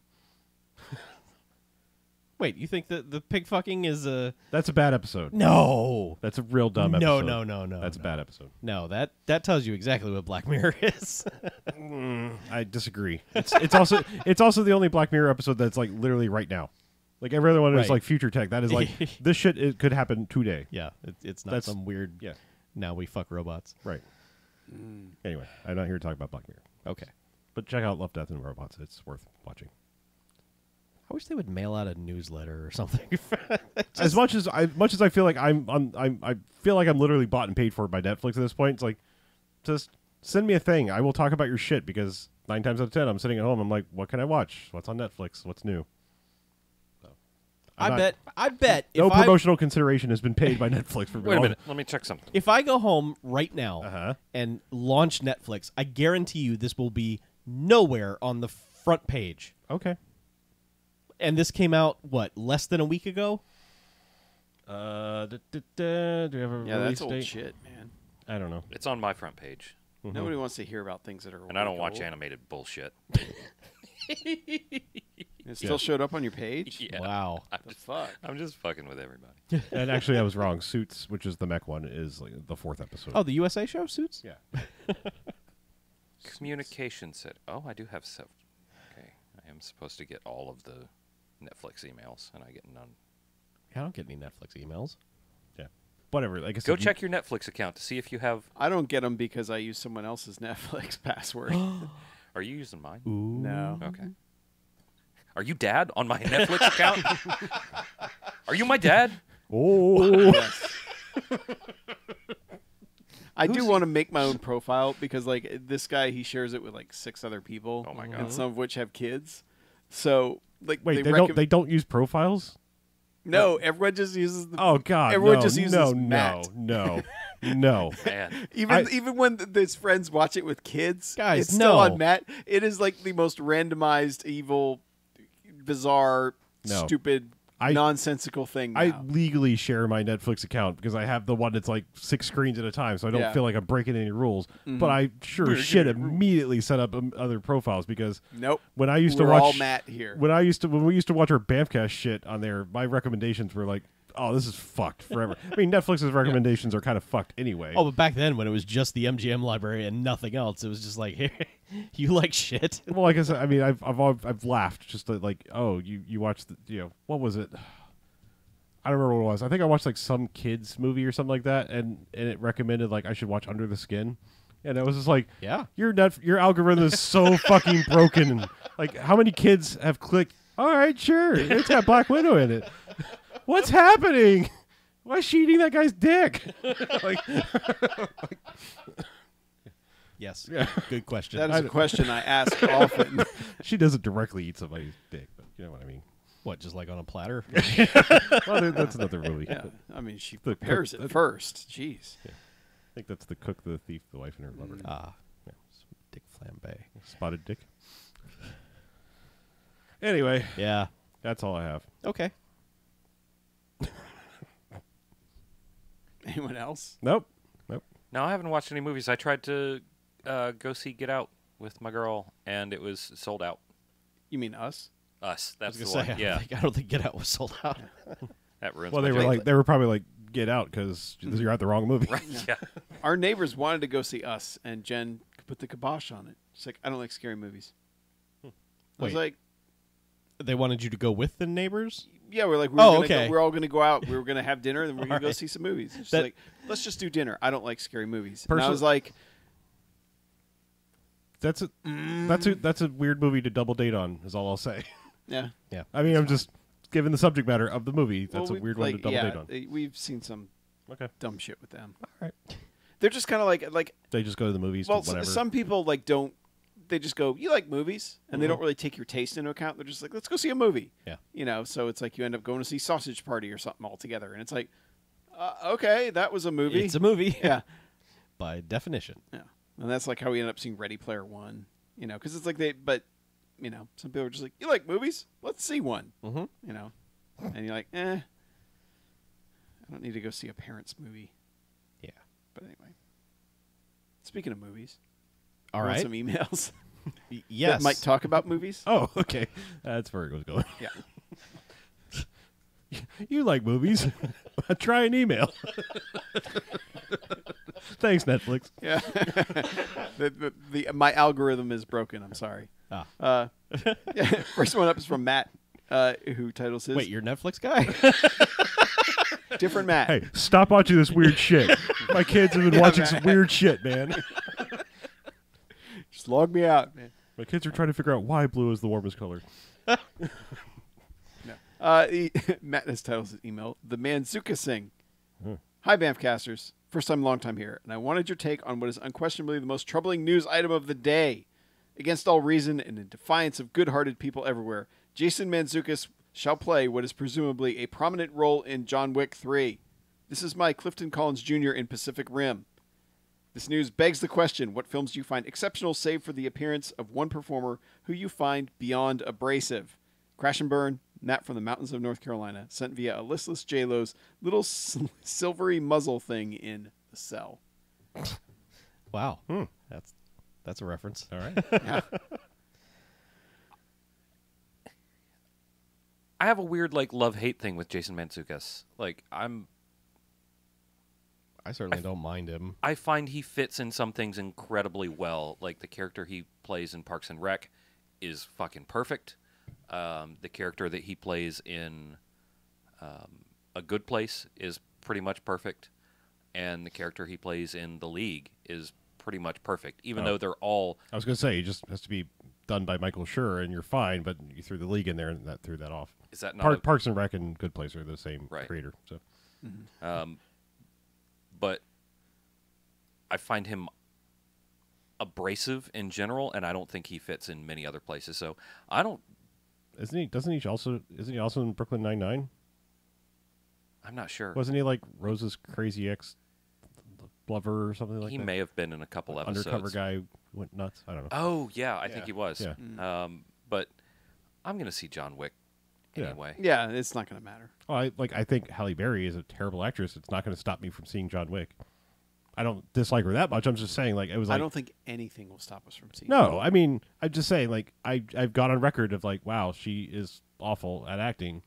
Speaker 2: Wait, you think that the pig fucking is a...
Speaker 3: That's a bad episode.
Speaker 2: No.
Speaker 3: That's a real dumb episode.
Speaker 2: No.
Speaker 3: That's a bad episode.
Speaker 2: No, that tells you exactly what Black Mirror is.
Speaker 3: I disagree. It's also the only Black Mirror episode that's like literally right now. Like every other one is like future tech. That is like this shit. It could happen today.
Speaker 2: Yeah, it's not some weird.
Speaker 3: Yeah.
Speaker 2: Now we fuck robots.
Speaker 3: Right. Anyway, I'm not here to talk about Black Mirror.
Speaker 2: Okay.
Speaker 3: But check out Love, Death, and Robots. It's worth watching.
Speaker 2: I wish they would mail out a newsletter or something.
Speaker 3: As much as I feel like I feel like I'm literally bought and paid for by Netflix at this point. It's like, just send me a thing. I will talk about your shit because 9 times out of 10 I'm sitting at home. I'm like, what can I watch? What's on Netflix? What's new? So,
Speaker 2: I bet.
Speaker 3: No promotional consideration has been paid by Netflix for.
Speaker 1: Wait a minute. Let me check something.
Speaker 2: If I go home right now and launch Netflix, I guarantee you this will be nowhere on the front page.
Speaker 3: Okay.
Speaker 2: And this came out, what, less than a week ago?
Speaker 3: Do we have a release
Speaker 4: that's old
Speaker 3: date?
Speaker 4: shit, man.
Speaker 3: I don't know.
Speaker 1: It's on my front page.
Speaker 4: Nobody wants to hear about things that are.
Speaker 1: And I don't watch animated bullshit.
Speaker 4: It still showed up on your page.
Speaker 1: Yeah.
Speaker 2: Wow.
Speaker 1: I'm just fucking with everybody.
Speaker 3: And actually, I was wrong. Suits, which is the mech one, is like the 4th episode.
Speaker 2: Oh, the USA show, Suits?
Speaker 3: Yeah.
Speaker 1: Communication said, oh, I do have stuff. Okay. I am supposed to get all of the Netflix emails, and I get none.
Speaker 2: I don't get any Netflix emails.
Speaker 3: Yeah. Whatever. Like I said,
Speaker 1: Go check your Netflix account to see if you have...
Speaker 4: I don't get them because I use someone else's Netflix password.
Speaker 1: Are you using mine?
Speaker 2: Ooh.
Speaker 4: No.
Speaker 1: Okay. Are you dad on my Netflix account? Are you my dad?
Speaker 3: Oh.
Speaker 4: Yes. I do want to make my own profile because, like, this guy, he shares it with like 6 other people.
Speaker 1: Oh my God.
Speaker 4: And some of which have kids. So, like,
Speaker 3: Wait, they don't use profiles?
Speaker 4: No, everyone just uses the.
Speaker 3: Oh God!
Speaker 4: Everyone just uses
Speaker 3: no.
Speaker 1: Man.
Speaker 4: Even when his friends watch it with kids,
Speaker 2: Guys,
Speaker 4: it's still
Speaker 2: no.
Speaker 4: on Matt. It is like the most randomized, evil, bizarre, stupid nonsensical thing now.
Speaker 3: I legally share my Netflix account because I have the one that's like 6 screens at a time, so I don't feel like I'm breaking any rules. But I sure as shit immediately set up other profiles because when I used to watch
Speaker 4: all Matt here.
Speaker 3: when we used to watch our BMFcast shit on there, my recommendations were like, oh, this is fucked forever. I mean, Netflix's recommendations are kind of fucked anyway.
Speaker 2: Oh, but back then when it was just the MGM library and nothing else, it was just like, hey, you like shit.
Speaker 3: Well, like I said, I mean, I've laughed just like, oh, you watched what was it? I don't remember what it was. I think I watched like some kids movie or something like that, and it recommended like I should watch Under the Skin, and I was just like,
Speaker 2: yeah,
Speaker 3: your algorithm is so fucking broken. And, like, how many kids have clicked? All right, sure, it's got Black Widow in it. What's happening? Why is she eating that guy's dick?
Speaker 2: Yes. Good question.
Speaker 4: That is a question I ask often.
Speaker 3: She doesn't directly eat somebody's dick, but you know what I mean.
Speaker 2: What, just like on a platter?
Speaker 3: Well, that's another movie.
Speaker 4: Yeah, I mean, she prepares it first. Jeez.
Speaker 3: Yeah. I think that's The Cook, the Thief, the Wife, and Her Lover.
Speaker 2: Yeah. Dick flambe.
Speaker 3: Spotted dick. Anyway.
Speaker 2: Yeah.
Speaker 3: That's all I have.
Speaker 2: Okay.
Speaker 4: Anyone else?
Speaker 3: Nope.
Speaker 1: No, I haven't watched any movies. I tried to go see Get Out with my girl, and it was sold out.
Speaker 4: You mean Us?
Speaker 1: Us. That's the
Speaker 2: Say,
Speaker 1: one. Yeah.
Speaker 2: I don't think Get Out was sold out.
Speaker 1: That ruins
Speaker 3: Well,
Speaker 1: my joke.
Speaker 3: they were probably like, get out because you're at the wrong movie.
Speaker 1: Right, yeah.
Speaker 4: Our neighbors wanted to go see Us, and Jen put the kibosh on it. She's like, I don't like scary movies. I was
Speaker 2: Wait.
Speaker 4: like,
Speaker 2: They wanted you to go with the neighbors?
Speaker 4: yeah, we're like,
Speaker 2: okay.
Speaker 4: we're all going to go out. We were going to have dinner, and then we're going to go
Speaker 2: All right.
Speaker 4: see some movies. She's
Speaker 2: That-
Speaker 4: like, let's just do dinner. I don't like scary movies. And I was like,
Speaker 3: That's a weird movie to double date on. Is all I'll say.
Speaker 4: yeah.
Speaker 2: Yeah.
Speaker 3: I mean, I'm just given the subject matter of the movie. That's
Speaker 4: Well,
Speaker 3: a weird one to double date on.
Speaker 4: We've seen some
Speaker 3: Okay.
Speaker 4: dumb shit with them.
Speaker 3: All right.
Speaker 4: They're just kind of like
Speaker 3: They just go to the movies.
Speaker 4: well,
Speaker 3: to whatever.
Speaker 4: some people like don't. They just go, you like movies, and they don't really take your taste into account. They're just like, let's go see a movie.
Speaker 2: Yeah.
Speaker 4: You know, so it's like you end up going to see Sausage Party or something all together, and it's like, okay, that was a movie.
Speaker 2: It's a movie.
Speaker 4: Yeah.
Speaker 2: By definition.
Speaker 4: Yeah. And that's like how we ended up seeing Ready Player One. You know, because it's like you know, some people are just like, you like movies? Let's see one.
Speaker 2: Mm-hmm.
Speaker 4: You know, and you're like, I don't need to go see a parents' movie.
Speaker 2: Yeah.
Speaker 4: But anyway, speaking of movies,
Speaker 2: All
Speaker 4: want
Speaker 2: right.
Speaker 4: some emails
Speaker 2: Yes.
Speaker 4: that might talk about movies.
Speaker 3: Oh, okay. That's where it was going.
Speaker 4: Yeah.
Speaker 3: You like movies? Try an email. Thanks, Netflix.
Speaker 4: Yeah. My algorithm is broken. I'm sorry.
Speaker 2: Ah.
Speaker 4: First one up is from Matt, who titles his
Speaker 2: Wait, you're Netflix guy?
Speaker 4: different Matt.
Speaker 3: Hey, stop watching this weird shit. My kids have been watching some weird shit, man.
Speaker 4: Just log me out, man.
Speaker 3: My kids are trying to figure out why blue is the warmest color.
Speaker 4: Matt has titles his email, The Manzuka Sing. Hi, BMFcasters. First time, long time here, and I wanted your take on what is unquestionably the most troubling news item of the day. Against all reason and in defiance of good-hearted people everywhere, Jason Mantzoukas shall play what is presumably a prominent role in John Wick 3. This is my Clifton Collins Jr. in Pacific Rim. This news begs the question, what films do you find exceptional save for the appearance of one performer who you find beyond abrasive? Crash and Burn, Matt from the mountains of North Carolina, sent via a listless J-Lo's little silvery muzzle thing in the cell.
Speaker 2: Wow. That's a reference.
Speaker 3: All right.
Speaker 4: Yeah.
Speaker 1: I have a weird like love-hate thing with Jason Mantzoukas. Like
Speaker 2: I certainly don't mind him.
Speaker 1: I find he fits in some things incredibly well. Like the character he plays in Parks and Rec is fucking perfect. The character that he plays in A Good Place is pretty much perfect. And the character he plays in The League is pretty much perfect. Even though they're all...
Speaker 3: I was going to say, it just has to be done by Michael Schur, and you're fine, but you threw the League in there, and that threw that off.
Speaker 1: Is that not...
Speaker 3: Parks and Rec and Good Place are the same
Speaker 1: Right.
Speaker 3: creator. So,
Speaker 1: But I find him abrasive in general, and I don't think he fits in many other places. So I don't...
Speaker 3: isn't he also in Brooklyn Nine-Nine?
Speaker 1: I'm not sure.
Speaker 3: Wasn't he like Rose's crazy ex-lover or something like
Speaker 1: He
Speaker 3: that?
Speaker 1: may have been in a couple episodes.
Speaker 3: Undercover guy went nuts. I don't know.
Speaker 1: Oh, yeah, I think he was.
Speaker 3: Yeah.
Speaker 1: But I'm going to see John Wick anyway.
Speaker 4: Yeah, it's not going to matter.
Speaker 3: Well, I think Halle Berry is a terrible actress. It's not going to stop me from seeing John Wick. I don't dislike her that much. I'm just saying, like, it was like...
Speaker 4: I don't think anything will stop us from seeing
Speaker 3: No, I mean, I'm just saying, like, I've gone on record of, like, wow, she is awful at acting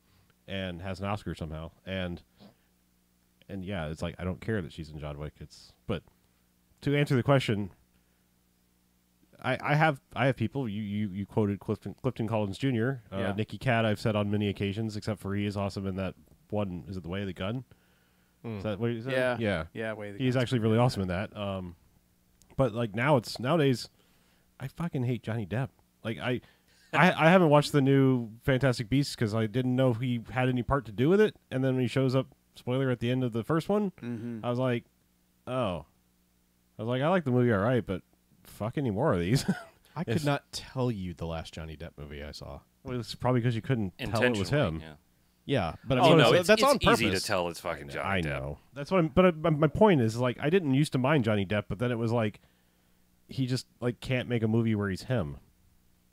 Speaker 3: and has an Oscar somehow. And yeah, it's like, I don't care that she's in John Wick. But to answer the question, I have people, you quoted Clifton Collins Jr.,
Speaker 4: Yeah.
Speaker 3: Nicky Cat, I've said on many occasions, except for he is awesome in that one, is it The Way of the Gun? Is that what he said?
Speaker 4: Yeah.
Speaker 3: Yeah.
Speaker 4: Yeah, way
Speaker 3: He's actually really awesome in that. But like nowadays, I fucking hate Johnny Depp. Like I haven't watched the new Fantastic Beasts because I didn't know he had any part to do with it. And then when he shows up, spoiler at the end of the first one, I was like, oh, I like the movie all right, but fuck any more of these.
Speaker 2: I could not tell you the last Johnny Depp movie I saw.
Speaker 3: Well, it's probably because you couldn't tell it was him.
Speaker 1: Yeah.
Speaker 2: Yeah, but I
Speaker 1: Oh
Speaker 2: mean,
Speaker 1: no,
Speaker 2: that's
Speaker 1: it's
Speaker 2: on purpose.
Speaker 1: easy to tell it's fucking Johnny
Speaker 3: I
Speaker 1: Depp.
Speaker 3: know. That's what I'm, but my point is, like, I didn't used to mind Johnny Depp, but then it was like he just like can't make a movie where he's him.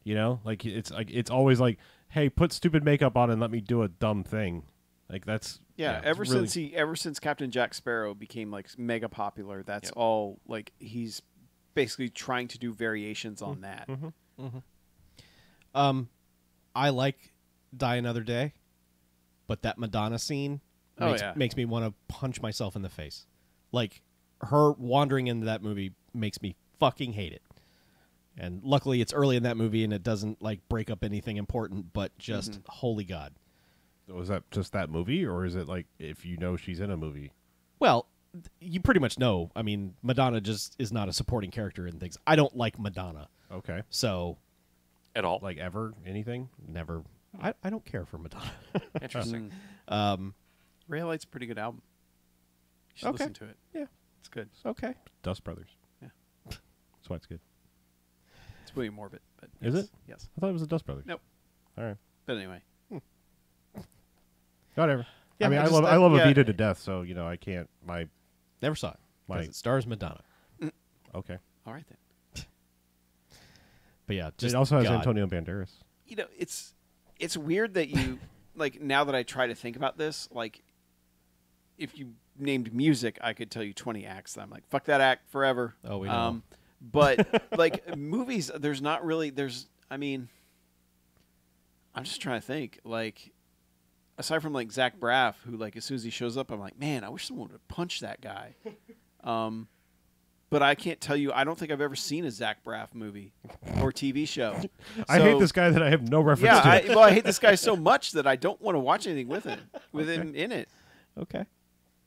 Speaker 3: You know? Like it's always like, hey, put stupid makeup on and let me do a dumb thing. Like that's
Speaker 4: ever since Captain Jack Sparrow became like mega popular, that's all like he's basically trying to do variations on that.
Speaker 2: I like Die Another Day, but that Madonna scene makes me want to punch myself in the face. Like, her wandering into that movie makes me fucking hate it. And luckily it's early in that movie and it doesn't like break up anything important, but just holy God.
Speaker 3: Was that just that movie, or is it like if you know she's in a movie?
Speaker 2: Well, you pretty much know. I mean, Madonna just is not a supporting character in things. I don't like Madonna.
Speaker 3: Okay.
Speaker 2: So,
Speaker 1: At all.
Speaker 3: Like ever? Anything?
Speaker 2: never. I don't care for Madonna.
Speaker 1: Interesting.
Speaker 4: Ray Light's a pretty good album. You should
Speaker 2: Okay.
Speaker 4: listen to it.
Speaker 2: Yeah.
Speaker 4: It's good.
Speaker 2: Okay.
Speaker 3: Dust Brothers.
Speaker 4: Yeah.
Speaker 3: That's why it's good.
Speaker 4: It's really morbid, but
Speaker 3: Is
Speaker 4: yes.
Speaker 3: it?
Speaker 4: Yes.
Speaker 3: I thought it was the Dust Brothers.
Speaker 4: Nope.
Speaker 3: All right.
Speaker 4: But anyway.
Speaker 3: Whatever.
Speaker 2: Yeah,
Speaker 3: I mean,
Speaker 2: I
Speaker 3: I
Speaker 2: just
Speaker 3: love
Speaker 2: thought-
Speaker 3: Evita to death, so you know I can't.
Speaker 2: Never saw it. Because it stars Madonna.
Speaker 3: Okay.
Speaker 4: All right then.
Speaker 2: But yeah, just
Speaker 3: It also has
Speaker 2: God.
Speaker 3: Antonio Banderas.
Speaker 4: You know, it's weird that you like now that I try to think about this, like if you named music, I could tell you 20 acts that I'm like, fuck that act forever.
Speaker 2: Oh, we know.
Speaker 4: But like movies, I mean, I'm just trying to think. Like, aside from like Zach Braff, who like as soon as he shows up, I'm like, man, I wish someone would punch that guy. But I can't tell you. I don't think I've ever seen a Zach Braff movie or TV show.
Speaker 3: I hate this guy that I have no reference
Speaker 4: Yeah,
Speaker 3: to.
Speaker 4: I hate this guy so much that I don't want to watch anything with him in it.
Speaker 2: Okay.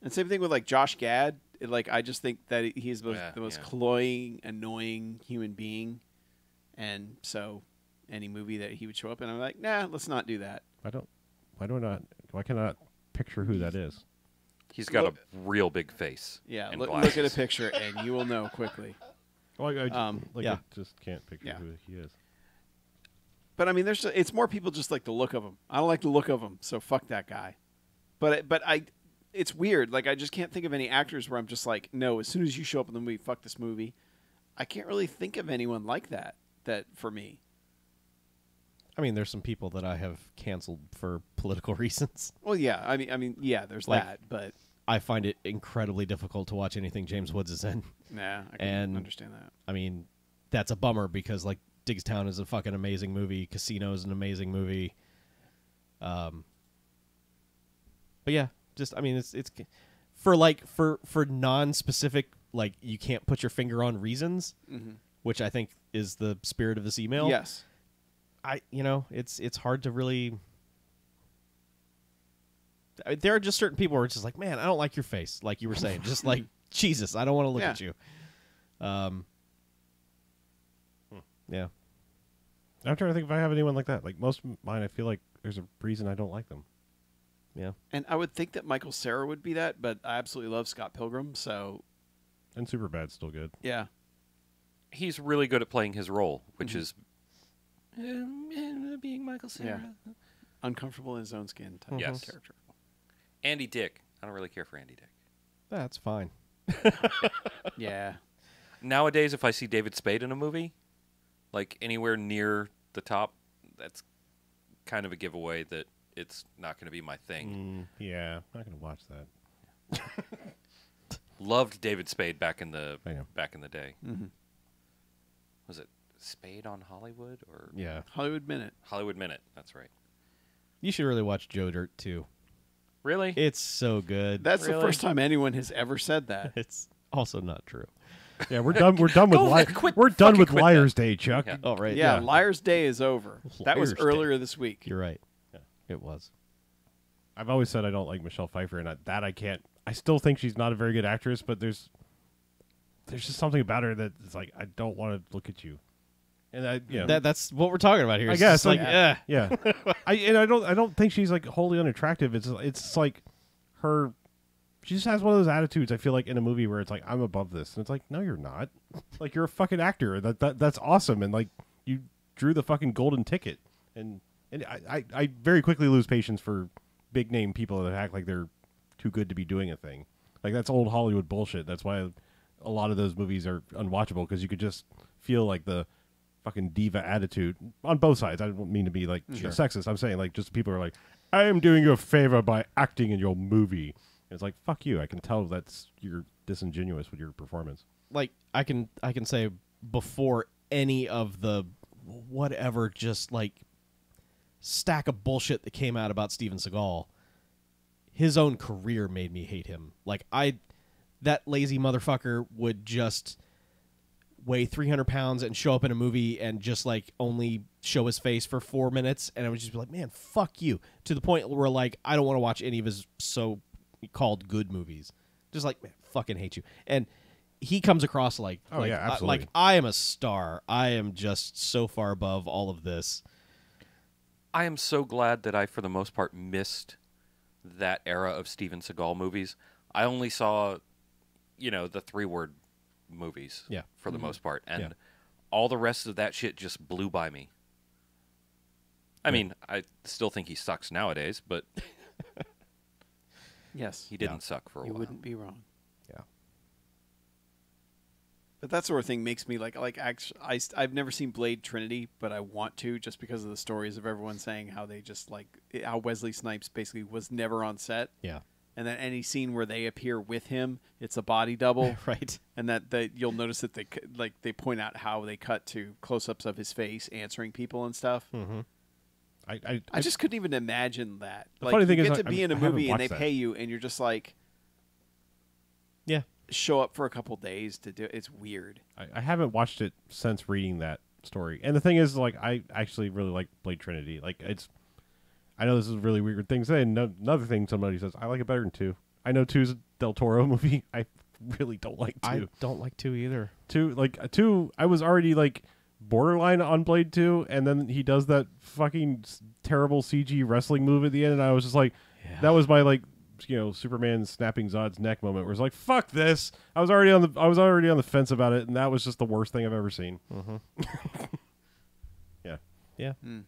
Speaker 4: And same thing with like Josh Gad. Like I just think that he's the most cloying, annoying human being, and so any movie that he would show up in, I'm like, nah, let's not do that.
Speaker 3: Why can I not picture who that is?
Speaker 1: He's got a real big face.
Speaker 4: Yeah,
Speaker 1: and
Speaker 4: look
Speaker 1: glasses.
Speaker 4: at a picture and you will know quickly.
Speaker 3: Well, I
Speaker 2: yeah.
Speaker 3: just can't picture who he is.
Speaker 4: But I mean, it's more people just like the look of him. I don't like the look of him, so fuck that guy. But it's weird. Like I just can't think of any actors where I'm just like, no. As soon as you show up in the movie, fuck this movie. I can't really think of anyone like that. That for me.
Speaker 2: I mean, there's some people that I have canceled for political reasons.
Speaker 4: Well, yeah. I mean, yeah. There's
Speaker 2: Like-
Speaker 4: that, but
Speaker 2: I find it incredibly difficult to watch anything James Woods is in.
Speaker 4: nah, I can understand that.
Speaker 2: I mean, that's a bummer because like Diggstown is a fucking amazing movie. Casino is an amazing movie. But yeah, just I mean, it's for non-specific, like you can't put your finger on reasons, which I think is the spirit of this email.
Speaker 4: Yes.
Speaker 2: It's hard to really. There are just certain people where it's just like, man, I don't like your face, like you were saying, just like Jesus, I don't want to look at you. Yeah.
Speaker 3: I'm trying to think if I have anyone like that. Like most of mine, I feel like there's a reason I don't like them.
Speaker 2: Yeah.
Speaker 4: And I would think that Michael Cera would be that, but I absolutely love Scott Pilgrim. So
Speaker 3: And Superbad's still good.
Speaker 4: yeah.
Speaker 1: He's really good at playing his role, which is being Michael Cera.
Speaker 4: Yeah. Uncomfortable in his own skin type
Speaker 1: Yes.
Speaker 4: character.
Speaker 1: Andy Dick. I don't really care for Andy Dick.
Speaker 2: That's fine.
Speaker 4: Yeah.
Speaker 1: Nowadays, if I see David Spade in a movie, like anywhere near the top, that's kind of a giveaway that it's not going to be my thing.
Speaker 3: Yeah, I'm not gonna watch that.
Speaker 1: Loved David Spade back in the
Speaker 3: I know.
Speaker 1: day.
Speaker 4: Mm-hmm.
Speaker 1: Was it Spade on Hollywood or
Speaker 2: Yeah.
Speaker 4: Hollywood Minute.
Speaker 1: Hollywood Minute? That's right.
Speaker 2: You should really watch Joe Dirt too.
Speaker 1: Really?
Speaker 2: It's so good.
Speaker 4: That's the
Speaker 1: Really?
Speaker 4: first time anyone has ever said that.
Speaker 2: It's also not true.
Speaker 3: Yeah, we're done. We're done with
Speaker 1: quit
Speaker 3: we're done
Speaker 1: fucking
Speaker 3: with
Speaker 1: quit
Speaker 3: Liar's Day, Chuck.
Speaker 1: Yeah.
Speaker 2: Oh, right.
Speaker 4: Yeah, Liar's Day is over. That was
Speaker 2: Liar's Day.
Speaker 4: earlier this week.
Speaker 2: You're right. It was.
Speaker 3: I've always said I don't like Michelle Pfeiffer, and I can't. I still think she's not a very good actress, but there's just something about her that is like I don't want to look at you, and
Speaker 2: That's what we're talking about here.
Speaker 3: I
Speaker 2: It's
Speaker 3: guess
Speaker 2: just like,
Speaker 3: yeah. I don't think she's like wholly unattractive. It's like her. She just has one of those attitudes. I feel like in a movie where it's like I'm above this, and it's like no, you're not. Like you're a fucking actor. That's awesome, and like you drew the fucking golden ticket, and I very quickly lose patience for big name people that act like they're too good to be doing a thing. Like that's old Hollywood bullshit. That's why a lot of those movies are unwatchable because you could just feel like the fucking diva attitude on both sides. I don't mean to be like sexist. I'm saying like just people are like, I am doing you a favor by acting in your movie. And it's like fuck you. I can tell you're disingenuous with your performance.
Speaker 2: like I can say before any of the whatever just like stack of bullshit that came out about Steven Seagal, his own career made me hate him. Like that lazy motherfucker would just weigh 300 pounds and show up in a movie and just like only show his face for 4 minutes, and I would just be like, man, fuck you, to the point where like I don't want to watch any of his so-called good movies. Just like, man, fucking hate you. And he comes across like,
Speaker 3: yeah, absolutely.
Speaker 2: like I am a star. I am just so far above all of this.
Speaker 1: I am so glad that I, for the most part, missed that era of Steven Seagal movies. I only saw, the 3-word movies for the most part. And all the rest of that shit just blew by me. I mean, I still think he sucks nowadays, but
Speaker 4: Yes.
Speaker 1: he didn't suck for a
Speaker 4: You
Speaker 1: while.
Speaker 4: wouldn't be wrong.
Speaker 2: Yeah.
Speaker 4: But that sort of thing makes me I've never seen Blade Trinity, but I want to just because of the stories of everyone saying how they just how Wesley Snipes basically was never on set.
Speaker 2: Yeah.
Speaker 4: And then any scene where they appear with him, it's a body double.
Speaker 2: Right.
Speaker 4: And that you'll notice that they point out how they cut to close-ups of his face answering people and stuff.
Speaker 2: Mm-hmm.
Speaker 4: I just couldn't even imagine that.
Speaker 3: The funny thing
Speaker 4: you
Speaker 3: is,
Speaker 4: get to be in a
Speaker 3: I haven't
Speaker 4: movie and they
Speaker 3: watched that.
Speaker 4: pay you, and you're just like,
Speaker 2: Yeah.
Speaker 4: show up for a couple days to do it. It's weird.
Speaker 3: I haven't watched it since reading that story. And the thing is, like, I actually really like Blade Trinity. Like, I know this is a really weird thing to say. And another thing somebody says, I like it better than 2. I know 2's a Del Toro movie. I really don't like 2.
Speaker 2: I don't like 2 either.
Speaker 3: 2, I was already, like, borderline on Blade 2, and then he does that fucking terrible CG wrestling move at the end, and I was just like, that was my, like, Superman snapping Zod's neck moment, where it's like, fuck this. I was already on the fence about it, and that was just the worst thing I've ever seen.
Speaker 2: Mm-hmm.
Speaker 3: Yeah.
Speaker 2: Yeah.
Speaker 4: Mm.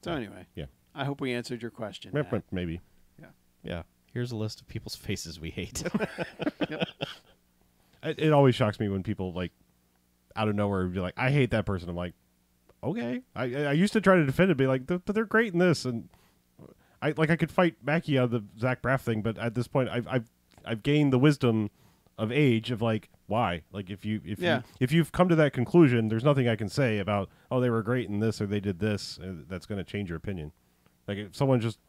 Speaker 4: So anyway,
Speaker 3: Yeah.
Speaker 4: I hope we answered your question.
Speaker 3: Yep,
Speaker 4: Matt.
Speaker 3: maybe.
Speaker 2: Yeah. Here's a list of people's faces we hate.
Speaker 3: It always shocks me when people, like, out of nowhere be like, I hate that person. I'm like, okay. I used to try to defend it, be like, but they're great in this, and I could fight Mackie on the Zach Braff thing, but at this point, I've gained the wisdom of age of like, why? Like, if you've come to that conclusion, there's nothing I can say about, oh, they were great in this or they did this. That's going to change your opinion. Like, if someone just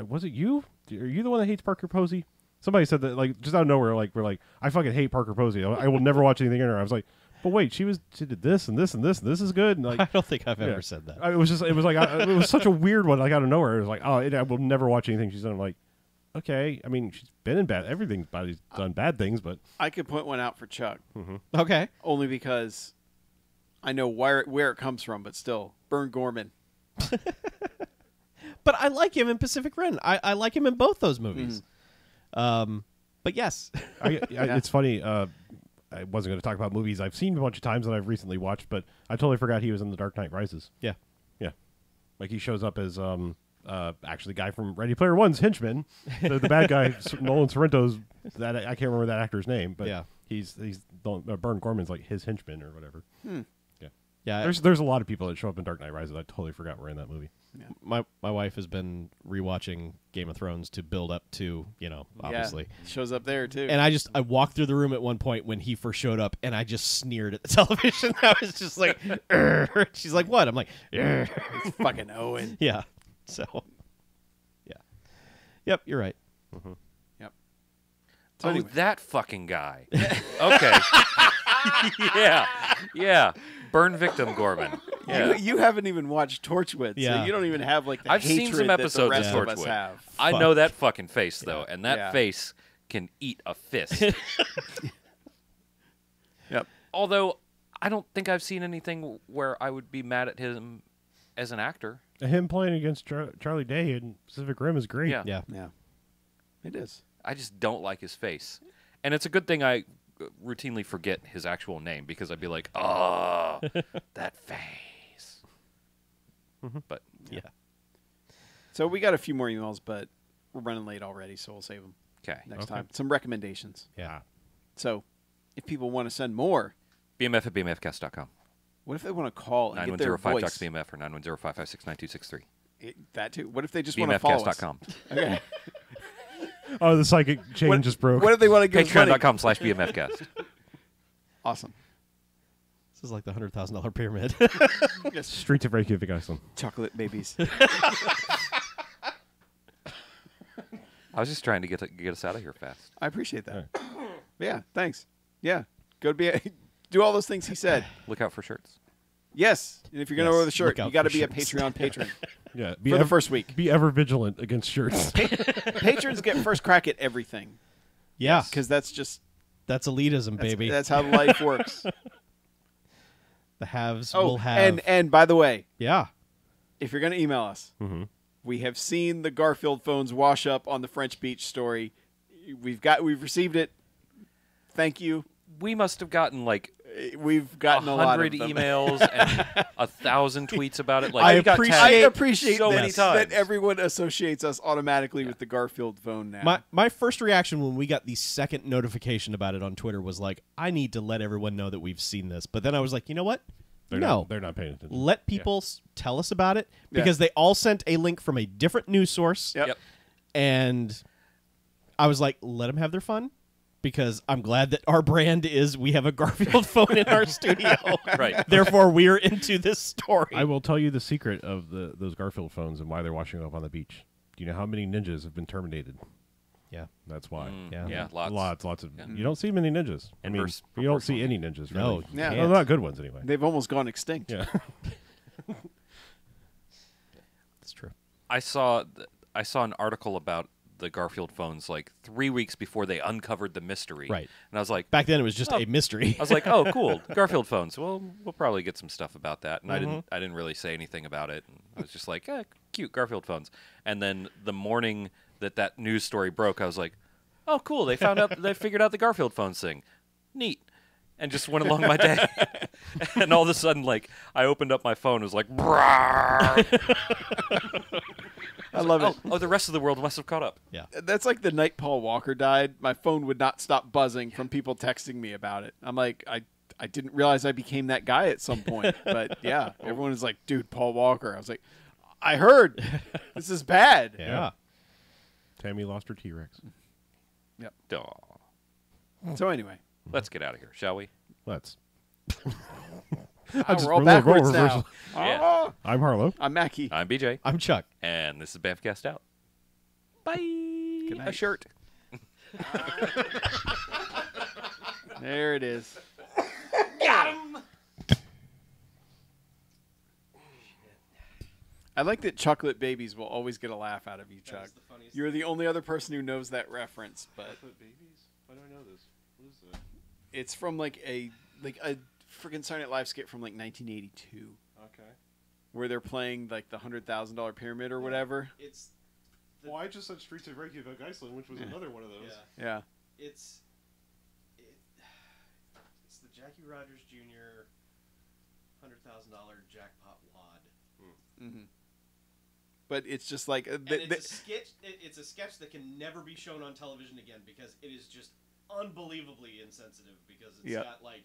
Speaker 3: was it you? Are you the one that hates Parker Posey? Somebody said that, like, just out of nowhere. Like, we're like, I fucking hate Parker Posey. I will never watch anything in her. I was like, but wait, she did this and this and this and this is good. And like,
Speaker 2: I don't think I've ever said that.
Speaker 3: It was such a weird one. Like, out of nowhere, it was like, I will never watch anything she's done. I'm like, okay. I mean, she's been in everybody's done bad things, but
Speaker 4: I could point one out for Chuck,
Speaker 2: Okay.
Speaker 4: only because I know where it comes from, but still, Burn Gorman.
Speaker 2: But I like him in Pacific Rim. I like him in both those movies. But yes.
Speaker 3: It's funny. I wasn't going to talk about movies I've seen a bunch of times that I've recently watched, but I totally forgot he was in The Dark Knight Rises.
Speaker 2: Yeah.
Speaker 3: Yeah. Like, he shows up as actually the guy from Ready Player One's henchman, the bad guy, Nolan Sorrento's. That I can't remember that actor's name, but
Speaker 2: Yeah.
Speaker 3: he's Burn Gorman's like his henchman or whatever. Yeah.
Speaker 2: Yeah,
Speaker 3: There's a lot of people that show up in Dark Knight Rises. I totally forgot we're in that movie.
Speaker 2: my wife has been rewatching Game of Thrones to build up to, obviously.
Speaker 4: Yeah, shows up there too.
Speaker 2: And I walked through the room at one point when he first showed up, and I just sneered at the television. I was just like, "Urgh." She's like, what? I'm like, "Urgh."
Speaker 4: It's fucking Owen.
Speaker 2: Yeah. So, yeah. Yep, you're right.
Speaker 4: Yep.
Speaker 1: Oh,
Speaker 4: anyway.
Speaker 1: that fucking guy. Okay. Yeah. Burn victim, Gorman. Yeah.
Speaker 4: You haven't even watched Torchwood,
Speaker 2: Yeah.
Speaker 4: so you don't even have like the
Speaker 1: I've
Speaker 4: hatred
Speaker 1: seen some
Speaker 4: that
Speaker 1: episodes
Speaker 4: the
Speaker 1: of
Speaker 4: rest of us
Speaker 1: Torchwood.
Speaker 4: have.
Speaker 1: I know that fucking face, though, and that
Speaker 4: Yeah.
Speaker 1: face can eat a fist.
Speaker 4: Yep.
Speaker 1: Although, I don't think I've seen anything where I would be mad at him as an actor.
Speaker 3: Him playing against Charlie Day in Pacific Rim is great.
Speaker 1: Yeah.
Speaker 2: Yeah.
Speaker 4: Yeah. It is.
Speaker 1: I just don't like his face. And it's a good thing I routinely forget his actual name, because I'd be like, oh, that face. But,
Speaker 2: Yeah.
Speaker 4: So we got a few more emails, but we're running late already, so we'll save them
Speaker 1: okay.
Speaker 4: next time. Some recommendations.
Speaker 2: Yeah.
Speaker 4: So if people want to send more,
Speaker 1: BMF at BMFcast.com.
Speaker 4: what if they want to call and get their
Speaker 1: 9105
Speaker 4: voice?
Speaker 1: BMF or 910-556-9263.
Speaker 4: That too. What if they just want to follow us?
Speaker 1: BMFcast.com.
Speaker 4: Okay.
Speaker 3: Oh, the psychic chain just broke.
Speaker 4: What if they want to give us money?
Speaker 1: Patreon.com/BMFcast.
Speaker 4: Awesome.
Speaker 2: This is like the $100,000 pyramid.
Speaker 3: Streets of Reykjavik, Iceland.
Speaker 4: Chocolate babies.
Speaker 1: I was just trying to get us out of here fast.
Speaker 4: I appreciate that. Yeah, thanks. Yeah. Go to do all those things he said.
Speaker 1: Look out for shirts.
Speaker 4: Yes. And if you're going to
Speaker 2: Yes,
Speaker 4: order the shirt,
Speaker 2: look out
Speaker 4: you got to
Speaker 2: for
Speaker 4: be a
Speaker 2: shirts.
Speaker 4: Patreon patron
Speaker 3: Yeah,
Speaker 4: for the first week.
Speaker 3: Be ever vigilant against shirts.
Speaker 4: Patrons get first crack at everything
Speaker 2: Yeah.
Speaker 4: because that's just
Speaker 2: That's elitism, baby.
Speaker 4: that's how life works.
Speaker 2: The haves
Speaker 4: Oh,
Speaker 2: will have.
Speaker 4: and by the way,
Speaker 2: yeah.
Speaker 4: if you're going to email us, we have seen the Garfield phones wash up on the French Beach story. We've received it. Thank you.
Speaker 1: We must have gotten like
Speaker 4: We've gotten a lot of
Speaker 1: 100
Speaker 4: them.
Speaker 1: emails and 1,000 tweets about it. Like
Speaker 2: I
Speaker 1: we got
Speaker 2: appreciate-
Speaker 1: tagged
Speaker 4: I appreciate
Speaker 1: so
Speaker 4: that,
Speaker 1: many times.
Speaker 4: that everyone associates us automatically with the Garfield phone now.
Speaker 2: My first reaction when we got the second notification about it on Twitter was like, I need to let everyone know that we've seen this. But then I was like, you know what?
Speaker 3: They're not paying attention.
Speaker 2: Let people tell us about it,
Speaker 4: Yeah.
Speaker 2: because they all sent a link from a different news source.
Speaker 4: Yep.
Speaker 1: Yep.
Speaker 2: And I was like, let them have their fun, because I'm glad that our brand is we have a Garfield phone in our studio.
Speaker 1: Right.
Speaker 2: Therefore, we're into this story.
Speaker 3: I will tell you the secret of those Garfield phones and why they're washing up on the beach. Do you know how many ninjas have been terminated?
Speaker 2: Yeah.
Speaker 3: That's why.
Speaker 2: Yeah.
Speaker 1: Lots.
Speaker 3: Lots of. You don't see many ninjas. I mean,
Speaker 1: Inverse
Speaker 3: you don't see any ninjas. Really.
Speaker 2: No,
Speaker 4: Yeah.
Speaker 3: Well, not good ones anyway.
Speaker 4: They've almost gone extinct.
Speaker 3: Yeah.
Speaker 2: That's true.
Speaker 1: I saw an article about the Garfield phones like 3 weeks before they uncovered the mystery.
Speaker 2: Right.
Speaker 1: And I was like,
Speaker 2: Back then, it was just a mystery.
Speaker 1: I was like, oh, cool, Garfield phones. Well, we'll probably get some stuff about that. And I didn't really say anything about it. And I was just like, cute Garfield phones. And then the morning that news story broke, I was like, oh, cool, they figured out the Garfield phones thing. Neat. And just went along my day. And all of a sudden, like, I opened up my phone, it was like, "Brrrr."
Speaker 4: I love it.
Speaker 1: Oh, the rest of the world must have caught up.
Speaker 2: Yeah.
Speaker 4: That's like the night Paul Walker died. My phone would not stop buzzing from people texting me about it. I'm like, I didn't realize I became that guy at some point. But yeah, everyone was like, dude, Paul Walker. I was like, I heard. This is bad.
Speaker 2: Yeah.
Speaker 3: Tammy lost her T-Rex.
Speaker 4: Yep.
Speaker 1: Aw.
Speaker 4: So anyway,
Speaker 1: Let's get out of here, shall we?
Speaker 3: Let's.
Speaker 4: we're all backwards now.
Speaker 3: reversal.
Speaker 1: Yeah.
Speaker 4: Oh,
Speaker 3: I'm Harlow.
Speaker 4: I'm Mackie.
Speaker 1: I'm BJ,
Speaker 2: I'm Chuck.
Speaker 1: and this is BMFcast out. Bye.
Speaker 4: Good
Speaker 1: A
Speaker 4: night.
Speaker 1: shirt.
Speaker 4: There it is. I like that chocolate babies will always get a laugh out of you, Chuck.
Speaker 2: the funniest
Speaker 4: You're the only other person who knows that reference, but
Speaker 3: babies? Why do I know this? What is that?
Speaker 4: it's from like a freaking Saturday Night Live skit from like 1982,
Speaker 3: Okay.
Speaker 4: where they're playing like the $100,000 pyramid or whatever.
Speaker 2: It's
Speaker 3: Well, I just said Streets of Reykjavik, Iceland, which was another one of those.
Speaker 4: Yeah.
Speaker 2: It's the Jackie Rogers Jr. $100,000 jackpot wad.
Speaker 4: Mm-hmm. But it's just like
Speaker 2: It's a sketch that can never be shown on television again, because it is just unbelievably insensitive, because it's
Speaker 4: Yeah.
Speaker 2: got like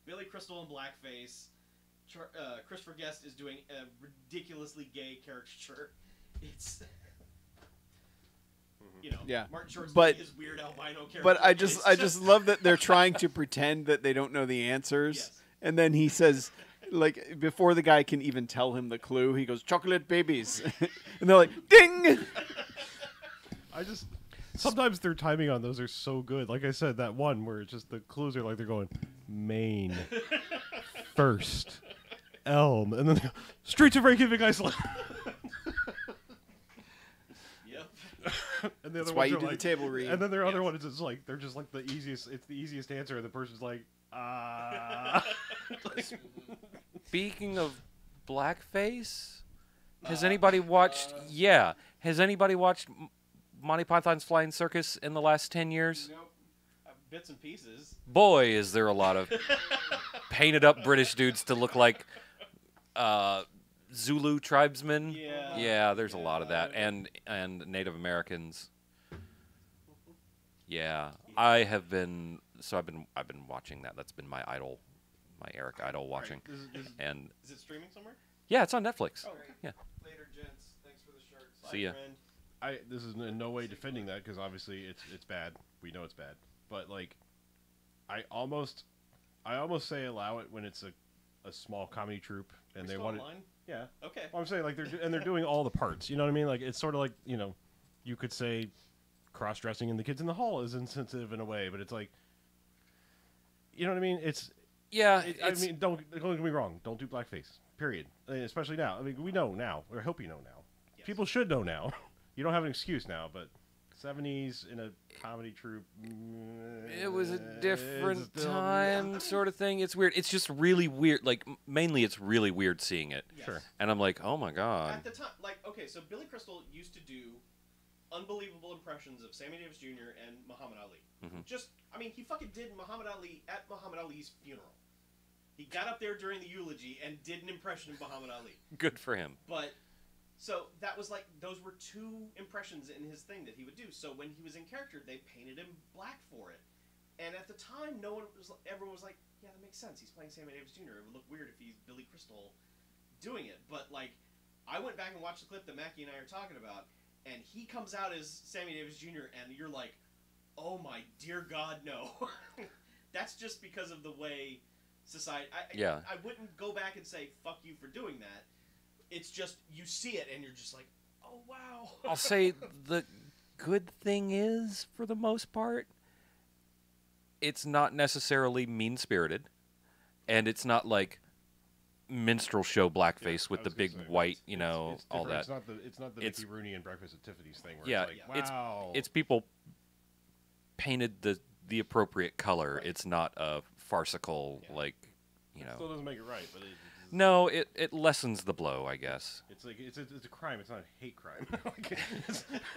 Speaker 2: Billy Crystal in blackface, Christopher Guest is doing a ridiculously gay caricature. It's
Speaker 4: Yeah.
Speaker 2: Martin Short's
Speaker 4: But-
Speaker 2: doing his weird albino character.
Speaker 4: But I
Speaker 2: and
Speaker 4: just
Speaker 2: it's
Speaker 4: I just love that they're trying to pretend that they don't know the answers,
Speaker 2: Yes.
Speaker 4: and then he says, like before the guy can even tell him the clue, he goes chocolate babies, and they're like ding.
Speaker 3: Sometimes their timing on those are so good. Like I said, that one where it's just the clues are like they're going Maine, first, Elm, and then they go, Streets of Reykjavik, Iceland.
Speaker 2: Yep.
Speaker 3: And the
Speaker 4: That's
Speaker 3: other
Speaker 4: why
Speaker 3: ones
Speaker 4: you
Speaker 3: are
Speaker 4: do the
Speaker 3: like,
Speaker 4: table read.
Speaker 3: and then their other one is just like they're just like the easiest. It's the easiest answer, and the person's like,
Speaker 1: Speaking of blackface, has anybody watched? Yeah, has anybody watched Monty Python's Flying Circus in the last 10 years?
Speaker 2: Nope. Bits and pieces.
Speaker 1: Boy, is there a lot of painted up British dudes to look like Zulu tribesmen.
Speaker 2: Yeah.
Speaker 1: Yeah, there's a lot of that, and Native Americans. Yeah, I've been watching that. That's been my idol, my Eric idol watching, and
Speaker 2: Is it streaming somewhere?
Speaker 1: yeah, it's on Netflix.
Speaker 2: Oh, okay.
Speaker 1: Yeah.
Speaker 2: Later, gents. Thanks for the shirts.
Speaker 1: See ya.
Speaker 2: Friend.
Speaker 3: This is in no way defending that because obviously it's bad. We know it's bad, but like, I almost say allow it when it's a small comedy troupe and they want it.
Speaker 2: Online?
Speaker 3: Yeah.
Speaker 2: Okay.
Speaker 3: Well, I'm saying like they're doing all the parts. You know what I mean? Like it's sort of like you could say cross-dressing in The Kids in the Hall is insensitive in a way, but it's like, you know what I mean?
Speaker 1: Yeah,
Speaker 3: I mean, don't get me wrong. Don't do blackface. Period. Especially now. I mean, we know now. Or I hope you know now.
Speaker 2: Yes.
Speaker 3: People should know now. You don't have an excuse now, but 70s in a comedy troupe.
Speaker 1: it was a different
Speaker 3: it's still-
Speaker 1: time, sort of thing. It's weird. It's just really weird. Like mainly, it's really weird seeing it.
Speaker 2: Yes.
Speaker 3: Sure.
Speaker 1: And I'm like, oh my god.
Speaker 2: At the time, like, okay, so Billy Crystal used to do unbelievable impressions of Sammy Davis Jr. and Muhammad Ali.
Speaker 1: Mhm.
Speaker 2: He fucking did Muhammad Ali at Muhammad Ali's funeral. He got up there during the eulogy and did an impression of Muhammad Ali.
Speaker 1: Good for him.
Speaker 2: But, so that was like, those were two impressions in his thing that he would do. So when he was in character, they painted him black for it. And at the time, everyone was like, yeah, that makes sense. He's playing Sammy Davis Jr. It would look weird if he's Billy Crystal doing it. But, like, I went back and watched the clip that Mackie and I are talking about, and he comes out as Sammy Davis Jr., and you're like, oh my dear God, no. That's just because of the way society... I wouldn't go back and say, fuck you for doing that. It's just, you see it, and you're just like, oh, wow.
Speaker 1: I'll say the good thing is, for the most part, it's not necessarily mean-spirited, and it's not like minstrel show blackface with the big white,
Speaker 3: it's
Speaker 1: all
Speaker 3: different.
Speaker 1: that.
Speaker 3: It's not the Mickey Rooney and Breakfast at Tiffany's thing where
Speaker 1: Yeah,
Speaker 3: it's like, wow.
Speaker 1: it's people painted the appropriate color.
Speaker 3: Right.
Speaker 1: It's not a farcical,
Speaker 3: It still doesn't make it right, but
Speaker 1: No, it lessens the blow, I guess.
Speaker 3: it's like it's a crime. It's not a hate crime. Like,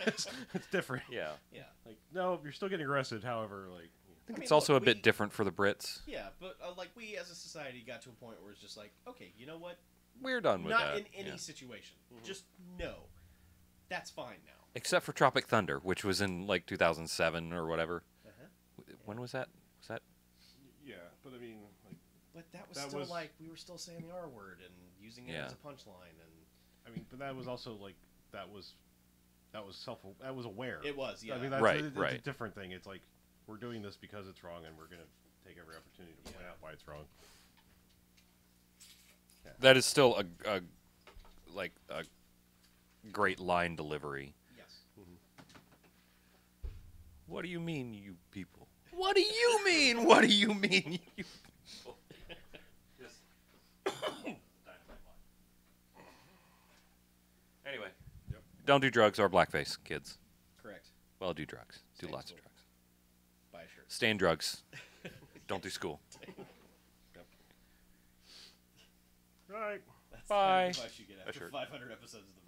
Speaker 3: it's different.
Speaker 1: Yeah.
Speaker 2: Yeah.
Speaker 3: Like no, you're still getting arrested. However, like
Speaker 1: I think it's also a bit different for the Brits.
Speaker 2: Yeah, but, like, we as a society got to a point where it's just like, okay, you know what?
Speaker 1: We're done with
Speaker 2: Not
Speaker 1: that.
Speaker 2: in any
Speaker 1: yeah.
Speaker 2: situation. Just no. That's fine now.
Speaker 1: Except for Tropic Thunder, which was in like 2007 or whatever. When was that? Was that?
Speaker 3: yeah, but I mean, like
Speaker 2: But that was
Speaker 3: That
Speaker 2: still
Speaker 3: was-
Speaker 2: like, we were still saying the R word and using it
Speaker 1: Yeah.
Speaker 2: as a punchline, and
Speaker 3: I mean, but that was also like that was aware.
Speaker 2: it was, yeah.
Speaker 3: I mean, that's
Speaker 1: Right,
Speaker 3: it's a
Speaker 1: right.
Speaker 3: different thing. It's like we're doing this because it's wrong, and we're gonna take every opportunity to point out why it's wrong.
Speaker 1: That is still a great line delivery.
Speaker 2: yes.
Speaker 1: What do you mean, you people? What do you mean? What do you mean, you people? Anyway, don't do drugs or blackface, kids.
Speaker 2: Correct.
Speaker 1: Well, do drugs. Do
Speaker 2: Stay
Speaker 1: lots
Speaker 2: in
Speaker 1: of drugs.
Speaker 2: Buy a shirt.
Speaker 1: Stay in drugs. Don't do school.
Speaker 3: Right.
Speaker 2: That's
Speaker 1: Bye.
Speaker 2: the kind of advice you get
Speaker 1: A
Speaker 2: after
Speaker 1: shirt.
Speaker 2: 500 episodes of the